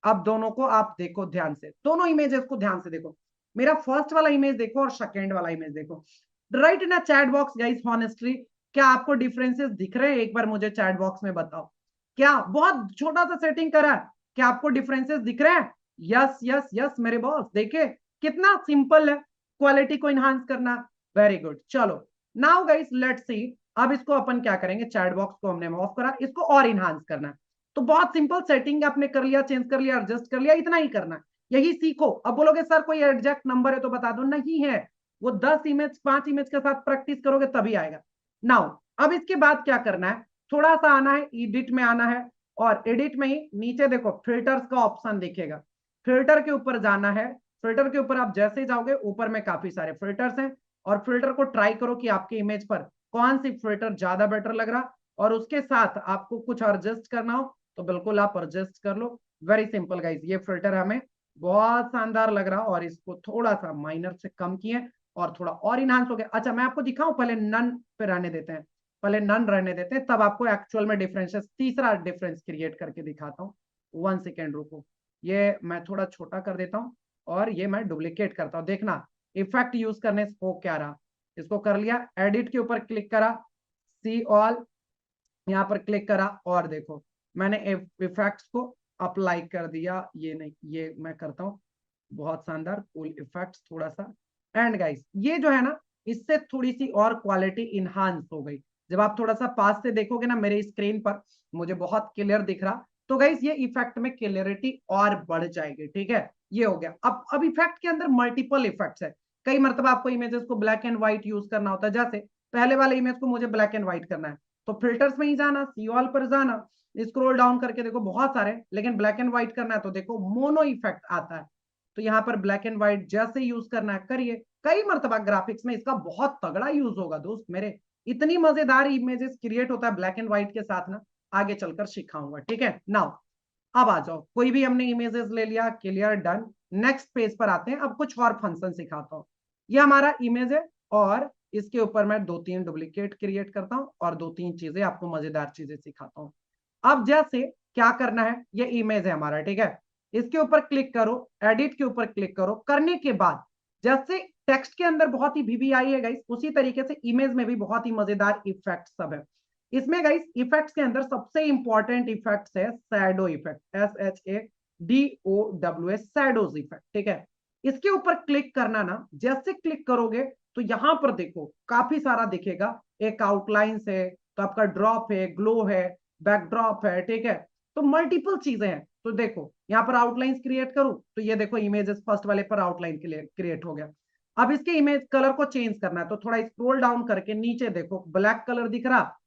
अब दोनों को आप देखो ध्यान से, दोनों इमेजेस को ध्यान से देखो। मेरा फर्स्ट वाला इमेज देखो और सेकेंड वाला इमेज देखो। राइट इन चैट बॉक्स गाइस, हॉनेस्टली क्या आपको डिफरेंसेस दिख रहे हैं? एक बार मुझे चैट बॉक्स में बताओ। क्या बहुत छोटा सा सेटिंग करा है, क्या आपको डिफरेंसेस दिख रहे हैं? यस यस यस मेरे बॉस, देखिए कितना सिंपल है क्वालिटी को इनहांस करना। वेरी गुड, चलो नाउ गाइस लेट्स सी। अब इसको अपन क्या करेंगे, चैट बॉक्स को हमने ऑफ करा, इसको और इनहांस करना है। तो बहुत सिंपल सेटिंग आपने कर लिया, चेंज कर लिया, एडजस्ट कर लिया, इतना ही करना है, यही सीखो। अब बोलोगे सर कोई एग्जैक्ट नंबर है तो बता दो, नहीं है। वो 10 इमेज 5 इमेज के साथ प्रैक्टिस करोगे तभी आएगा। नाउ अब इसके बाद क्या करना है, थोड़ा सा आना है, एडिट में आना है, और एडिट में ही नीचे देखो फिल्टर्स का ऑप्शन दिखेगा, फिल्टर के ऊपर जाना है। फिल्टर के ऊपर आप जैसे जाओगे ऊपर में काफी सारे फिल्टर्स हैं, और फिल्टर को ट्राई करो कि आपके इमेज पर कौन सी फिल्टर ज्यादा बेटर लग रहा, और उसके साथ आपको कुछ एडजस्ट करना हो तो बिल्कुल आप एडजस्ट कर लो। वेरी सिंपल गाइस, ये फिल्टर हमें बहुत शानदार लग रहा, और इसको थोड़ा सा माइनर से कम किए और थोड़ा और इनहांस हो गया। अच्छा मैं आपको दिखाऊं, पहले नन पे रहने देते हैं, पहले नन रहने देते हैं, तब आपको एक्चुअल में डिफरेंसेस, तीसरा डिफरेंस क्रिएट करके दिखाता हूँ। 1 सेकेंड रुको, ये मैं थोड़ा छोटा कर देता हूँ और ये मैं डुप्लीकेट करता हूँ। देखना इफेक्ट यूज करने से हो क्या रहा। इसको कर लिया, एडिट के ऊपर क्लिक करा, सी ऑल, यहाँ पर क्लिक करा, और देखो मैंने इफेक्ट्स को अप्लाई कर दिया। ये नहीं, ये मैं करता हूँ, बहुत शानदार कूल इफेक्ट्स थोड़ा सा। एंड गाइस ये जो है ना, इससे थोड़ी सी और क्वालिटी इनहांस हो गई। जब आप थोड़ा सा पास से देखोगे ना मेरे स्क्रीन पर, मुझे बहुत क्लियर दिख रहा। तो गाइस ये इफेक्ट में क्लियरिटी और बढ़ जाएगी, ठीक है। ये हो गया। अब इफेक्ट के अंदर मल्टीपल इफेक्ट्स है। कई मरतबा आपको इमेजेस को ब्लैक एंड व्हाइट यूज करना होता है, जैसे पहले वाले इमेज को मुझे ब्लैक एंड व्हाइट करना है, तो फिल्टर्स में ही जाना, सी ऑल पर जाना, स्क्रॉल डाउन करके देखो बहुत सारे, लेकिन ब्लैक एंड व्हाइट करना है तो देखो मोनो इफेक्ट आता है। तो यहाँ पर ब्लैक एंड व्हाइट जैसे यूज करना है करिए। कई मरतबा ग्राफिक्स में इसका बहुत तगड़ा यूज होगा दोस्त मेरे, इतनी मजेदार इमेजेस क्रिएट होता है ब्लैक एंड व्हाइट के साथ ना, आगे चलकर सिखाऊंगा, ठीक है। नाउ अब आ जाओ, कोई भी हमने इमेजेस ले लिया, क्लियर, डन। नेक्स्ट पेज पर आते हैं, अब कुछ और फंक्शन सिखाता हूँ। ये हमारा इमेज है, और इसके ऊपर मैं 2-3 डुप्लीकेट क्रिएट करता हूँ और 2-3 चीजें आपको मजेदार चीजें सिखाता हूँ। अब जैसे क्या करना है, ये इमेज है हमारा, ठीक है। इसके ऊपर क्लिक करो, एडिट के ऊपर क्लिक करो, करने के बाद जैसे टेक्स्ट के अंदर बहुत ही वीवीआई है गाइस, उसी तरीके से इमेज में भी बहुत ही मजेदार इफेक्ट सब है। इसमें गाइस इफेक्ट्स के अंदर सबसे इंपॉर्टेंट इफेक्ट्स है shadow effect, SHADOWS, shadows effect, ठीक है। इसके ऊपर क्लिक करना ना, जैसे क्लिक करोगे तो यहां पर देखो काफी सारा दिखेगा। एक आउटलाइंस है, तो आपका ड्रॉप है, ग्लो है, बैकड्रॉप है, ठीक है। तो मल्टीपल चीजें हैं। तो देखो यहाँ पर आउटलाइंस क्रिएट करूं तो ये देखो इमेजेस फर्स्ट वाले पर आउटलाइन क्रिएट हो गया। अब इसके इमेज कलर को चेंज करना है, तो थोड़ा स्क्रॉल डाउन करके नीचे देखो ब्लैक कलर दिख रहा,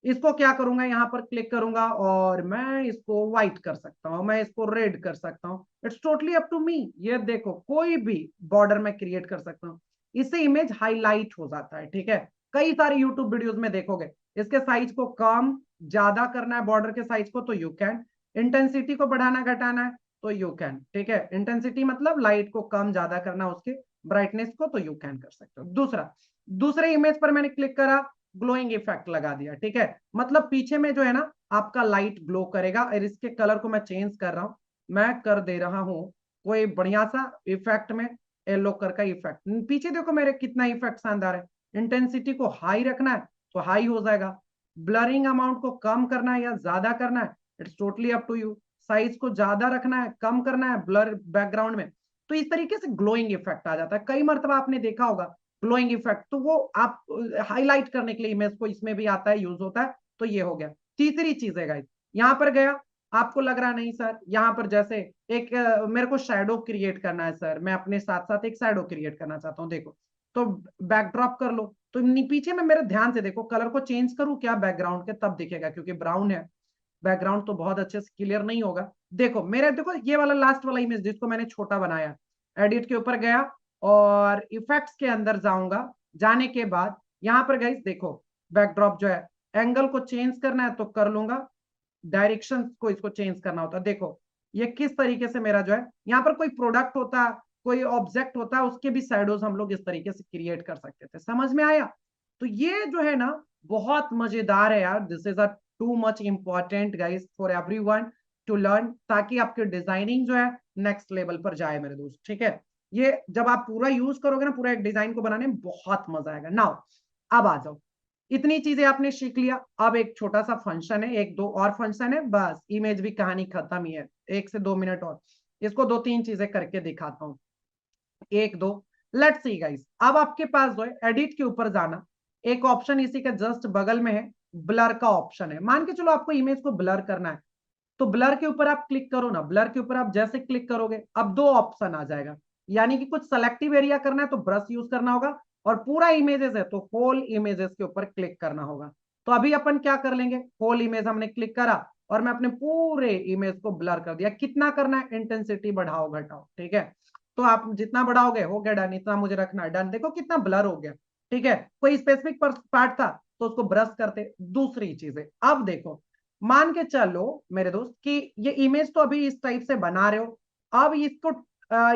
इसको क्या करूंगा, यहाँ पर क्लिक करूंगा और मैं इसको व्हाइट कर सकता हूँ, मैं इसको रेड कर सकता हूँ, it's totally up to me. ये देखो कोई भी बॉर्डर में क्रिएट कर सकता हूँ, इससे इमेज हाईलाइट हो जाता है, ठीक है। कई सारे यूट्यूब वीडियोस में देखोगे, इसके साइज को कम ज्यादा करना है, बॉर्डर के साइज को, तो यू कैन। इंटेंसिटी को बढ़ाना घटाना है तो यू कैन, ठीक है। इंटेंसिटी मतलब लाइट को कम ज्यादा करना, उसके ब्राइटनेस को, तो यू कैन कर सकते हो। दूसरे इमेज पर मैंने क्लिक करा, ग्लोइंग इफेक्ट लगा दिया, ठीक है। मतलब पीछे में जो है ना आपका लाइट ग्लो करेगा, और इसके कलर को मैं चेंज कर रहा हूं, मैं कर दे रहा हूं कोई बढ़िया सा इफेक्ट में, येलो कर का इफेक्ट। पीछे देखो मेरे कितना इफेक्ट शानदार है। इंटेंसिटी को हाई रखना है तो हाई हो जाएगा, ब्लरिंग अमाउंट को कम करना है या ज्यादा करना है, it's totally up to you. Size को ज्यादा रखना है, कम करना है ब्लर बैकग्राउंड में, तो इस तरीके से ग्लोइंग इफेक्ट आ जाता है। कई मरतबा आपने देखा होगा ग्लोइंग इफेक्ट, तो वो आप हाईलाइट करने के लिए इमेज को इसमें भी आता है, यूज होता है। तो ये हो गया। तीसरी चीज है गाइस, यहां पर गया, आपको लग रहा नहीं सर, यहाँ पर जैसे एक मेरे को शैडो क्रिएट करना है सर, मैं अपने साथ साथ एक शैडो क्रिएट करना चाहता हूँ, देखो तो बैकड्रॉप कर लो, तो पीछे में मेरे ध्यान से देखो, कलर को चेंज करूँ क्या बैकग्राउंड के, तब दिखेगा, क्योंकि ब्राउन है बैकग्राउंड तो बहुत अच्छे से क्लियर नहीं होगा। देखो मेरे, देखो ये वाला लास्ट वाला इमेज जिसको मैंने छोटा बनाया, एडिट के ऊपर गया और इफेक्ट्स के अंदर जाऊंगा, जाने के बाद यहाँ पर गाइस देखो बैकड्रॉप जो है, एंगल को चेंज करना है तो कर लूंगा, डायरेक्शन को इसको चेंज करना होता है, देखो ये किस तरीके से मेरा जो है, यहाँ पर कोई प्रोडक्ट होता, कोई ऑब्जेक्ट होता है, उसके भी शैडोज हम लोग इस तरीके से क्रिएट कर सकते थे, समझ में आया। तो ये जो है ना बहुत मजेदार है यार, this is a too much important guys for everyone to learn, ताकि आपकी डिजाइनिंग जो है नेक्स्ट लेवल पर जाए मेरे दोस्त, ठीक है। ये जब आप पूरा यूज करोगे ना पूरा एक डिजाइन को बनाने में, बहुत मजा आएगा। नाउ अब आ जाओ, इतनी चीजें आपने सीख लिया, अब एक छोटा सा फंक्शन है, एक दो और फंक्शन है, बस इमेज भी कहानी खत्म ही है, 1 से 2 मिनट और इसको 2-3 चीजें करके दिखाता हूँ, 1-2। लेट्स सी गाइस, अब आपके पास जो है एडिट के ऊपर जाना, एक ऑप्शन इसी के जस्ट बगल में है, ब्लर का ऑप्शन है, मान के चलो आपको इमेज को ब्लर करना है, तो ब्लर के ऊपर आप क्लिक करो ना, ब्लर के ऊपर आप जैसे क्लिक करोगे अब 2 ऑप्शन आ जाएगा, यानी कि कुछ सेलेक्टिव एरिया करना है तो ब्रश यूज करना होगा, और पूरा इमेजेस है तो होल इमेजेस के ऊपर क्लिक करना होगा। तो अभी अपन क्या कर लेंगे, होल इमेज हमने क्लिक करा और मैं अपने पूरे इमेज को ब्लर कर दिया, कितना करना है, इंटेंसिटी बढ़ाओ घटाओ, ठीक है। तो आप जितना बढ़ाओगे हो गया डन, इतना मुझे रखना है डन, देखो कितना ब्लर हो गया, ठीक है। कोई स्पेसिफिक पार्ट था तो उसको ब्रश करते। दूसरी चीजें अब देखो, मान के चलो मेरे दोस्त कि ये इमेज तो अभी इस टाइप से बना रहे हो, अब इसको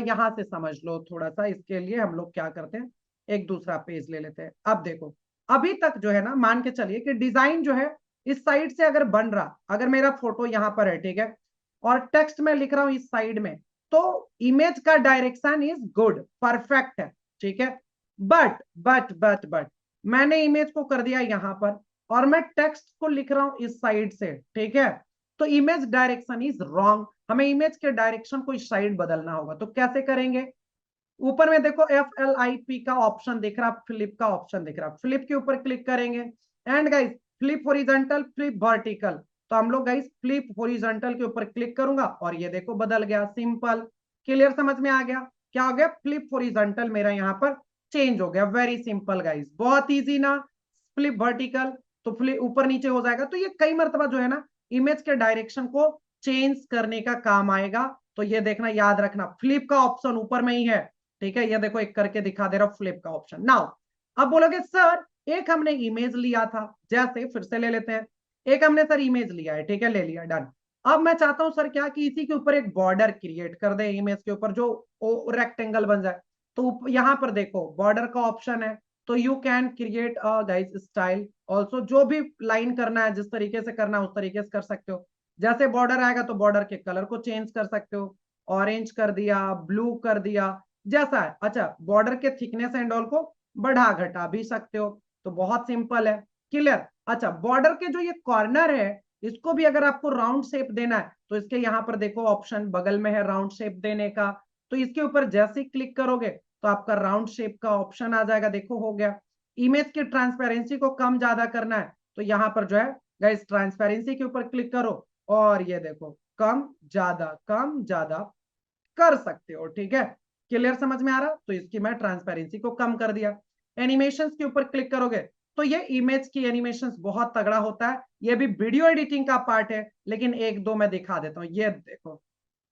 यहां से समझ लो थोड़ा सा, इसके लिए हम लोग क्या करते हैं, एक दूसरा पेज ले लेते हैं। अब देखो अभी तक जो है ना, मान के चलिए कि डिजाइन जो है इस साइड से अगर बन रहा, अगर मेरा फोटो यहां पर है, ठीक है, और टेक्स्ट में लिख रहा हूं इस साइड में, तो इमेज का डायरेक्शन इज गुड, परफेक्ट है, ठीक है। बट मैंने इमेज को कर दिया यहां पर, और मैं टेक्स्ट को लिख रहा हूं इस साइड से, ठीक है, तो इमेज डायरेक्शन इज रॉन्ग, हमें इमेज के डायरेक्शन को इस साइड बदलना होगा, तो कैसे करेंगे। ऊपर में देखो FLIP का ऑप्शन दिख रहा, फ्लिप का ऑप्शन दिख रहा, फ्लिप के ऊपर क्लिक करेंगे, and guys flip horizontal flip vertical, तो हम लोग गाइस फ्लिप हॉरिजॉन्टल के ऊपर क्लिक करूंगा और ये देखो बदल गया, सिंपल, क्लियर, समझ में आ गया, क्या हो गया, फ्लिप हॉरिजॉन्टल मेरा यहाँ पर चेंज हो गया, वेरी सिंपल गाइस, बहुत इजी ना। फ्लिप वर्टिकल तो फ्लिप ऊपर नीचे हो जाएगा, तो ये कई मरतबा जो है ना इमेज के डायरेक्शन को चेंज करने का काम आएगा। तो ये देखना, याद रखना, फ्लिप का ऑप्शन ऊपर में ही है, ठीक है, ये देखो एक करके दिखा दे रहा हूं फ्लिप का ऑप्शन। नाउ अब बोलोगे सर एक हमने इमेज लिया था, जैसे फिर से ले लेते हैं, एक हमने सर इमेज लिया है, ठीक है, ले लिया डन। अब मैं चाहता हूं सर क्या कि इसी के ऊपर एक बॉर्डर क्रिएट कर दे इमेज के ऊपर, जो रेक्टेंगल बन जाए, तो यहां पर देखो बॉर्डर का ऑप्शन है, तो you can create a guys style also, जो भी लाइन करना है जिस तरीके से करना है उस तरीके से कर सकते हो, जैसे बॉर्डर आएगा तो बॉर्डर के कलर को चेंज कर सकते हो, ऑरेंज कर दिया, ब्लू कर दिया, जैसा है। अच्छा बॉर्डर के थिकनेस एंड ऑल को बढ़ा घटा भी सकते हो, तो बहुत सिंपल है, क्लियर। अच्छा बॉर्डर के जो ये कॉर्नर है इसको भी अगर आपको राउंड शेप देना है, तो इसके यहाँ पर देखो ऑप्शन बगल में है राउंड शेप देने का, तो इसके ऊपर जैसे ही क्लिक करोगे तो आपका राउंड शेप का ऑप्शन आ जाएगा, देखो हो गया। इमेज की ट्रांसपेरेंसी को कम ज्यादा करना है तो यहाँ पर जो है गाइस ट्रांसपेरेंसी के ऊपर क्लिक करो और ये देखो कम ज्यादा कर सकते हो, ठीक है, क्लियर, समझ में आ रहा, तो इसकी मैं ट्रांसपेरेंसी को कम कर दिया। एनिमेशंस के ऊपर क्लिक करोगे तो ये इमेज की एनिमेशंस बहुत तगड़ा होता है, ये भी वीडियो एडिटिंग का पार्ट है, लेकिन एक दो मैं दिखा देता हूँ, ये देखो,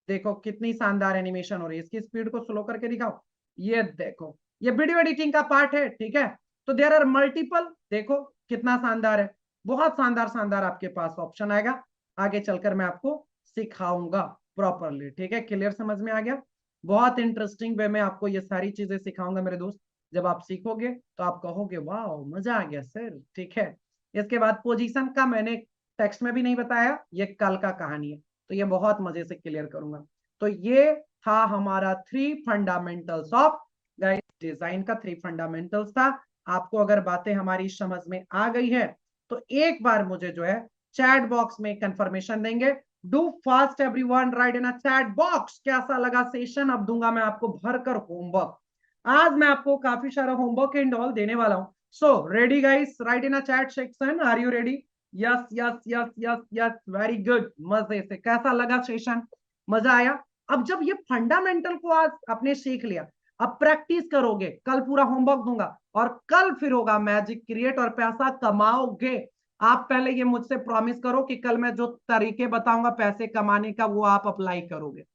देखो कितनी शानदार एनिमेशन हो रही है, इसकी स्पीड को स्लो करके दिखाओ, ये देखो, ये वीडियो एडिटिंग का पार्ट है, ठीक है। तो देयर आर मल्टीपल, देखो कितना शानदार है, बहुत शानदार शानदार आपके पास ऑप्शन आएगा, आगे चलकर मैं आपको सिखाऊंगा प्रॉपरली, ठीक है, क्लियर, समझ में आ गया। बहुत इंटरेस्टिंग वे में आपको ये सारी चीजें सिखाऊंगा मेरे दोस्त, जब आप सीखोगे तो आप कहोगे वाह मजा आ गया सर, ठीक है। इसके बाद पोजीशन का मैंने टेक्स्ट में भी नहीं बताया, ये कल का कहानी है, तो ये बहुत मजे से क्लियर करूंगा। तो ये था हमारा 3 फंडामेंटल्स ऑफ गाइस डिजाइन का, 3 फंडामेंटल्स था। आपको अगर बातें हमारी समझ में आ गई है तो एक बार मुझे जो है चैट बॉक्स में कंफर्मेशन देंगे, do fast everyone right in a chat box, कैसा लगा सेशन। अब दूंगा मैं आपको भरकर होमवर्क, आज मैं आपको काफी सारा होमवर्क एंड ऑल देने वाला हूं। So ready guys, write in a chat section, are you ready. Yes yes yes yes yes, very good, मजे से। कैसा लगा सेशन? मजा आया? अब जब ये फंडामेंटल को आज आपने सीख लिया, अब प्रैक्टिस करोगे, कल पूरा होमवर्क दूंगा और कल फिर होगा मैजिक क्रिएट और पैसा कमाओगे। आप पहले ये मुझसे प्रॉमिस करो कि कल मैं जो तरीके बताऊंगा पैसे कमाने का वो आप अप्लाई करोगे।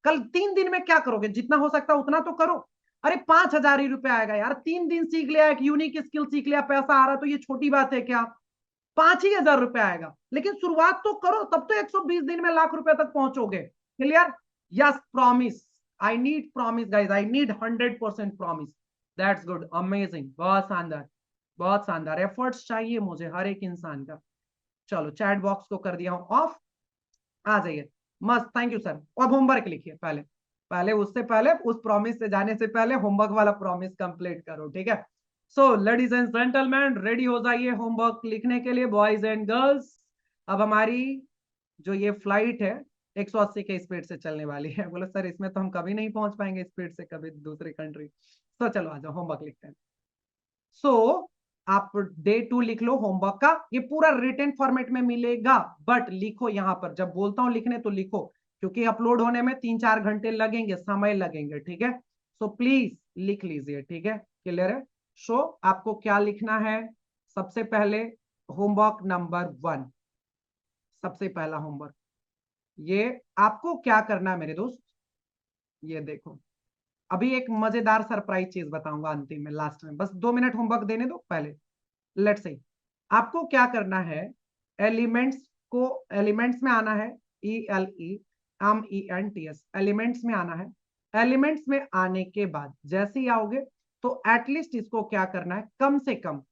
कल 3 दिन में क्या करोगे? जितना हो सकता है उतना तो करो। अरे 5,000 ही रुपया आएगा यार, 3 दिन सीख लिया, एक यूनिक स्किल सीख लिया, पैसा आ रहा, तो ये छोटी बात है क्या? 5 ही हजार रुपया आएगा, लेकिन शुरुआत तो करो, तब तो 120 दिन में लाख रुपए तक पहुंचोगे। Clear? Yes, promise. I need promise guys, I need 100% promise. That's good, amazing, बहुत शानदार, बहुत शानदार। एफर्ट्स चाहिए मुझे हर एक इंसान का। चलो चैट बॉक्स को कर दिया हूं ऑफ, आ जाइए। मस्त, थैंक यू सर। अब होमवर्क लिखिए पहले, पहले उससे पहले, उस प्रॉमिस से जाने से पहले होमवर्क वाला प्रॉमिस कंप्लीट करो, ठीक है? So ladies and gentleman, ready हो जाइए होमवर्क लिखने के लिए, बॉयज एंड गर्ल्स। अब हमारी जो ये फ्लाइट है 180 के स्पीड से चलने वाली है। बोलो सर इसमें तो हम कभी नहीं पहुंच पाएंगे स्पीड से, कभी दूसरी कंट्री। तो चलो आ जाओ होमवर्क लिखते हैं। सो आप डे 2 लिख लो होमवर्क का, ये पूरा रिटन फॉर्मेट में मिलेगा, बट लिखो यहां पर, जब बोलता हूं लिखने तो लिखो, क्योंकि अपलोड होने में 3-4 घंटे लगेंगे, समय लगेंगे, ठीक है? सो प्लीज लिख लीजिए, ठीक है? क्लियर है? सो आपको क्या लिखना है? सबसे पहले होमवर्क नंबर 1, सबसे पहला होमवर्क, ये आपको क्या करना है मेरे दोस्त, ये देखो। अभी एक मजेदार सरप्राइज चीज बताऊंगा अंतिम में, लास्ट में, बस 2 मिनट होमवर्क देने दो पहले। लेट्स से आपको क्या करना है, एलिमेंट्स को, एलिमेंट्स में आना है, ELEMENTS, एलिमेंट्स में आना है। एलिमेंट्स में आने के बाद जैसे ही आओगे तो एटलीस्ट इसको क्या करना है, कम से कम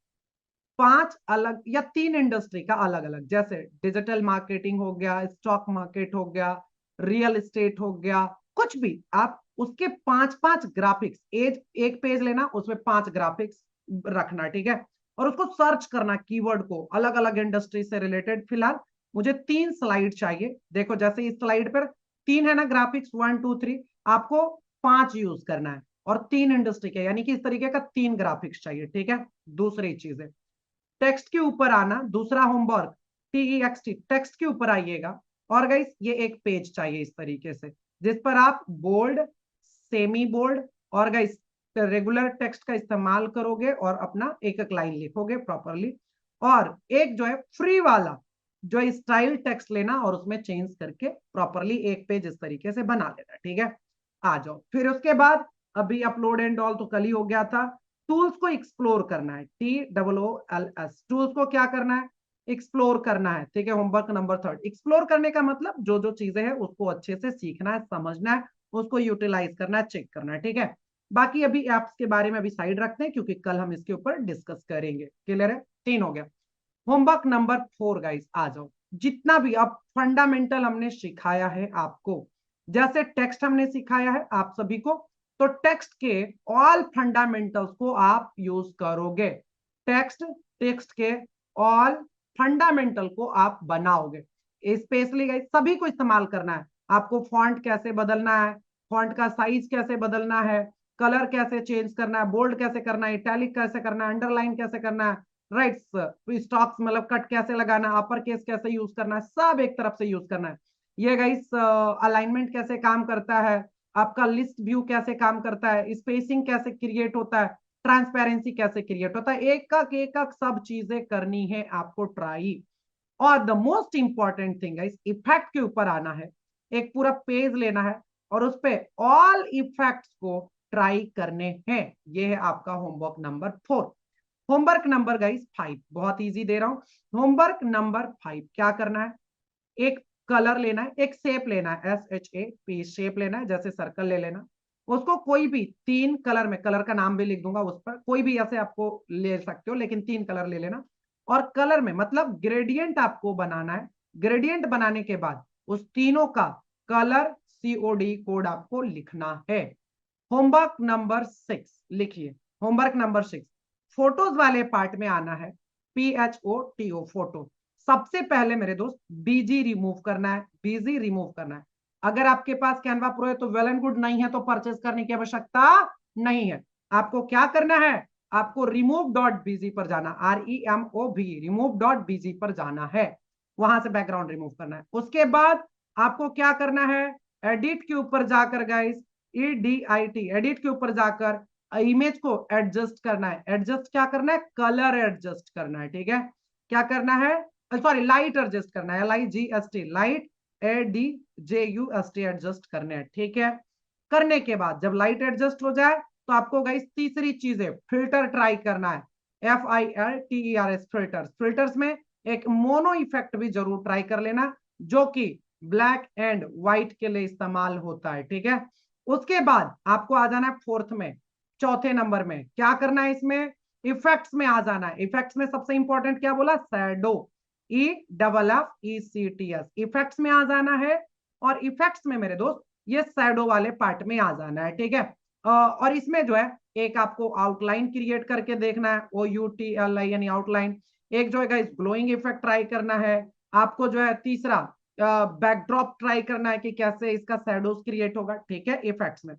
5 अलग या 3 इंडस्ट्री का अलग अलग, जैसे डिजिटल मार्केटिंग हो गया, स्टॉक मार्केट हो गया, रियल एस्टेट हो गया, कुछ भी, आप उसके 5-5 ग्राफिक्स, एक पेज लेना, उसमें 5 ग्राफिक्स रखना, ठीक है? और उसको सर्च करना, कीवर्ड को, अलग अलग इंडस्ट्री से रिलेटेड। फिलहाल मुझे 3 स्लाइड चाहिए। देखो जैसे इस स्लाइड पर 3 है ना ग्राफिक्स, 1 2 3, आपको 5 यूज करना है और 3 इंडस्ट्री के, यानी कि इस तरीके का 3 ग्राफिक्स चाहिए, ठीक है? दूसरी चीज है टेक्स्ट के ऊपर आना, दूसरा होमवर्क, TEXT, टेक्स्ट के ऊपर आइएगा। और गाइस ये एक पेज चाहिए इस तरीके से, जिस पर आप बोल्ड, सेमी बोल्ड और गाइस रेगुलर टेक्स्ट का इस्तेमाल करोगे और अपना एक एक लाइन लिखोगे प्रॉपरली। और एक जो है फ्री वाला, जो स्टाइल टेक्स्ट लेना और उसमें चेंज करके प्रॉपरली एक पेज इस तरीके से बना लेना, ठीक है? आ जाओ। फिर उसके बाद अभी अपलोड एंड ऑल तो कल ही हो गया था। टूल्स को एक्सप्लोर करना है, TOOLS, टूल्स को क्या करना है, एक्सप्लोर करना है, ठीक है? होमवर्क नंबर 3, एक्सप्लोर करने का मतलब जो जो चीजें हैं उसको अच्छे से सीखना है, समझना है, उसको यूटिलाइज करना है, चेक करना है, ठीक है? बाकी अभी एप्स के बारे में अभी साइड रखते हैं, क्योंकि कल हम इसके ऊपर डिस्कस करेंगे। क्लियर है? 3 हो गया। होमवर्क नंबर 4 गाइस, आ जाओ। जितना भी अब फंडामेंटल हमने सिखाया है आपको, जैसे टेक्स्ट हमने सिखाया है आप सभी को, तो टेक्स्ट के ऑल फंडामेंटल्स को आप यूज करोगे। टेक्स्ट टेक्स्ट के ऑल फंडामेंटल को आप बनाओगे, स्पेशली गाइस सभी को इस्तेमाल करना है आपको। फॉन्ट कैसे बदलना है, फॉन्ट का साइज कैसे बदलना है, कलर कैसे चेंज करना है, बोल्ड कैसे करना है, इटैलिक कैसे करना है, अंडरलाइन कैसे करना है, राइट, स्टॉक्स मतलब कट कैसे लगाना, अपर केस कैसे यूज करना है, सब एक तरफ से यूज करना है। ये गाइस अलाइनमेंट कैसे काम करता है, आपका लिस्ट व्यू कैसे काम करता है, स्पेसिंग कैसे क्रिएट होता है, ट्रांसपेरेंसी कैसे क्रिएट होता है, एक सब चीजें करनी है आपको ट्राई। और the most important thing guys, effect के ऊपर आना है, एक पूरा पेज लेना है और उस पे ऑल इफेक्ट्स को ट्राई करने हैं। ये है आपका homework number 4। Homework number guys 5 बहुत इजी दे रहा हूं। होमवर्क नंबर 5 क्या करना है, एक कलर लेना है, एक शेप लेना है, SHAP, शेप लेना है, जैसे सर्कल ले लेना, उसको कोई भी 3 कलर में, कलर का नाम भी लिख दूंगा उस पर, कोई भी ऐसे आपको ले सकते हो, लेकिन 3 कलर ले लेना। और कलर में मतलब ग्रेडियंट आपको बनाना है। ग्रेडियंट बनाने के बाद उस तीनों का कलर COD कोड आपको लिखना है। होमवर्क नंबर 6 लिखिए। होमवर्क नंबर 6, फोटोज वाले पार्ट में आना है, PHOTO, फोटो। सबसे पहले मेरे दोस्त BG रिमूव करना है, BG रिमूव करना है। अगर आपके पास कैनवा प्रो है तो वेल एंड गुड, नहीं है तो परचेस करने की आवश्यकता नहीं है। आपको क्या करना है, आपको रिमूव डॉट बीजी पर जाना, REMOV, रिमूव डॉट बीजी पर जाना है, वहां से बैकग्राउंड रिमूव करना है। उसके बाद आपको क्या करना है, एडिट के ऊपर जाकर गाइस, EDIT, एडिट के ऊपर जाकर इमेज को एडजस्ट करना है। एडजस्ट क्या करना है, कलर एडजस्ट करना है, ठीक है। क्या करना है, सॉरी लाइट एडजस्ट करना है, LIGST, लाइट ADJUST एडजस्ट करने हैं, ठीक है। करने के बाद जब लाइट एडजस्ट हो जाए तो आपको गाइस तीसरी चीज है फिल्टर ट्राई करना है, FILTERS, फिल्टर्स। फिल्टर्स में एक मोनो इफेक्ट भी जरूर ट्राई कर लेना, जो कि ब्लैक एंड व्हाइट के लिए इस्तेमाल होता है, ठीक है। उसके बाद आपको आ जाना है फोर्थ में, चौथे नंबर में क्या करना है, इसमें इफेक्ट्स में आ जाना है। इफेक्ट्स में सबसे इंपॉर्टेंट क्या बोला, शैडो, EFFECTS, इफेक्ट्स में आ जाना है। और इफेक्ट्स में मेरे दोस्त ये शैडो वाले पार्ट में आ जाना है, ठीक है। और इसमें जो है एक आपको आउटलाइन क्रिएट करके देखना है, OUTLI यानी आउटलाइन। एक जो है ग्लोइंग इफेक्ट ट्राई करना है आपको, जो है तीसरा बैकड्रॉप ट्राई करना है कि कैसे इसका शैडोज क्रिएट होगा, ठीक है, इफेक्ट्स में।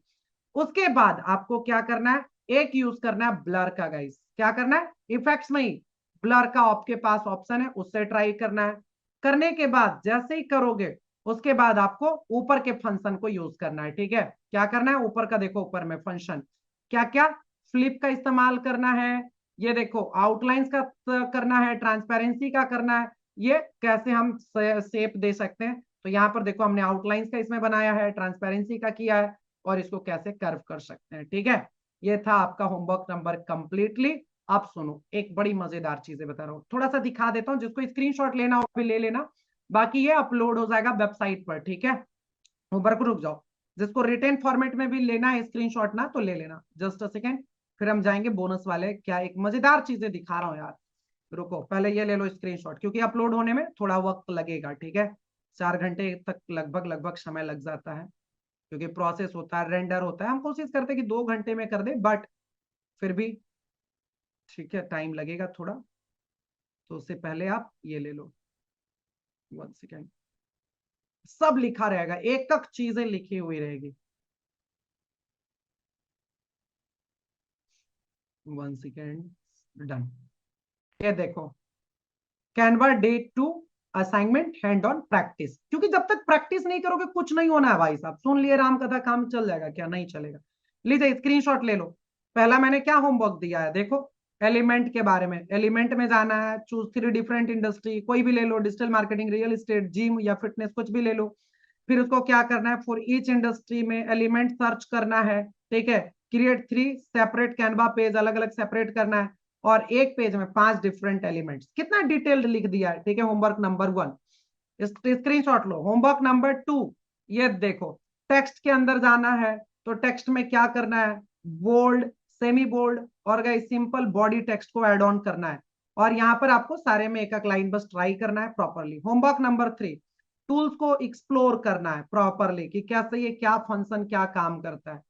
उसके बाद आपको क्या करना है, एक यूज करना है ब्लर का गाइस। क्या करना है, इफेक्ट्स में ही ब्लर का आपके पास ऑप्शन है, उससे ट्राई करना है। करने के बाद जैसे ही करोगे उसके बाद आपको ऊपर के फंक्शन को यूज करना है, ठीक है। क्या करना है, ऊपर का देखो, ऊपर में फंक्शन क्या क्या, फ्लिप का इस्तेमाल करना है, ये देखो आउटलाइंस का करना है, ट्रांसपेरेंसी का करना है, ये कैसे हम शेप दे सकते हैं। तो यहाँ पर देखो हमने आउटलाइंस का इसमें बनाया है, ट्रांसपेरेंसी का किया है, और इसको कैसे कर्व कर सकते हैं, ठीक है। ये था आपका होमवर्क नंबर कंप्लीटली। अब सुनो, एक बड़ी मजेदार चीजें बता रहा हूँ, थोड़ा सा दिखा देता हूँ, जिसको स्क्रीनशॉट लेना हो भी ले लेना, बाकी ये अपलोड हो जाएगा वेबसाइट पर, ठीक है। होमवर्क रुक जाओ, जिसको रिटेन फॉर्मेट में भी लेना है स्क्रीनशॉट ना, तो ले लेना, जस्ट अ सेकेंड। फिर हम जाएंगे बोनस वाले, क्या एक मजेदार चीजें दिखा रहा हूँ यार। रुको, पहले ये ले लो स्क्रीनशॉट, क्योंकि अपलोड होने में थोड़ा वक्त लगेगा, ठीक है। 4 घंटे तक लगभग लगभग समय लग जाता है, क्योंकि प्रोसेस होता है, रेंडर होता है। हम कोशिश करते हैं कि 2 घंटे में कर दे, बट फिर भी ठीक है, टाइम लगेगा थोड़ा। तो उससे पहले आप ये ले लो, 1 सेकेंड। सब लिखा रहेगा, एक एक चीजें लिखी हुई रहेगी। 1 सेकेंड, डन। ये देखो, Canva day 2 assignment hand on practice, क्योंकि जब तक प्रैक्टिस नहीं करोगे कुछ नहीं होना है भाई साहब। सुन लिए राम कथा, काम चल जाएगा क्या, नहीं चलेगा। लीजिए स्क्रीनशॉट ले लो। पहला मैंने क्या होमवर्क दिया है, देखो एलिमेंट के बारे में। एलिमेंट में जाना है, चूज 3 डिफरेंट इंडस्ट्री, कोई भी ले लो, digital marketing, real estate, gym या फिटनेस, कुछ भी ले लो। फिर उसको क्या करना है, फॉर ईच इंडस्ट्री में एलिमेंट सर्च करना है, ठीक है। क्रिएट 3 सेपरेट कैनवा पेज, अलग अलग सेपरेट करना है, और एक पेज में 5 डिफरेंट एलिमेंट्स। कितना डिटेल्ड लिख दिया है, ठीक है। होमवर्क नंबर 1, स्क्रीनशॉट लो। होमवर्क नंबर 2, ये देखो, टेक्स्ट के अंदर जाना है, तो टेक्स्ट में क्या करना है, बोल्ड, सेमी बोल्ड और गाइस सिंपल बॉडी टेक्स्ट को ऐड ऑन करना है। और यहाँ पर आपको सारे में एक एक लाइन बस ट्राई करना है प्रॉपरली। होमवर्क नंबर 3, टूल्स को एक्सप्लोर करना है प्रॉपरली कि कैसे ये क्या फंक्शन क्या काम करता है।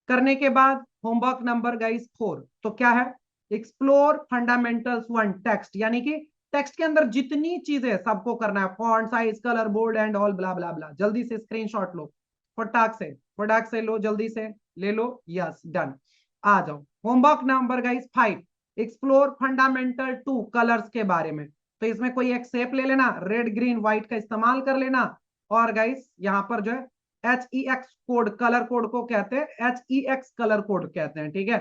करने के बाद होमवर्क नंबर गाइस 4, तो क्या है, एक्सप्लोर फंडामेंटल्स 1 टेक्स्ट, यानी कि टेक्स्ट के अंदर जितनी चीजें सबको करना है, font size, colour, bold and all blah blah blah. जल्दी से स्क्रीनशॉट लो, फटाक से लो, जल्दी से ले लो, यस डन। आ जाओ homework number guys 5, explore fundamental 2 colours के बारे में। तो इसमें कोई एक शेप ले लेना, रेड ग्रीन व्हाइट का इस्तेमाल कर लेना। और गाइस यहाँ पर जो है HEX कोड, कलर कोड को कहते हैं HEX कलर कोड कहते हैं, ठीक है।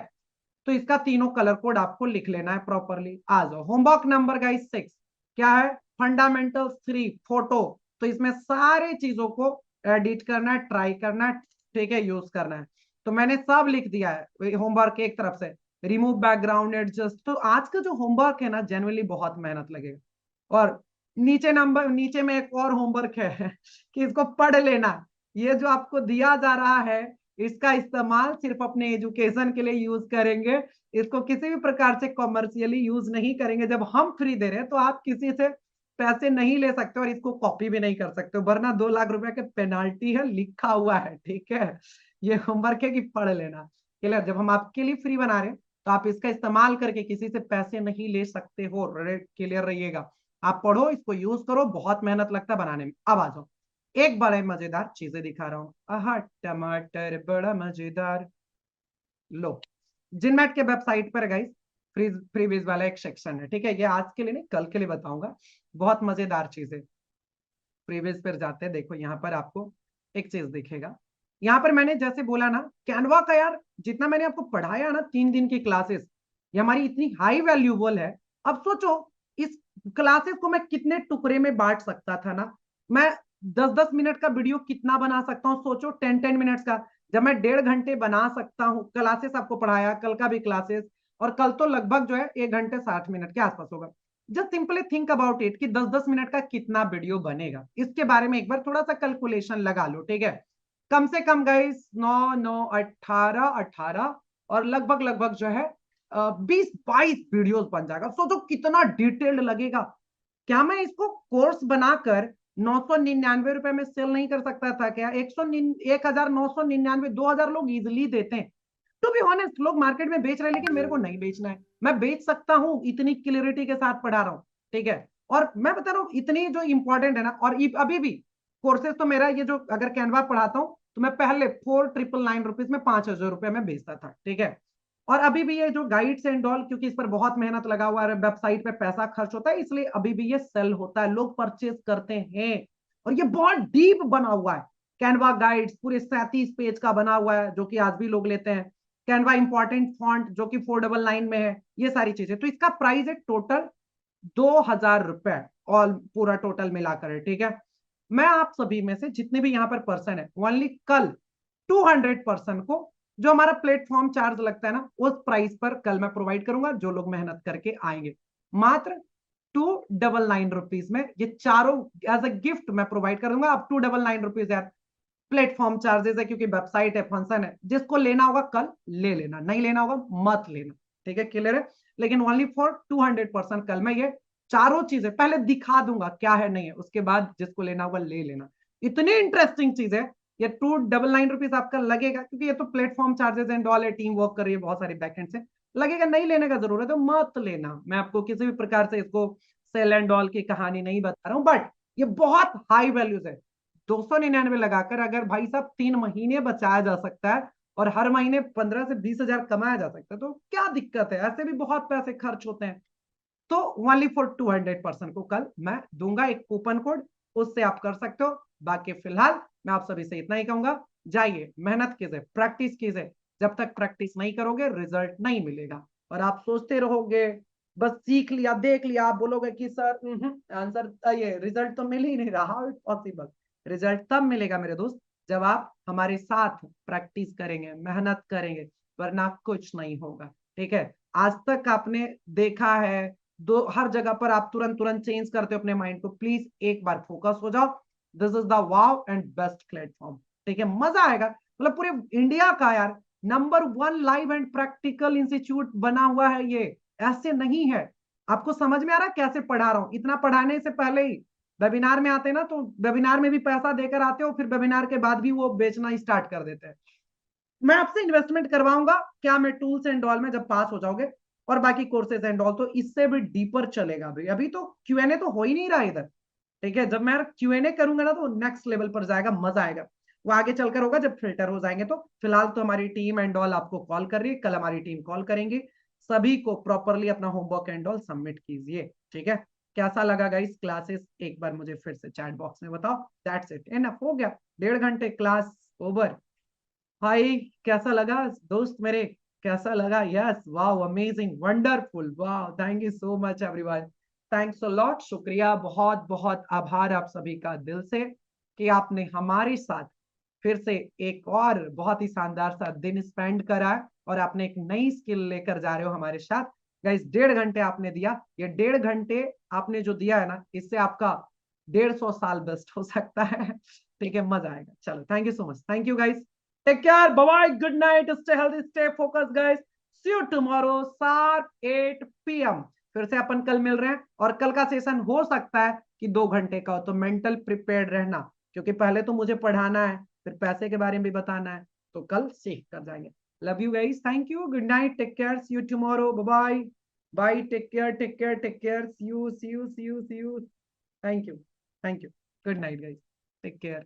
तो इसका तीनों कलर कोड आपको लिख लेना है प्रॉपरली। आ जाओ होमवर्क नंबर गाइस 6, क्या है, फंडामेंटल 3 फोटो। तो इसमें सारे चीजों को एडिट करना है, ट्राई करना है, ठीक है, यूज करना है। तो मैंने सब लिख दिया है होमवर्क एक तरफ से। Remove background, adjust. तो आज का जो होमवर्क है ना, जनरली बहुत मेहनत लगेगा। और नीचे में एक और होमवर्क है कि इसको पढ़ लेना। ये जो आपको दिया जा रहा है, इसका इस्तेमाल सिर्फ अपने एजुकेशन के लिए यूज करेंगे, इसको किसी भी प्रकार से कॉमर्शियली यूज नहीं करेंगे। जब हम फ्री दे रहे हैं तो आप किसी से पैसे नहीं ले सकते, और इसको कॉपी भी नहीं कर सकते, वरना 2 लाख रुपए के पेनाल्टी है, लिखा हुआ है, ठीक है। ये होमवर्क है कि पढ़ लेना। क्लियर, जब हम आपके लिए फ्री बना रहे हैं तो आप इसका इस्तेमाल करके किसी से पैसे नहीं ले सकते हो, क्लियर रहिएगा। आप पढ़ो, इसको यूज करो, बहुत मेहनत लगता है बनाने में। अब आ जाओ, एक बड़े मजेदार चीजें दिखा रहा हूं। आहा टमाटर बड़ा मजेदार। लो, जिनमेट के वेबसाइट पर गाइस फ्रीबीज वाला एक सेक्शन है, ठीक है। ये आज के लिए नहीं, कल के लिए बताऊंगा, बहुत मजेदार चीज है। प्रीवियस पर जाते हैं, देखो यहाँ पर आपको एक चीज दिखेगा। यहाँ पर मैंने जैसे बोला ना, कैनवा का यार जितना मैंने आपको पढ़ाया ना 3 दिन की क्लासेस, ये हमारी इतनी हाई वैल्यूबल है। अब सोचो इस क्लासेस को मैं कितने टुकड़े में बांट सकता था ना। मैं 10-10 मिनट का वीडियो कितना बना सकता हूँ, सोचो 10-10 मिनट्स का। जब मैं 1.5 घंटे बना सकता हूँ, क्लासेस आपको पढ़ाया, कल का भी क्लासेस, और कल तो लगभग जो है 1 घंटे 60 मिनट के आसपास होगा। Just simply think about it कि 10-10 मिनट का कितना वीडियो बनेगा, इसके बारे में एक बार थोड़ा सा कैलकुलेशन लगा लो, ठीक है। कम से कम गाइस 9 9 18 18 और लगभग लगभग जो है 20-22 वीडियोस बन जाएगा। सोचो कितना डिटेल्ड लगेगा। क्या मैं इसको कोर्स बनाकर 999 रुपए में सेल नहीं कर सकता था क्या? 1999, 2000 लोग इजिली देते हैं। टू बी ऑनेस्ट, लोग मार्केट में बेच रहे हैं, लेकिन मेरे को नहीं बेचना है। मैं बेच सकता हूं, इतनी क्लियरिटी के साथ पढ़ा रहा हूं, ठीक है। और मैं बता रहा हूं इतनी जो इंपॉर्टेंट है ना, और अभी भी कोर्सेज तो मेरा ये जो अगर कैनवा पढ़ाता हूं तो मैं पहले 4999 रुपीज में 5000 रुपए में बेचता था, ठीक है। और अभी भी ये जो गाइड्स एंड ऑल, क्योंकि इस पर बहुत मेहनत लगा हुआ है, वेबसाइट पे पैसा खर्च होता है, इसलिए अभी भी ये सेल होता है, लोग परचेज करते हैं। और ये बहुत डीप बना हुआ है। कैनवा गाइड्स पूरे 37 पेज का बना हुआ है, जो कि आज भी लोग लेते हैं। कैनवा इंपॉर्टेंट फॉन्ट जो कि 499 में है, ये सारी चीजें। तो इसका प्राइस है टोटल 2000 रुपए, ऑल पूरा टोटल मिलाकर है, ठीक है। मैं आप सभी में से जितने भी यहाँ पर पर्सन है, ओनली कल 200 पर्सन को जो हमारा प्लेटफॉर्म चार्ज लगता है ना, उस प्राइस पर कल मैं प्रोवाइड करूंगा, जो लोग मेहनत करके आएंगे। मात्र 299 रुपीज में ये चारों एज अ गिफ्ट मैं प्रोवाइड करूंगा। अब 299 रुपीज यार प्लेटफॉर्म चार्जेस है, क्योंकि वेबसाइट है, फंक्शन है। जिसको लेना होगा कल ले लेना, नहीं लेना होगा मत लेना, ठीक है, क्लियर है। लेकिन ओनली फॉर 200% कल मैं ये चारों चीजें पहले दिखा दूंगा क्या है नहीं है, उसके बाद जिसको लेना होगा ले लेना। इतनी इंटरेस्टिंग चीज है ये। 299 रुपीज आपका लगेगा, क्योंकि ये तो प्लेटफॉर्म चार्जेस एंड ऑल है, टीम वर्क कर रही है बहुत सारी बैकएंड से। लगेगा, नहीं लेने का जरूरत है मत लेना। मैं आपको किसी भी प्रकार से इसको सेल एंड ऑल की कहानी नहीं बता रहा हूं, बट ये बहुत हाई वैल्यूज है। 299 लगाकर अगर भाई साहब 3 महीने बचाया जा सकता है, और हर महीने 15 से 20 हजार कमाया जा सकता है, तो क्या दिक्कत है? ऐसे भी बहुत पैसे खर्च होते हैं। तो ओनली फॉर 200% को कल मैं दूंगा एक कूपन कोड, उससे आप कर सकते हो। बाकी फिलहाल मैं आप सभी से इतना ही कहूंगा, जाइए मेहनत कीजिए, प्रैक्टिस कीजिए। जब तक प्रैक्टिस नहीं करोगे रिजल्ट नहीं मिलेगा। और आप सोचते रहोगे बस सीख लिया देख लिया, आप बोलोगे कि सर आंसर ये रिजल्ट तो मिल ही नहीं रहा, हाउ इट पॉसिबल। रिजल्ट तब मिलेगा मेरे दोस्त जब आप हमारे साथ प्रैक्टिस करेंगे, मेहनत करेंगे, वरना कुछ नहीं होगा, ठीक है। आज तक आपने देखा है दो हर जगह पर आप तुरंत तुरंत चेंज करते हो अपने माइंड को। प्लीज एक बार फोकस हो जाओ। This is the wow and best platform, ठीक है। मजा आएगा, मतलब पूरे इंडिया का यार number 1 live and practical institute बना हुआ है ये। ऐसे नहीं है। आपको समझ में आ रहा है कैसे पढ़ा रहा हूं? इतना पढ़ाने से पहले ही वेबिनार में आते हैं ना, तो वेबिनार में भी पैसा देकर आते हो, फिर वेबिनार के बाद भी वो बेचना स्टार्ट कर देते हैं। मैं आपसे इन्वेस्टमेंट करवाऊंगा क्या? मैं टूल्स एंड ऑल में जब पास हो जाओगे, और बाकी कोर्सेज एंड ऑल तो इससे भी डीपर चलेगा भाई। अभी तो क्यूएनए तो हो ही नहीं रहा इधर, ठीक है। जब मैं क्यूएनए करूंगा ना, तो नेक्स्ट लेवल पर जाएगा, मजा आएगा। वो आगे चलकर होगा जब फिल्टर हो जाएंगे। तो फिलहाल तो हमारी टीम एंड ऑल आपको कॉल कर रही है, कल हमारी टीम कॉल करेंगी। सभी को प्रॉपरली अपना होमवर्क एंड ऑल सबमिट कीजिए, ठीक है। कैसा लगा गाइस क्लासेस? एक बार मुझे फिर से चैट बॉक्स में बताओ। दैट्स इट, एनफ हो गया। 1.5 घंटे क्लास ओवर। भाई कैसा लगा दोस्त मेरे? कैसा लगा? Yes, wow, amazing, wonderful, wow, thank you so much everyone. Thanks a lot, शुक्रिया, बहुत बहुत आभार आप सभी का दिल से कि आपने हमारे साथ फिर से एक और बहुत ही शानदार सा दिन स्पेंड करा है, और आपने एक नई स्किल लेकर जा रहे हो हमारे साथ। गाइस 1.5 घंटे आपने दिया, ये 1.5 घंटे आपने जो दिया है ना, इससे आपका 150 साल बेस्ट हो सकता है। ठीक है, मजा आएगा। चलो, thank you so much, thank you guys, take care, bye bye, good night, stay healthy, stay focus guys. See you tomorrow sharp 8 PM। फिर से अपन कल मिल रहे हैं, और कल का सेशन हो सकता है कि 2 घंटे का हो, तो मेंटल प्रिपेयर्ड रहना, क्योंकि पहले तो मुझे पढ़ाना है, फिर पैसे के बारे में भी बताना है, तो कल सीख कर जाएंगे। Love you guys, thank you, good night, take care, see you tomorrow, bye bye, bye, take care, take care, take care, see you, see you, see you, see you, thank you, thank you, good night guys, take care.